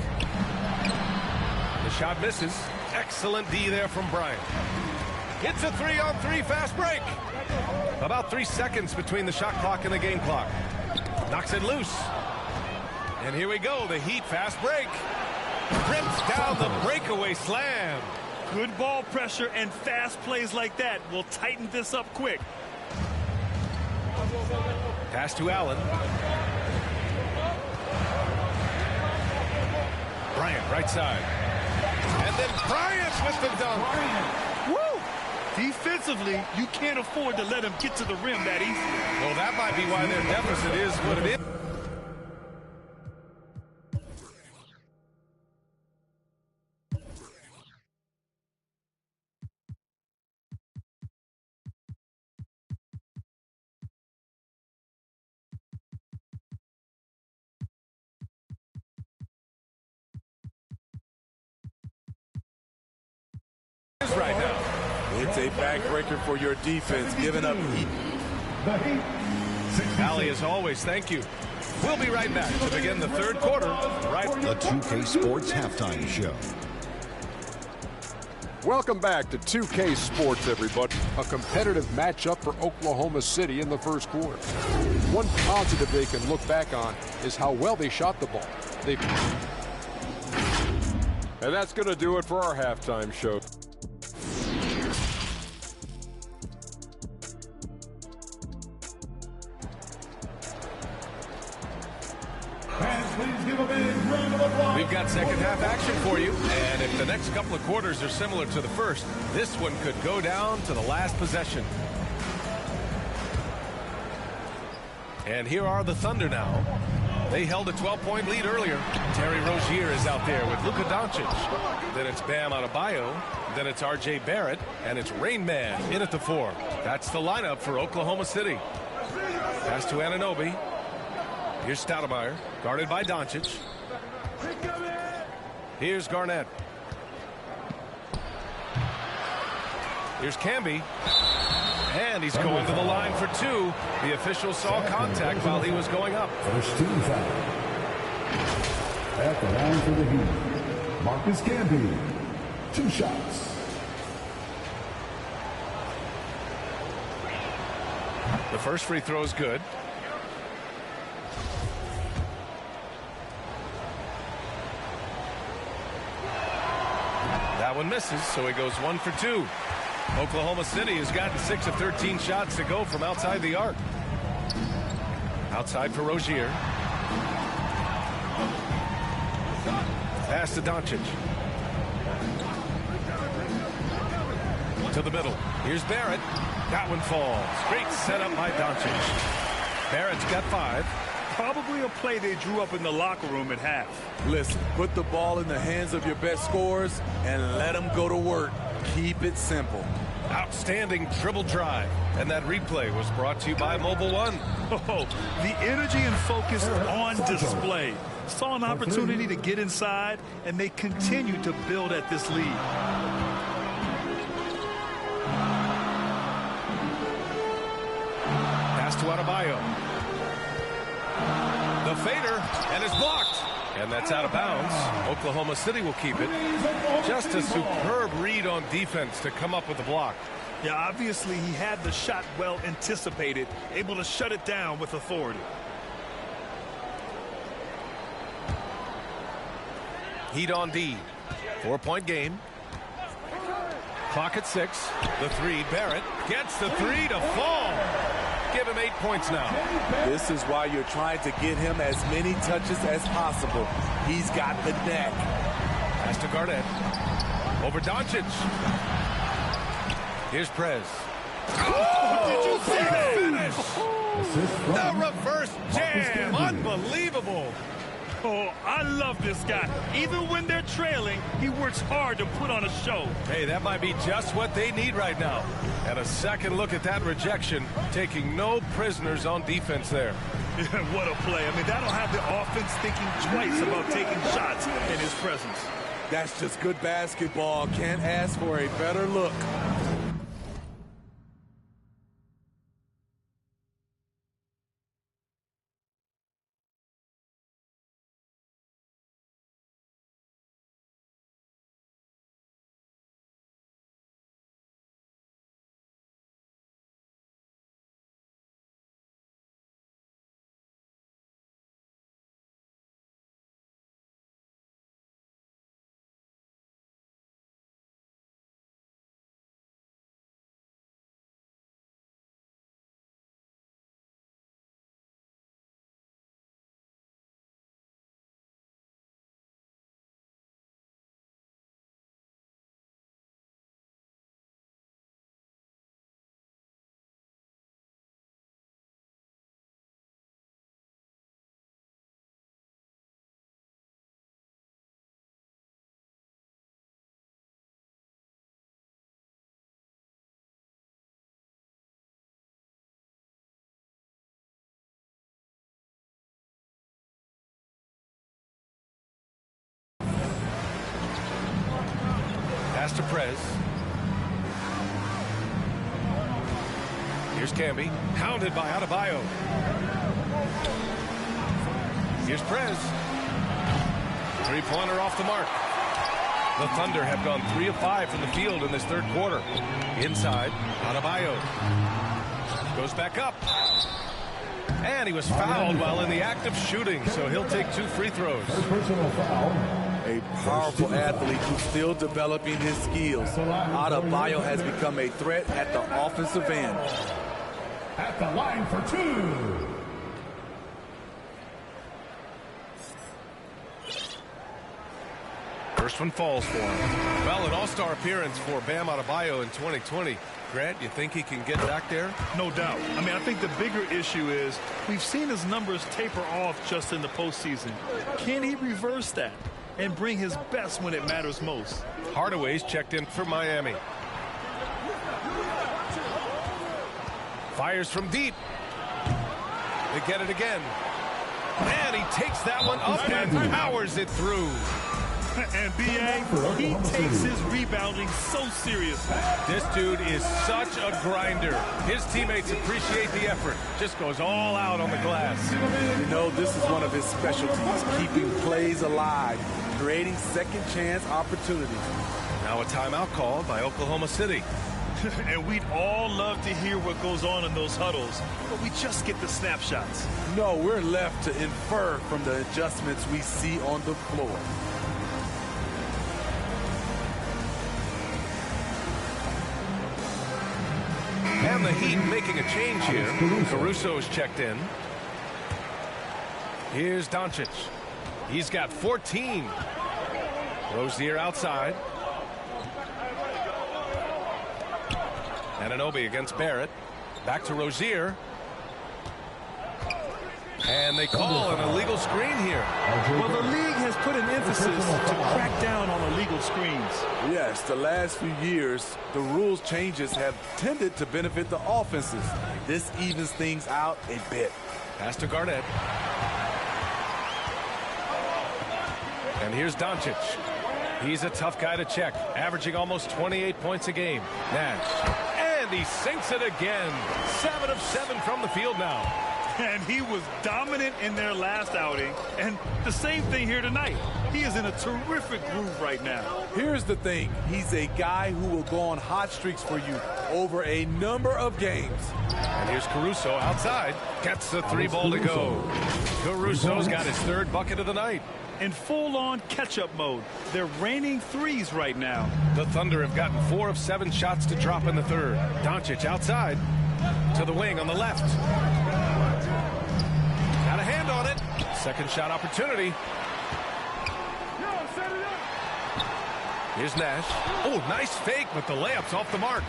The shot misses. Excellent D there from Bryant. Hits a 3-on-3 fast break. About 3 seconds between the shot clock and the game clock. Knocks it loose. And here we go, the Heat fast break. Rips down the breakaway slam. Good ball pressure and fast plays like that will tighten this up quick. Pass to Allen. Bryant, right side. And then Bryant with the dunk. Woo! Defensively, you can't afford to let him get to the rim that easy. Well, that might be why their deficit is what it is. Right now. It's a backbreaker for your defense, giving up heat. Allie, as always, thank you. We'll be right back to begin the third quarter. The 2K Sports Halftime Show. Welcome back to 2K Sports, everybody. A competitive matchup for Oklahoma City in the first quarter. One positive they can look back on is how well they shot the ball. And that's going to do it for our halftime show. We've got second half action for you, and if the next couple of quarters are similar to the first, this one could go down to the last possession. And here are the Thunder now. They held a 12-point lead earlier. Terry Rozier is out there with Luka Doncic. Then it's Bam Adebayo. Then it's R.J. Barrett, and it's Rain Man in at the 4. That's the lineup for Oklahoma City. Pass to Anunoby. Here's Stoudemire, guarded by Doncic. Here's Garnett. Here's Camby. And he's going to the line for 2. The official saw contact while he was going up. First team foul. At the line for the Heat, Marcus Camby. 2 shots. The first free throw is good. That one misses, so he goes 1 for 2. Oklahoma City has gotten 6 of 13 shots to go from outside the arc. Outside for Rozier. Pass to Doncic. To the middle. Here's Barrett. That one falls. Great setup by Doncic. Barrett's got 5. Probably a play they drew up in the locker room at half. Listen, put the ball in the hands of your best scorers and let them go to work. Keep it simple. Outstanding dribble drive. And that replay was brought to you by Mobile One. Oh, the energy and focus on display. Saw an opportunity to get inside, and they continue to build at this lead. Pass to Adebayo. The fader, and it's blocked. And that's out of bounds. Oklahoma City will keep it. Just a superb read on defense to come up with the block. Yeah, obviously he had the shot well anticipated, able to shut it down with authority. Heat on D. 4-point game. Clock at 6. The three, Barrett gets the three to fall. Give him 8 points now. This is why you're trying to get him as many touches as possible. He's got the knack. Pass to Garnett. Over Doncic. Here's Prez. Oh, did you see that finish? The reverse jam. Unbelievable. Oh, I love this guy. Even when they're trailing, he works hard to put on a show. Hey, that might be just what they need right now. And a second look at that rejection, taking no prisoners on defense there. What a play. I mean, that'll have the offense thinking twice about taking shots in his presence. That's just good basketball. Can't ask for a better look. Pass to Prez. Here's Camby, hounded by Adebayo. Here's Prez. Three-pointer off the mark. The Thunder have gone 3 of 5 from the field in this third quarter. Inside, Adebayo goes back up. And he was fouled while in the act of shooting, so he'll take 2 free throws. Personal foul. A powerful athlete who's still developing his skills. Adebayo has become a threat at the offensive end. At the line for 2. First one falls for him. Well, an all-star appearance for Bam Adebayo in 2020. Grant, you think he can get back there? No doubt. I mean, I think the bigger issue is we've seen his numbers taper off just in the postseason. Can he reverse that and bring his best when it matters most? Hardaway's checked in for Miami. Fires from deep. They get it again. And he takes that one up and powers it through. And B.A., he takes his rebounding so seriously. This dude is such a grinder. His teammates appreciate the effort. Just goes all out on the glass. You know, this is one of his specialties, keeping plays alive, creating second chance opportunities. Now a timeout called by Oklahoma City. And we'd all love to hear what goes on in those huddles, but we just get the snapshots. No, we're left to infer from the adjustments we see on the floor. And the Heat making a change here. Caruso's checked in. Here's Doncic. He's got 14. Rozier outside. Anunoby against Barrett. Back to Rozier. And they call an illegal screen here. Well, the league has put an emphasis to crack down on illegal screens. Yes, the last few years, the rules changes have tended to benefit the offenses. This evens things out a bit. Pass to Garnett. And here's Doncic. He's a tough guy to check, averaging almost 28 points a game. Nash. And he sinks it again. 7 of 7 from the field now. And he was dominant in their last outing. And the same thing here tonight. He is in a terrific groove right now. Here's the thing. He's a guy who will go on hot streaks for you over a number of games. And here's Caruso outside. Gets the 3 ball to go. Caruso's got his 3rd bucket of the night. in full-on catch-up mode. They're raining threes right now. The Thunder have gotten 4 of 7 shots to drop in the third. Doncic outside to the wing on the left. Got a hand on it. Second shot opportunity. Here's Nash. Oh, nice fake, but the layup's off the mark.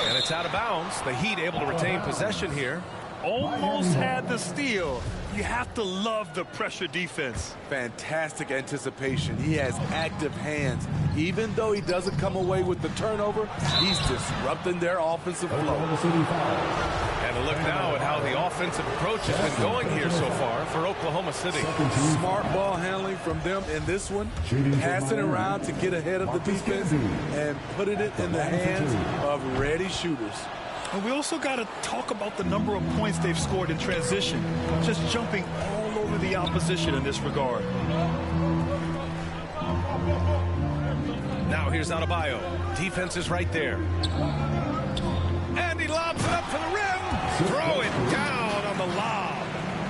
And it's out of bounds. The Heat able to retain possession here. Almost had the steal. You have to love the pressure defense. Fantastic anticipation. He has active hands. Even though he doesn't come away with the turnover, he's disrupting their offensive flow. And a look now at how the offensive approach has been going here so far for Oklahoma City. Smart ball handling from them in this one. Passing around to get ahead of the defense and putting it in the hands of ready shooters. And we also got to talk about the number of points they've scored in transition. Just jumping all over the opposition in this regard. Now here's Adebayo. Defense is right there. And he lobs it up to the rim. Throw it down on the lob.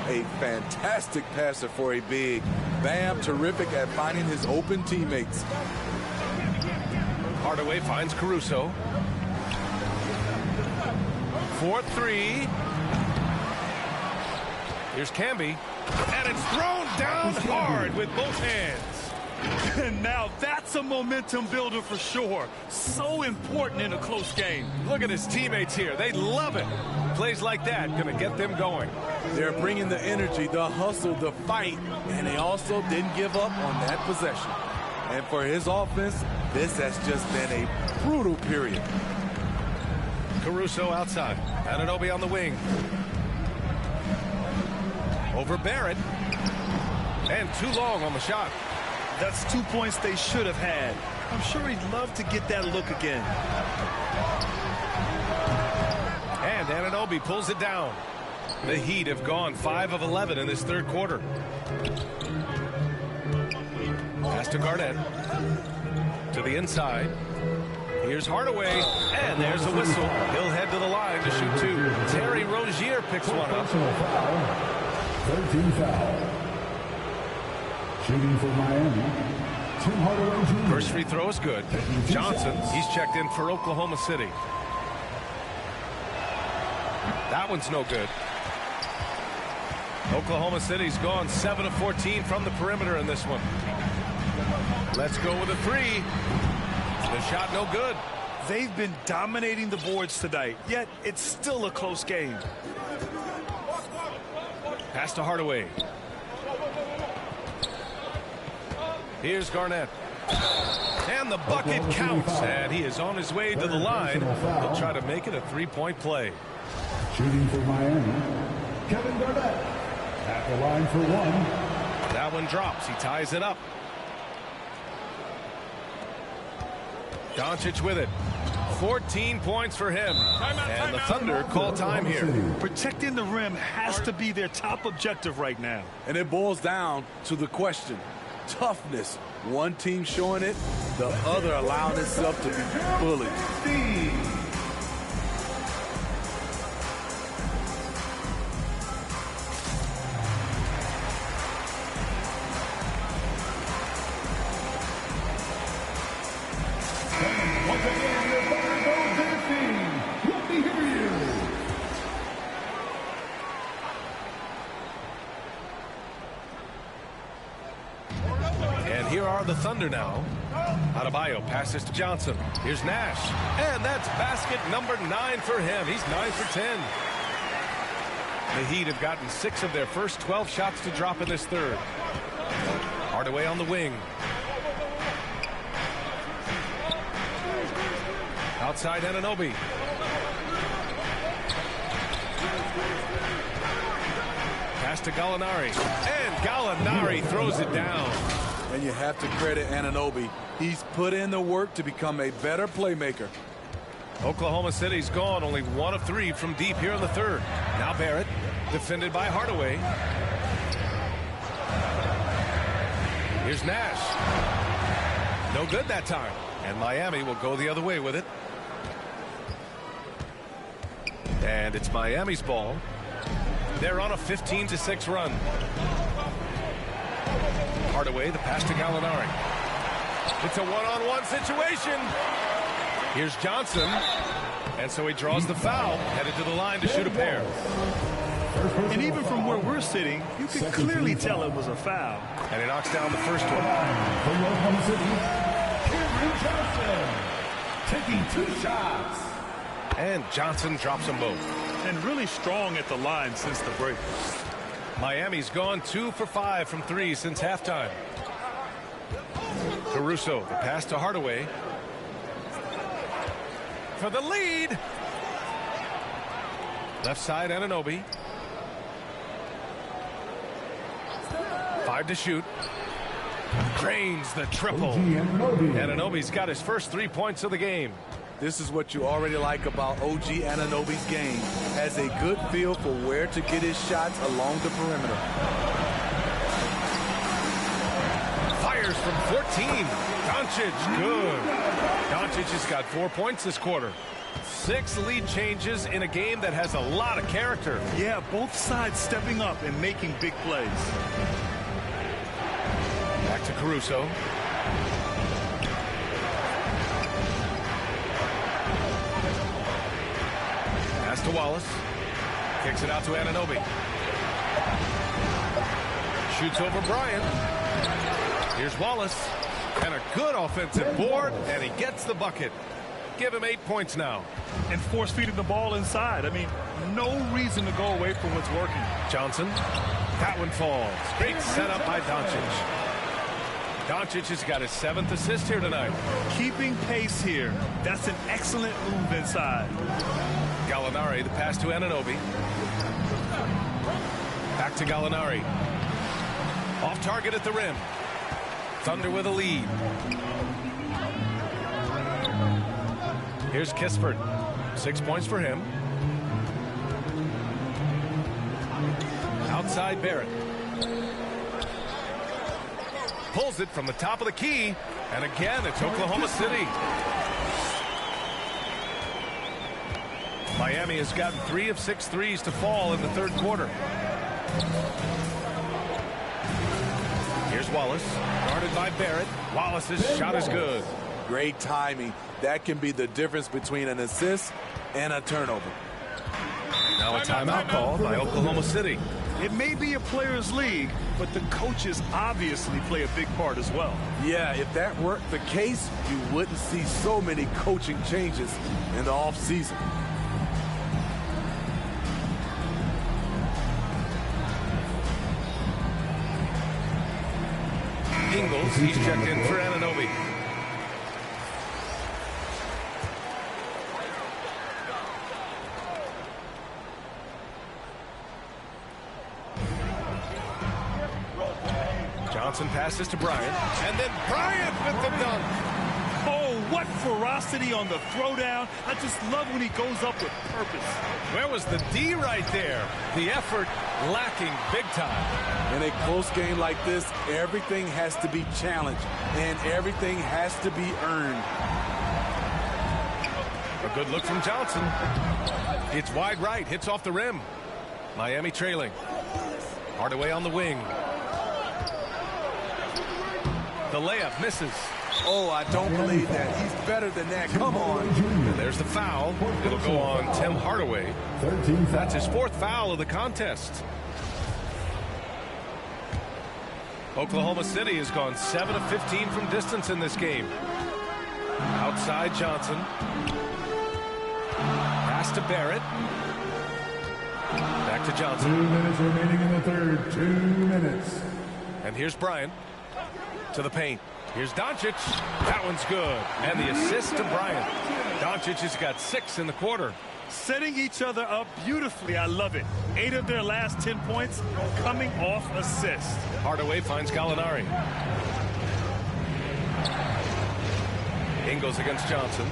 A fantastic passer for a big. Bam, terrific at finding his open teammates. Hardaway finds Caruso. 4-3. Here's Camby. And it's thrown down hard with both hands. And now that's a momentum builder for sure. So important in a close game. Look at his teammates here. They love it. Plays like that going to get them going. They're bringing the energy, the hustle, the fight, and they also didn't give up on that possession. And for his offense, this has just been a brutal period. Caruso outside. Anunoby on the wing. Over Barrett. And too long on the shot. That's 2 points they should have had. I'm sure he'd love to get that look again. And Anunoby pulls it down. The Heat have gone 5 of 11 in this third quarter. Pass to Garnett. To the inside. Here's Hardaway, and there's a whistle. He'll head to the line to shoot 2. Terry Rozier picks one up. 13 foul. Shooting for Miami, Tim Hardaway Jr. First free throw is good. Johnson, he's checked in for Oklahoma City. That one's no good. Oklahoma City's gone 7 of 14 from the perimeter in this one. Let's go with a 3. The shot no good. They've been dominating the boards tonight, yet it's still a close game. Pass to Hardaway. Here's Garnett. And the bucket counts. And he is on his way to the line. He'll try to make it a 3-point play. Shooting for Miami, Kevin Garnett. At the line for 1. That one drops. He ties it up. Doncic with it. 14 points for him. And the Thunder call time here. Protecting the rim has to be their top objective right now. And it boils down to the question. Toughness. One team showing it, the other allowing itself to be bullied. Once again, your Thunder goes to the team. Let me hear you. And here are the Thunder now. Adebayo passes to Johnson. Here's Nash. And that's basket number 9 for him. He's 9 for 10. The Heat have gotten 6 of their first 12 shots to drop in this third. Hardaway on the wing. Outside Anunoby. Pass to Gallinari. And Gallinari throws it down. And you have to credit Anunoby. He's put in the work to become a better playmaker. Oklahoma City's gone only 1 of 3 from deep here in the third. Now Barrett, defended by Hardaway. Here's Nash. No good that time. And Miami will go the other way with it. And it's Miami's ball. They're on a 15-6 run. Hardaway, the pass to Gallinari. It's a one-on-one situation. Here's Johnson. And so he draws the foul, headed to the line to shoot a pair. And even from where we're sitting, you can clearly tell it was a foul. And he knocks down the first one. Cameron Johnson taking 2 shots. And Johnson drops them both. And really strong at the line since the break. Miami's gone 2 for 5 from 3 since halftime. Caruso, the pass to Hardaway. For the lead. Left side, Anunoby. 5 to shoot. Drains the triple. Anunoby's got his first 3 points of the game. This is what you already like about OG Anunoby's game. Has a good feel for where to get his shots along the perimeter. Fires from 14. Doncic, good. Doncic has got 4 points this quarter. 6 lead changes in a game that has a lot of character. Yeah, both sides stepping up and making big plays. Back to Caruso. Pass to Wallace. Kicks it out to Anunoby. Shoots over Bryant. Here's Wallace. And a good offensive board, and he gets the bucket. Give him 8 points now. And force feeding the ball inside. I mean, no reason to go away from what's working. Johnson. That one falls. Great setup by Doncic. Doncic has got his 7th assist here tonight. Keeping pace here. That's an excellent move inside. Gallinari, the pass to Anunoby. Back to Gallinari. Off target at the rim. Thunder with a lead. Here's Kispert. 6 points for him. Outside Barrett. Pulls it from the top of the key. And again, it's Oklahoma City. Miami has gotten 3 of 6 threes to fall in the third quarter. Here's Wallace, guarded by Barrett. Wallace's shot is good. Great timing. That can be the difference between an assist and a turnover. Now a timeout called by Oklahoma City. It may be a players' league, but the coaches obviously play a big part as well. Yeah, if that weren't the case, you wouldn't see so many coaching changes in the offseason. Ingles, he's checked in for Anunoby. Johnson passes to Bryant, and then Bryant with the dunk. Oh, what ferocity on the throwdown. I just love when he goes up with purpose. Where was the D right there? The effort lacking big time. In a close game like this, everything has to be challenged, and everything has to be earned. A good look from Johnson. It's wide right, hits off the rim. Miami trailing. Hardaway on the wing. The layup misses. Oh, I don't believe that. He's better than that. Come on. And there's the foul. It'll go on Tim Hardaway. That's his 4th foul of the contest. Oklahoma City has gone 7 of 15 from distance in this game. Outside Johnson. Pass to Barrett. Back to Johnson. 2 minutes remaining in the third. 2 minutes. And here's Bryant to the paint. Here's Doncic. That one's good. And the assist to Bryant. Doncic has got 6 in the quarter. Setting each other up beautifully. I love it. 8 of their last 10 points coming off assists. Hardaway finds Gallinari. Ingles against Johnson.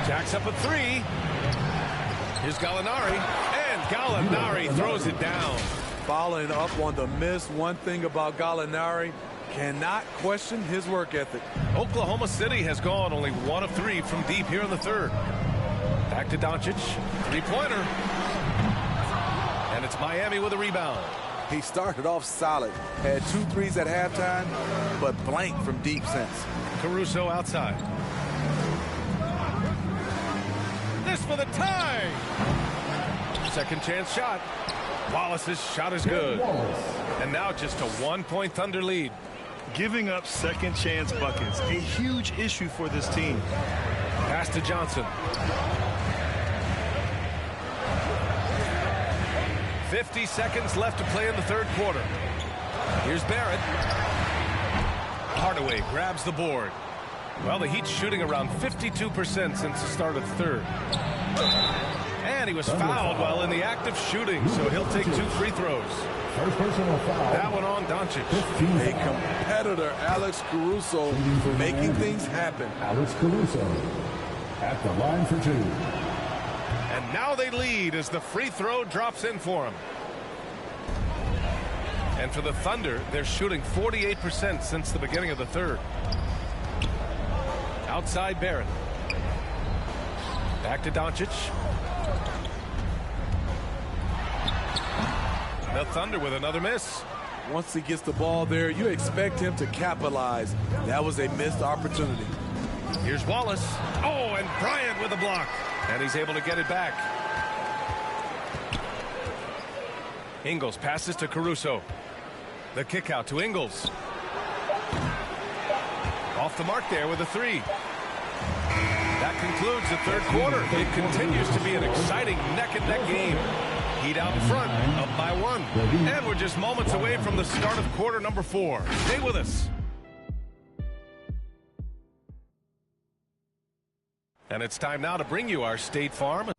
Jacks up a 3. Here's Gallinari. And Gallinari throws it down. Following up on the miss, one thing about Gallinari, cannot question his work ethic. Oklahoma City has gone only 1 of 3 from deep here in the third. Back to Doncic. 3-pointer. And it's Miami with a rebound. He started off solid, had 2 threes at halftime, but blanked from deep since. Caruso outside. This for the tie. Second chance shot. Wallace's shot is good. And now just a 1-point Thunder lead. Giving up second chance buckets, a huge issue for this team. Pass to Johnson. 50 seconds left to play in the third quarter. Here's Barrett. Hardaway grabs the board. Well, the Heat's shooting around 52% since the start of the third. And he was fouled while in the act of shooting, so he'll take 2 free throws. First personal foul. That one on Doncic. A competitor, Alex Caruso, making things happen. Alex Caruso at the line for 2. And now they lead as the free throw drops in for him. And for the Thunder, they're shooting 48% since the beginning of the third. Outside Barrett. Back to Doncic. The Thunder with another miss. Once he gets the ball there, you expect him to capitalize. That was a missed opportunity. Here's Wallace. Oh, and Bryant with a block. And he's able to get it back. Ingles passes to Caruso. The kick out to Ingles. Off the mark there with a 3. That concludes the third quarter. It continues to be an exciting neck-and-neck game. Heat out in front, up by 1. And we're just moments away from the start of quarter number 4. Stay with us. And it's time now to bring you our State Farm.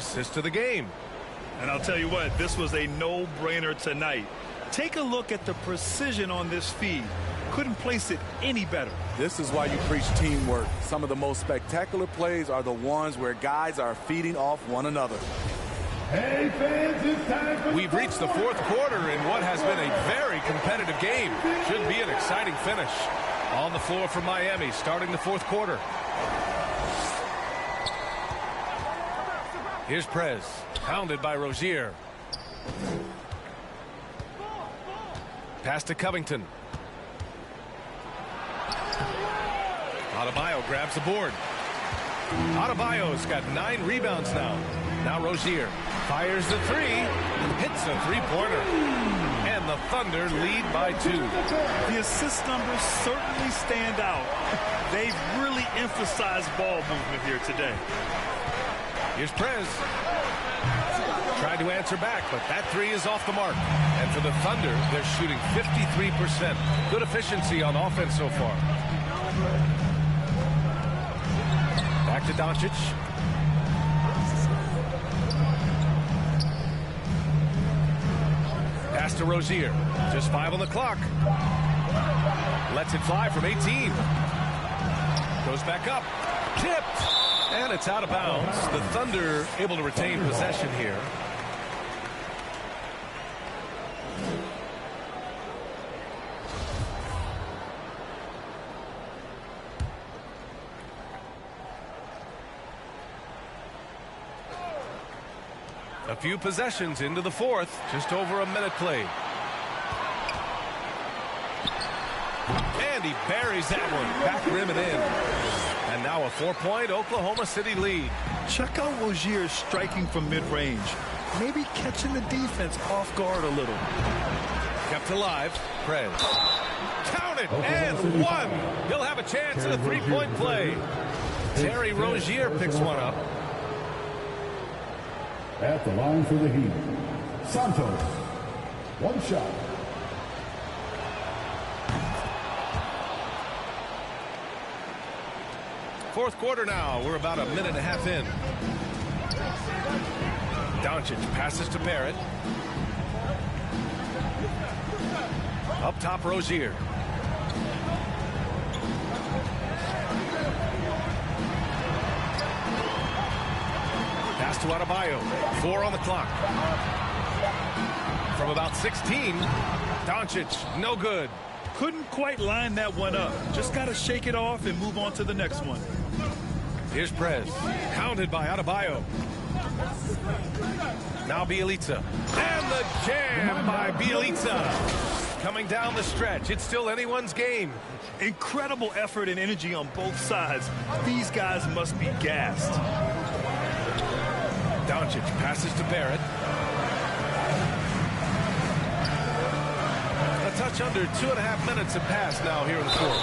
Assist to the game. And I'll tell you what, this was a no-brainer tonight. Take a look at the precision on this feed. Couldn't place it any better. This is why you preach teamwork. Some of the most spectacular plays are the ones where guys are feeding off one another. Hey fans, it's time for We've reached the fourth quarter in what has been a very competitive game. Should be an exciting finish. On the floor for Miami, starting the fourth quarter. Here's Prez, pounded by Rozier. Pass to Covington. Adebayo grabs the board. Adebayo's got 9 rebounds now. Now Rozier fires the 3, hits a 3-pointer. And the Thunder lead by 2. The assist numbers certainly stand out. They've really emphasized ball movement here today. Here's Prez. Tried to answer back, but that 3 is off the mark. And for the Thunder, they're shooting 53%. Good efficiency on offense so far. Back to Doncic. Pass to Rozier. Just 5 on the clock. Lets it fly from 18. Goes back up. Tipped. And it's out of bounds. The Thunder able to retain possession here. A few possessions into the fourth. Just over a minute played. And he buries that one. Back rim and in. And now a 4-point Oklahoma City lead. Check out Rozier's striking from mid-range. Maybe catching the defense off guard a little. Kept alive. Prez. Count it, and one. He'll have a chance at a three-point play. Terry Rozier picks one up. At the line for the Heat, Santos. One shot. Fourth quarter now. We're about a minute and a half in. Doncic passes to Barrett. Up top, Rozier. Pass to Adebayo. 4 on the clock. From about 16, Doncic, no good. Couldn't quite line that one up. Just got to shake it off and move on to the next one. Here's Prez. Counted by Adebayo. Now Bjelica. And the jam by Bjelica. Coming down the stretch. It's still anyone's game. Incredible effort and energy on both sides. These guys must be gassed. Doncic passes to Barrett. A touch under 2.5 minutes have passed now here in the fourth.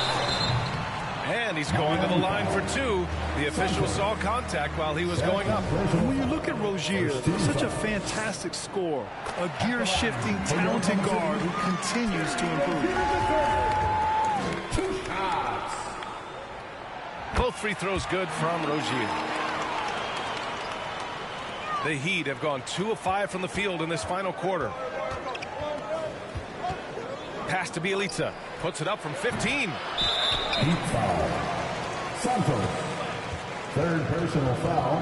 And he's going to the line for 2. The official saw contact while he was going up. When you look at Rozier, such a fantastic scorer, a gear-shifting, talented guard who continues to improve. 2 shots. Both free throws good from Rozier. The Heat have gone 2 of 5 from the field in this final quarter. Pass to Bjelica. Puts it up from 15. Heat foul. Santos. 3rd personal foul.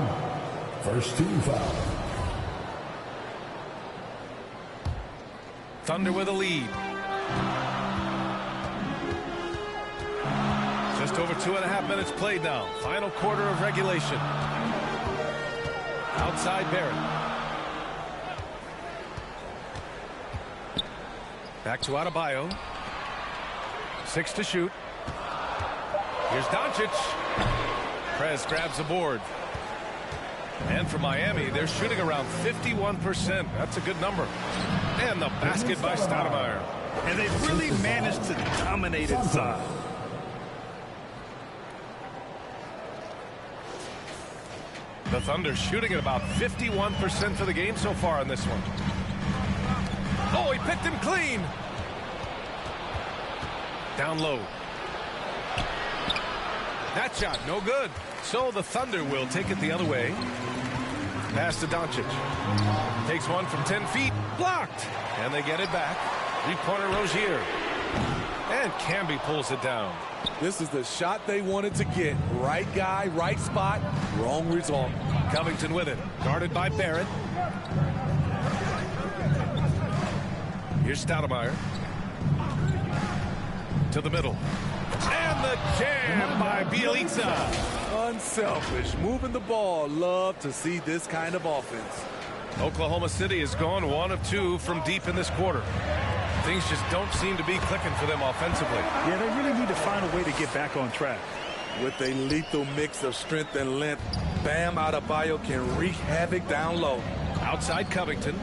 First team foul. Thunder with a lead. Just over 2.5 minutes played now. Final quarter of regulation. Outside Barrett. Back to Adebayo. 6 to shoot. Here's Doncic. Prez grabs the board. And for Miami, they're shooting around 51%. That's a good number. And the basket by Stoudemire. And they've really managed to dominate inside. The Thunder shooting at about 51% for the game so far in this one. Oh, he picked him clean. Down low. That shot, no good. So the Thunder will take it the other way. Pass to Doncic. Takes one from 10 feet. Blocked. And they get it back. 3-pointer Rozier. And Camby pulls it down. This is the shot they wanted to get. Right guy, right spot, wrong result. Covington with it. Guarded by Barrett. Here's Stoudemire. To the middle. And the jam by Bjelica. Unselfish. Moving the ball. Love to see this kind of offense. Oklahoma City has gone 1 of 2 from deep in this quarter. Things just don't seem to be clicking for them offensively. Yeah, they really need to find a way to get back on track. With a lethal mix of strength and length, Bam Adebayo can wreak havoc down low. Outside Covington.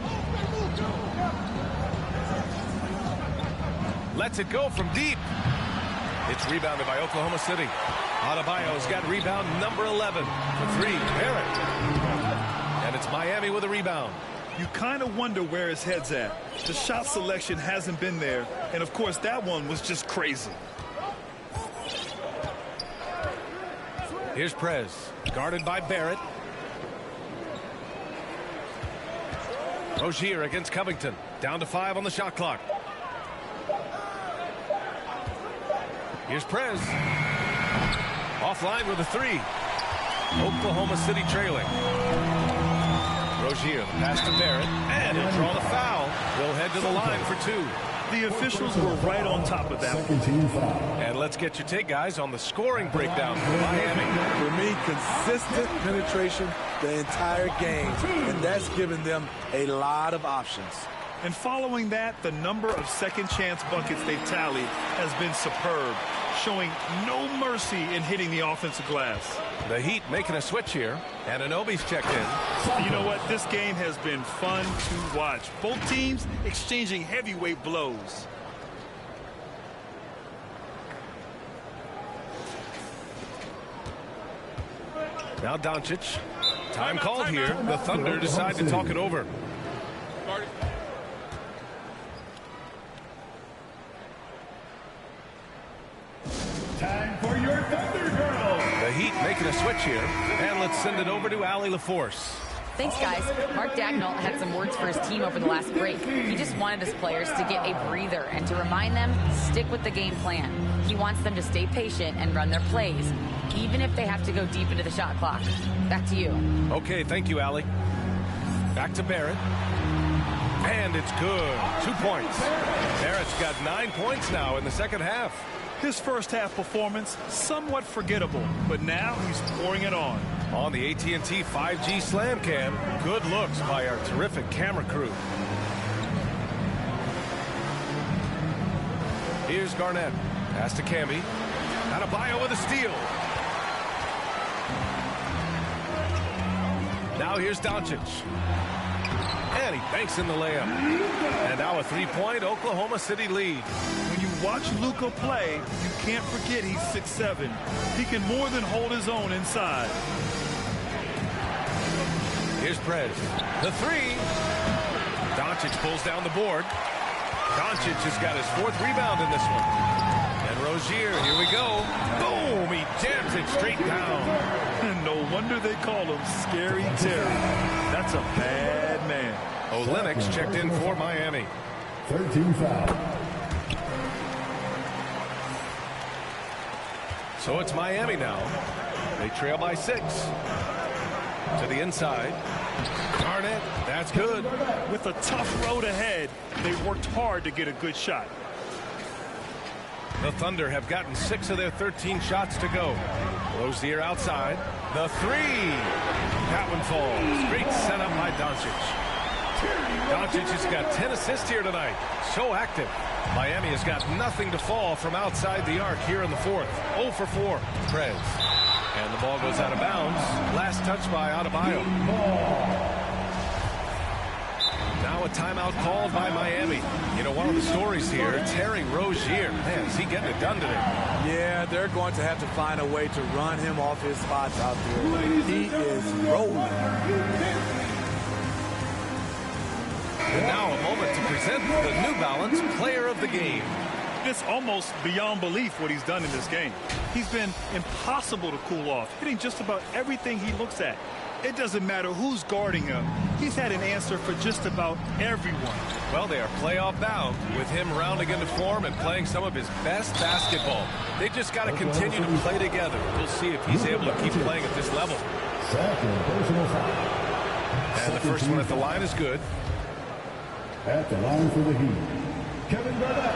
Lets it go from deep. It's rebounded by Oklahoma City. Adebayo's got rebound number 11 for 3. Barrett. And it's Miami with a rebound. You kind of wonder where his head's at. The shot selection hasn't been there. And, of course, that one was just crazy. Here's Prez. Guarded by Barrett. Rozier against Covington. Down to 5 on the shot clock. Here's Prez. Offline with a 3. Oklahoma City trailing. Rozier, the pass to Barrett, and he'll draw the foul. They'll head to the line for 2. The officials were right on top of that. And let's get your take, guys, on the scoring breakdown for Miami. For me, consistent penetration the entire game, and that's given them a lot of options. And following that, the number of second chance buckets they've tallied has been superb, showing no mercy in hitting the offensive glass. The Heat making a switch here. Anunoby's checked in. You know what? This game has been fun to watch. Both teams exchanging heavyweight blows. Now Doncic. Time called here. The Thunder decide to talk it over. Time for your Thunder Girl. The Heat making a switch here. And let's send it over to Allie LaForce. Thanks, guys. Mark Dagnall had some words for his team over the last break. He just wanted his players to get a breather and to remind them, stick with the game plan. He wants them to stay patient and run their plays, even if they have to go deep into the shot clock. Back to you. Okay, thank you, Allie. Back to Barrett. And it's good. 2 points. Barrett's got 9 points now in the second half. His first half performance, somewhat forgettable, but now he's pouring it on. On the AT&T 5G Slam Cam, good looks by our terrific camera crew. Here's Garnett. Pass to Camby. Adebayo with a steal. Now here's Doncic. And he banks in the layup. And now a three-point Oklahoma City lead. When you watch Luka play, you can't forget he's 6'7". He can more than hold his own inside. Here's Prez. The three. Doncic pulls down the board. Doncic has got his 4th rebound in this one. And Rozier, here we go. Boom! He jams it straight down. And no wonder they call him Scary Terry. That's a bad man. Olenek checked in for Miami. 13 foul. So it's Miami now. They trail by 6. To the inside. Garnett, that's good. With a tough road ahead, they worked hard to get a good shot. The Thunder have gotten 6 of their 13 shots to go. Rozier outside. The three. That one falls. Great setup by Doncic. Doncic has got 10 assists here tonight. So active. Miami has got nothing to fall from outside the arc here in the 4th. 0 for 4. Prez. And the ball goes out of bounds. Last touch by Adebayo. Now a timeout called by Miami. You know, one of the stories here, Terry Rozier. Man, is he getting it done today? Yeah, they're going to have to find a way to run him off his spots out there. He is rolling. And now a moment to present the New Balance Player of the Game. It's almost beyond belief what he's done in this game. He's been impossible to cool off, hitting just about everything he looks at. It doesn't matter who's guarding him. He's had an answer for just about everyone. Well, they are playoff bound with him rounding into form and playing some of his best basketball. They just got to continue to play together. We'll see if he's able to keep playing at this level. And the first one at the line is good. At the line for the Heat, Kevin Garnett.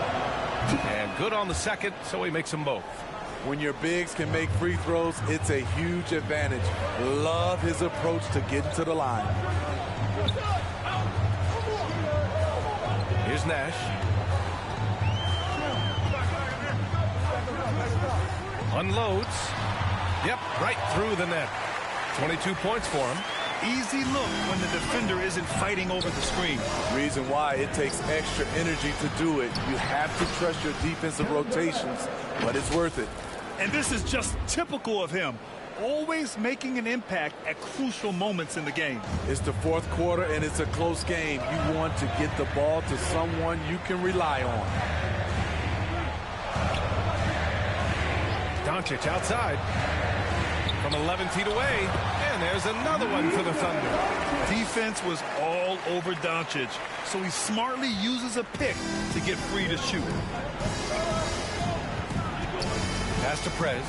And good on the second, so he makes them both. When your bigs can make free throws, it's a huge advantage. Love his approach to getting to the line. Here's Nash. Unloads. Yep, right through the net. 22 points for him. Easy look when the defender isn't fighting over the screen. Reason why it takes extra energy to do it. You have to trust your defensive rotations, but it's worth it. And this is just typical of him. Always making an impact at crucial moments in the game. It's the 4th quarter and it's a close game. You want to get the ball to someone you can rely on. Doncic outside. From 11 feet away. And there's another one for the Thunder. Defense was all over Doncic, so he smartly uses a pick to get free to shoot. Pass to Prez.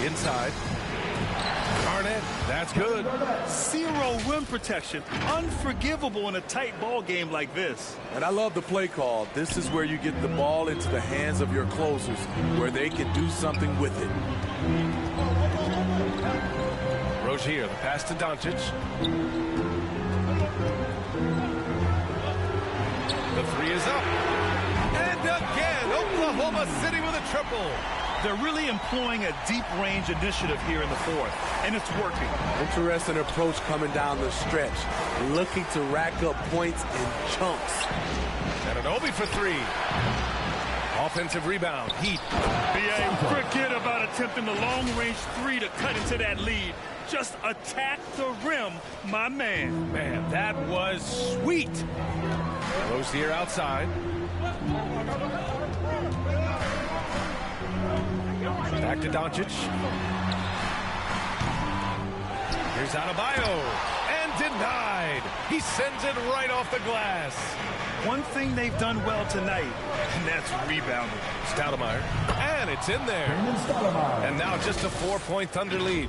Inside. Garnett, that's good. Zero rim protection. Unforgivable in a tight ball game like this. And I love the play call. This is where you get the ball into the hands of your closers, where they can do something with it. Rozier, the pass to Doncic. The three is up. And again, Oklahoma City with a triple. They're really employing a deep range initiative here in the fourth, and it's working. Interesting approach coming down the stretch, looking to rack up points in chunks. Anunoby for three. Offensive rebound. Heat. B.A., forget about attempting the long-range three to cut into that lead. Just attack the rim, my man. Man, that was sweet. Rozier outside. Back to Doncic. Here's Adebayo. And denied. He sends it right off the glass. One thing they've done well tonight, and that's rebounding. Stoudemire. And it's in there. And now just a 4-point Thunder lead.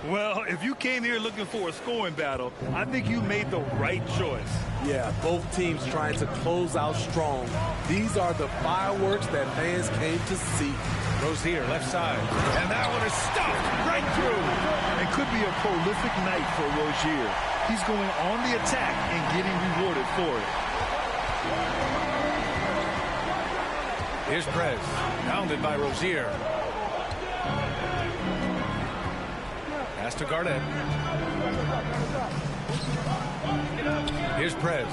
Well, if you came here looking for a scoring battle, I think you made the right choice. Yeah, both teams trying to close out strong. These are the fireworks that fans came to see. Rozier, left side. And that one is stopped right through. It could be a prolific night for Rozier. He's going on the attack and getting rewarded for it. Here's Prez, pounded by Rozier. Pass to Garnett. Here's Prez.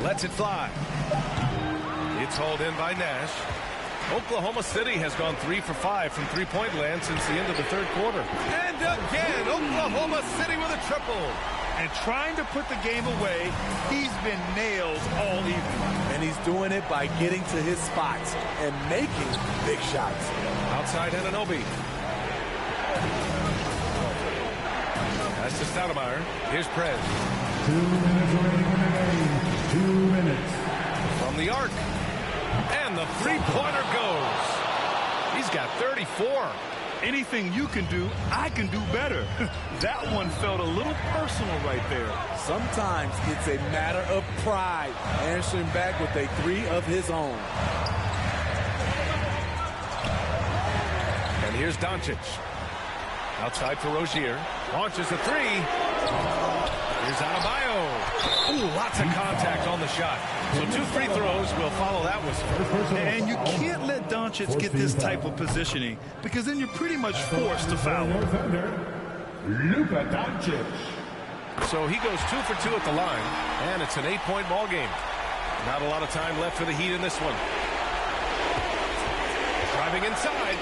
Lets it fly. It's hauled in by Nash. Oklahoma City has gone 3 for 5 from three-point land since the end of the third quarter. And again, Oklahoma City with a triple. And trying to put the game away, he's been nailed all evening. And he's doing it by getting to his spots and making big shots. Outside Anunoby. That's to Stoudemire. Here's Prez. 2 minutes remaining in the game. 2 minutes. From the arc. And the three-pointer goes. He's got 34. Anything you can do, I can do better. That one felt a little personal right there. Sometimes it's a matter of pride. Answering back with a three of his own. And here's Doncic. Outside for Rozier. Launches a three. Here's Adebayo. Ooh, lots of contact on the shot. So 2 free throws will follow that whistle. And you can't let Doncic get this type of positioning because then you're pretty much forced to foul him. Luka Doncic. So he goes 2 for 2 at the line, and it's an 8-point ball game. Not a lot of time left for the Heat in this one. Driving inside.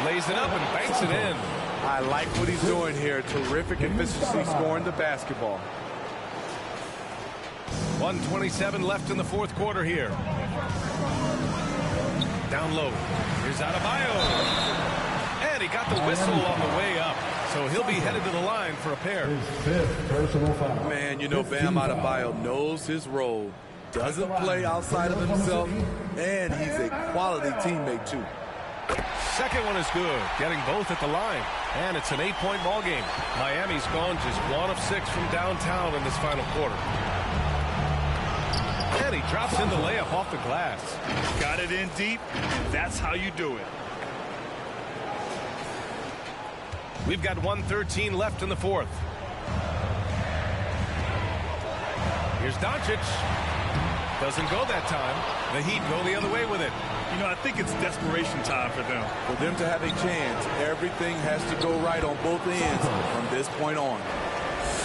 Lays it up and banks it in. I like what he's doing here. Terrific efficiency scoring the basketball. 1:27 left in the fourth quarter here. Down low. Here's Adebayo. And he got the whistle on the way up. So he'll be headed to the line for a pair. His 5th personal foul. Man, you know Bam Adebayo knows his role. Doesn't play outside of himself. And he's a quality teammate, too. Second one is good, getting both at the line. And it's an 8-point ball game. Miami's gone just 1 of 6 from downtown in this final quarter. And he drops in the layup off the glass. Got it in deep, and that's how you do it. We've got 1:13 left in the fourth. Here's Doncic. Doesn't go that time. The Heat go the other way with it. You know, I think it's desperation time for them. For them to have a chance, everything has to go right on both ends from this point on.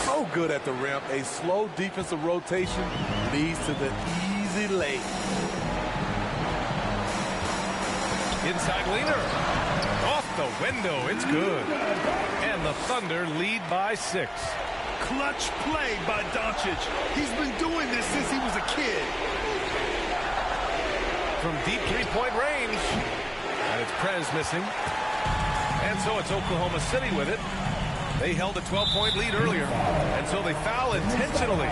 So good at the rim. A slow defensive rotation leads to the easy lay. Inside leaner. Off the window. It's good. And the Thunder lead by 6. Clutch play by Doncic. He's been doing this since he was a kid. From deep three-point range. And it's Prez missing. And so it's Oklahoma City with it. They held a 12-point lead earlier. And so they foul intentionally.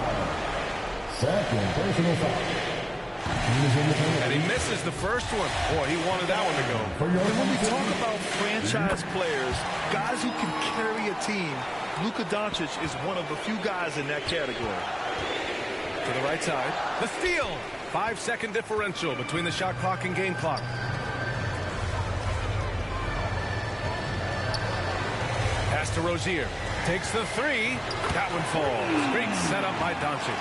Second personal foul. And he misses the first one. Boy, he wanted that one to go. And when we talk about franchise players, guys who can carry a team, Luka Doncic is one of the few guys in that category. To the right side. The steal. 5-second differential between the shot clock and game clock. Pass to Rozier. Takes the three. That one falls. Great setup by Doncic.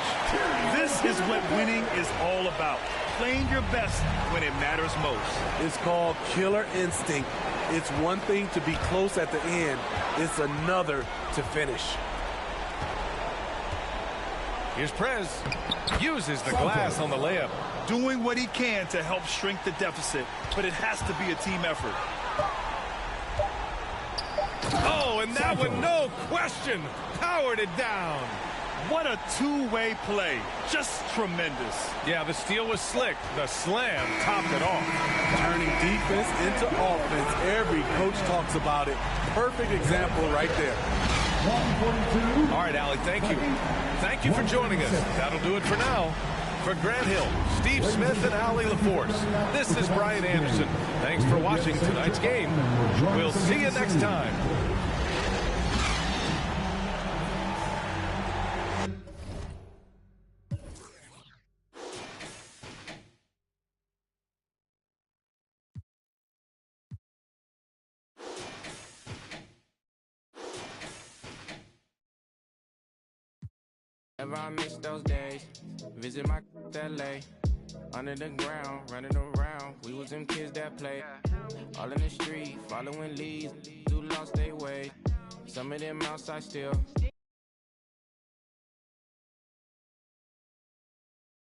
This is what winning is all about. Playing your best when it matters most. It's called killer instinct. It's one thing to be close at the end. It's another to finish. Here's Prez. Uses the glass on the layup. Doing what he can to help shrink the deficit, but it has to be a team effort. Oh, and that one, no question, powered it down. What a two-way play. Just tremendous. Yeah, the steal was slick. The slam topped it off. Turning defense into offense. Every coach talks about it. Perfect example right there. All right, Allie, thank you. Thank you for joining us. That'll do it for now. For Grant Hill, Steve Smith, and Allie LaForce, this is Brian Anderson. Thanks for watching tonight's game. We'll see you next time. Ever I miss those days, visit my LA, under the ground, running around, we was them kids that played, all in the street, following leads, who lost their way, some of them outside still,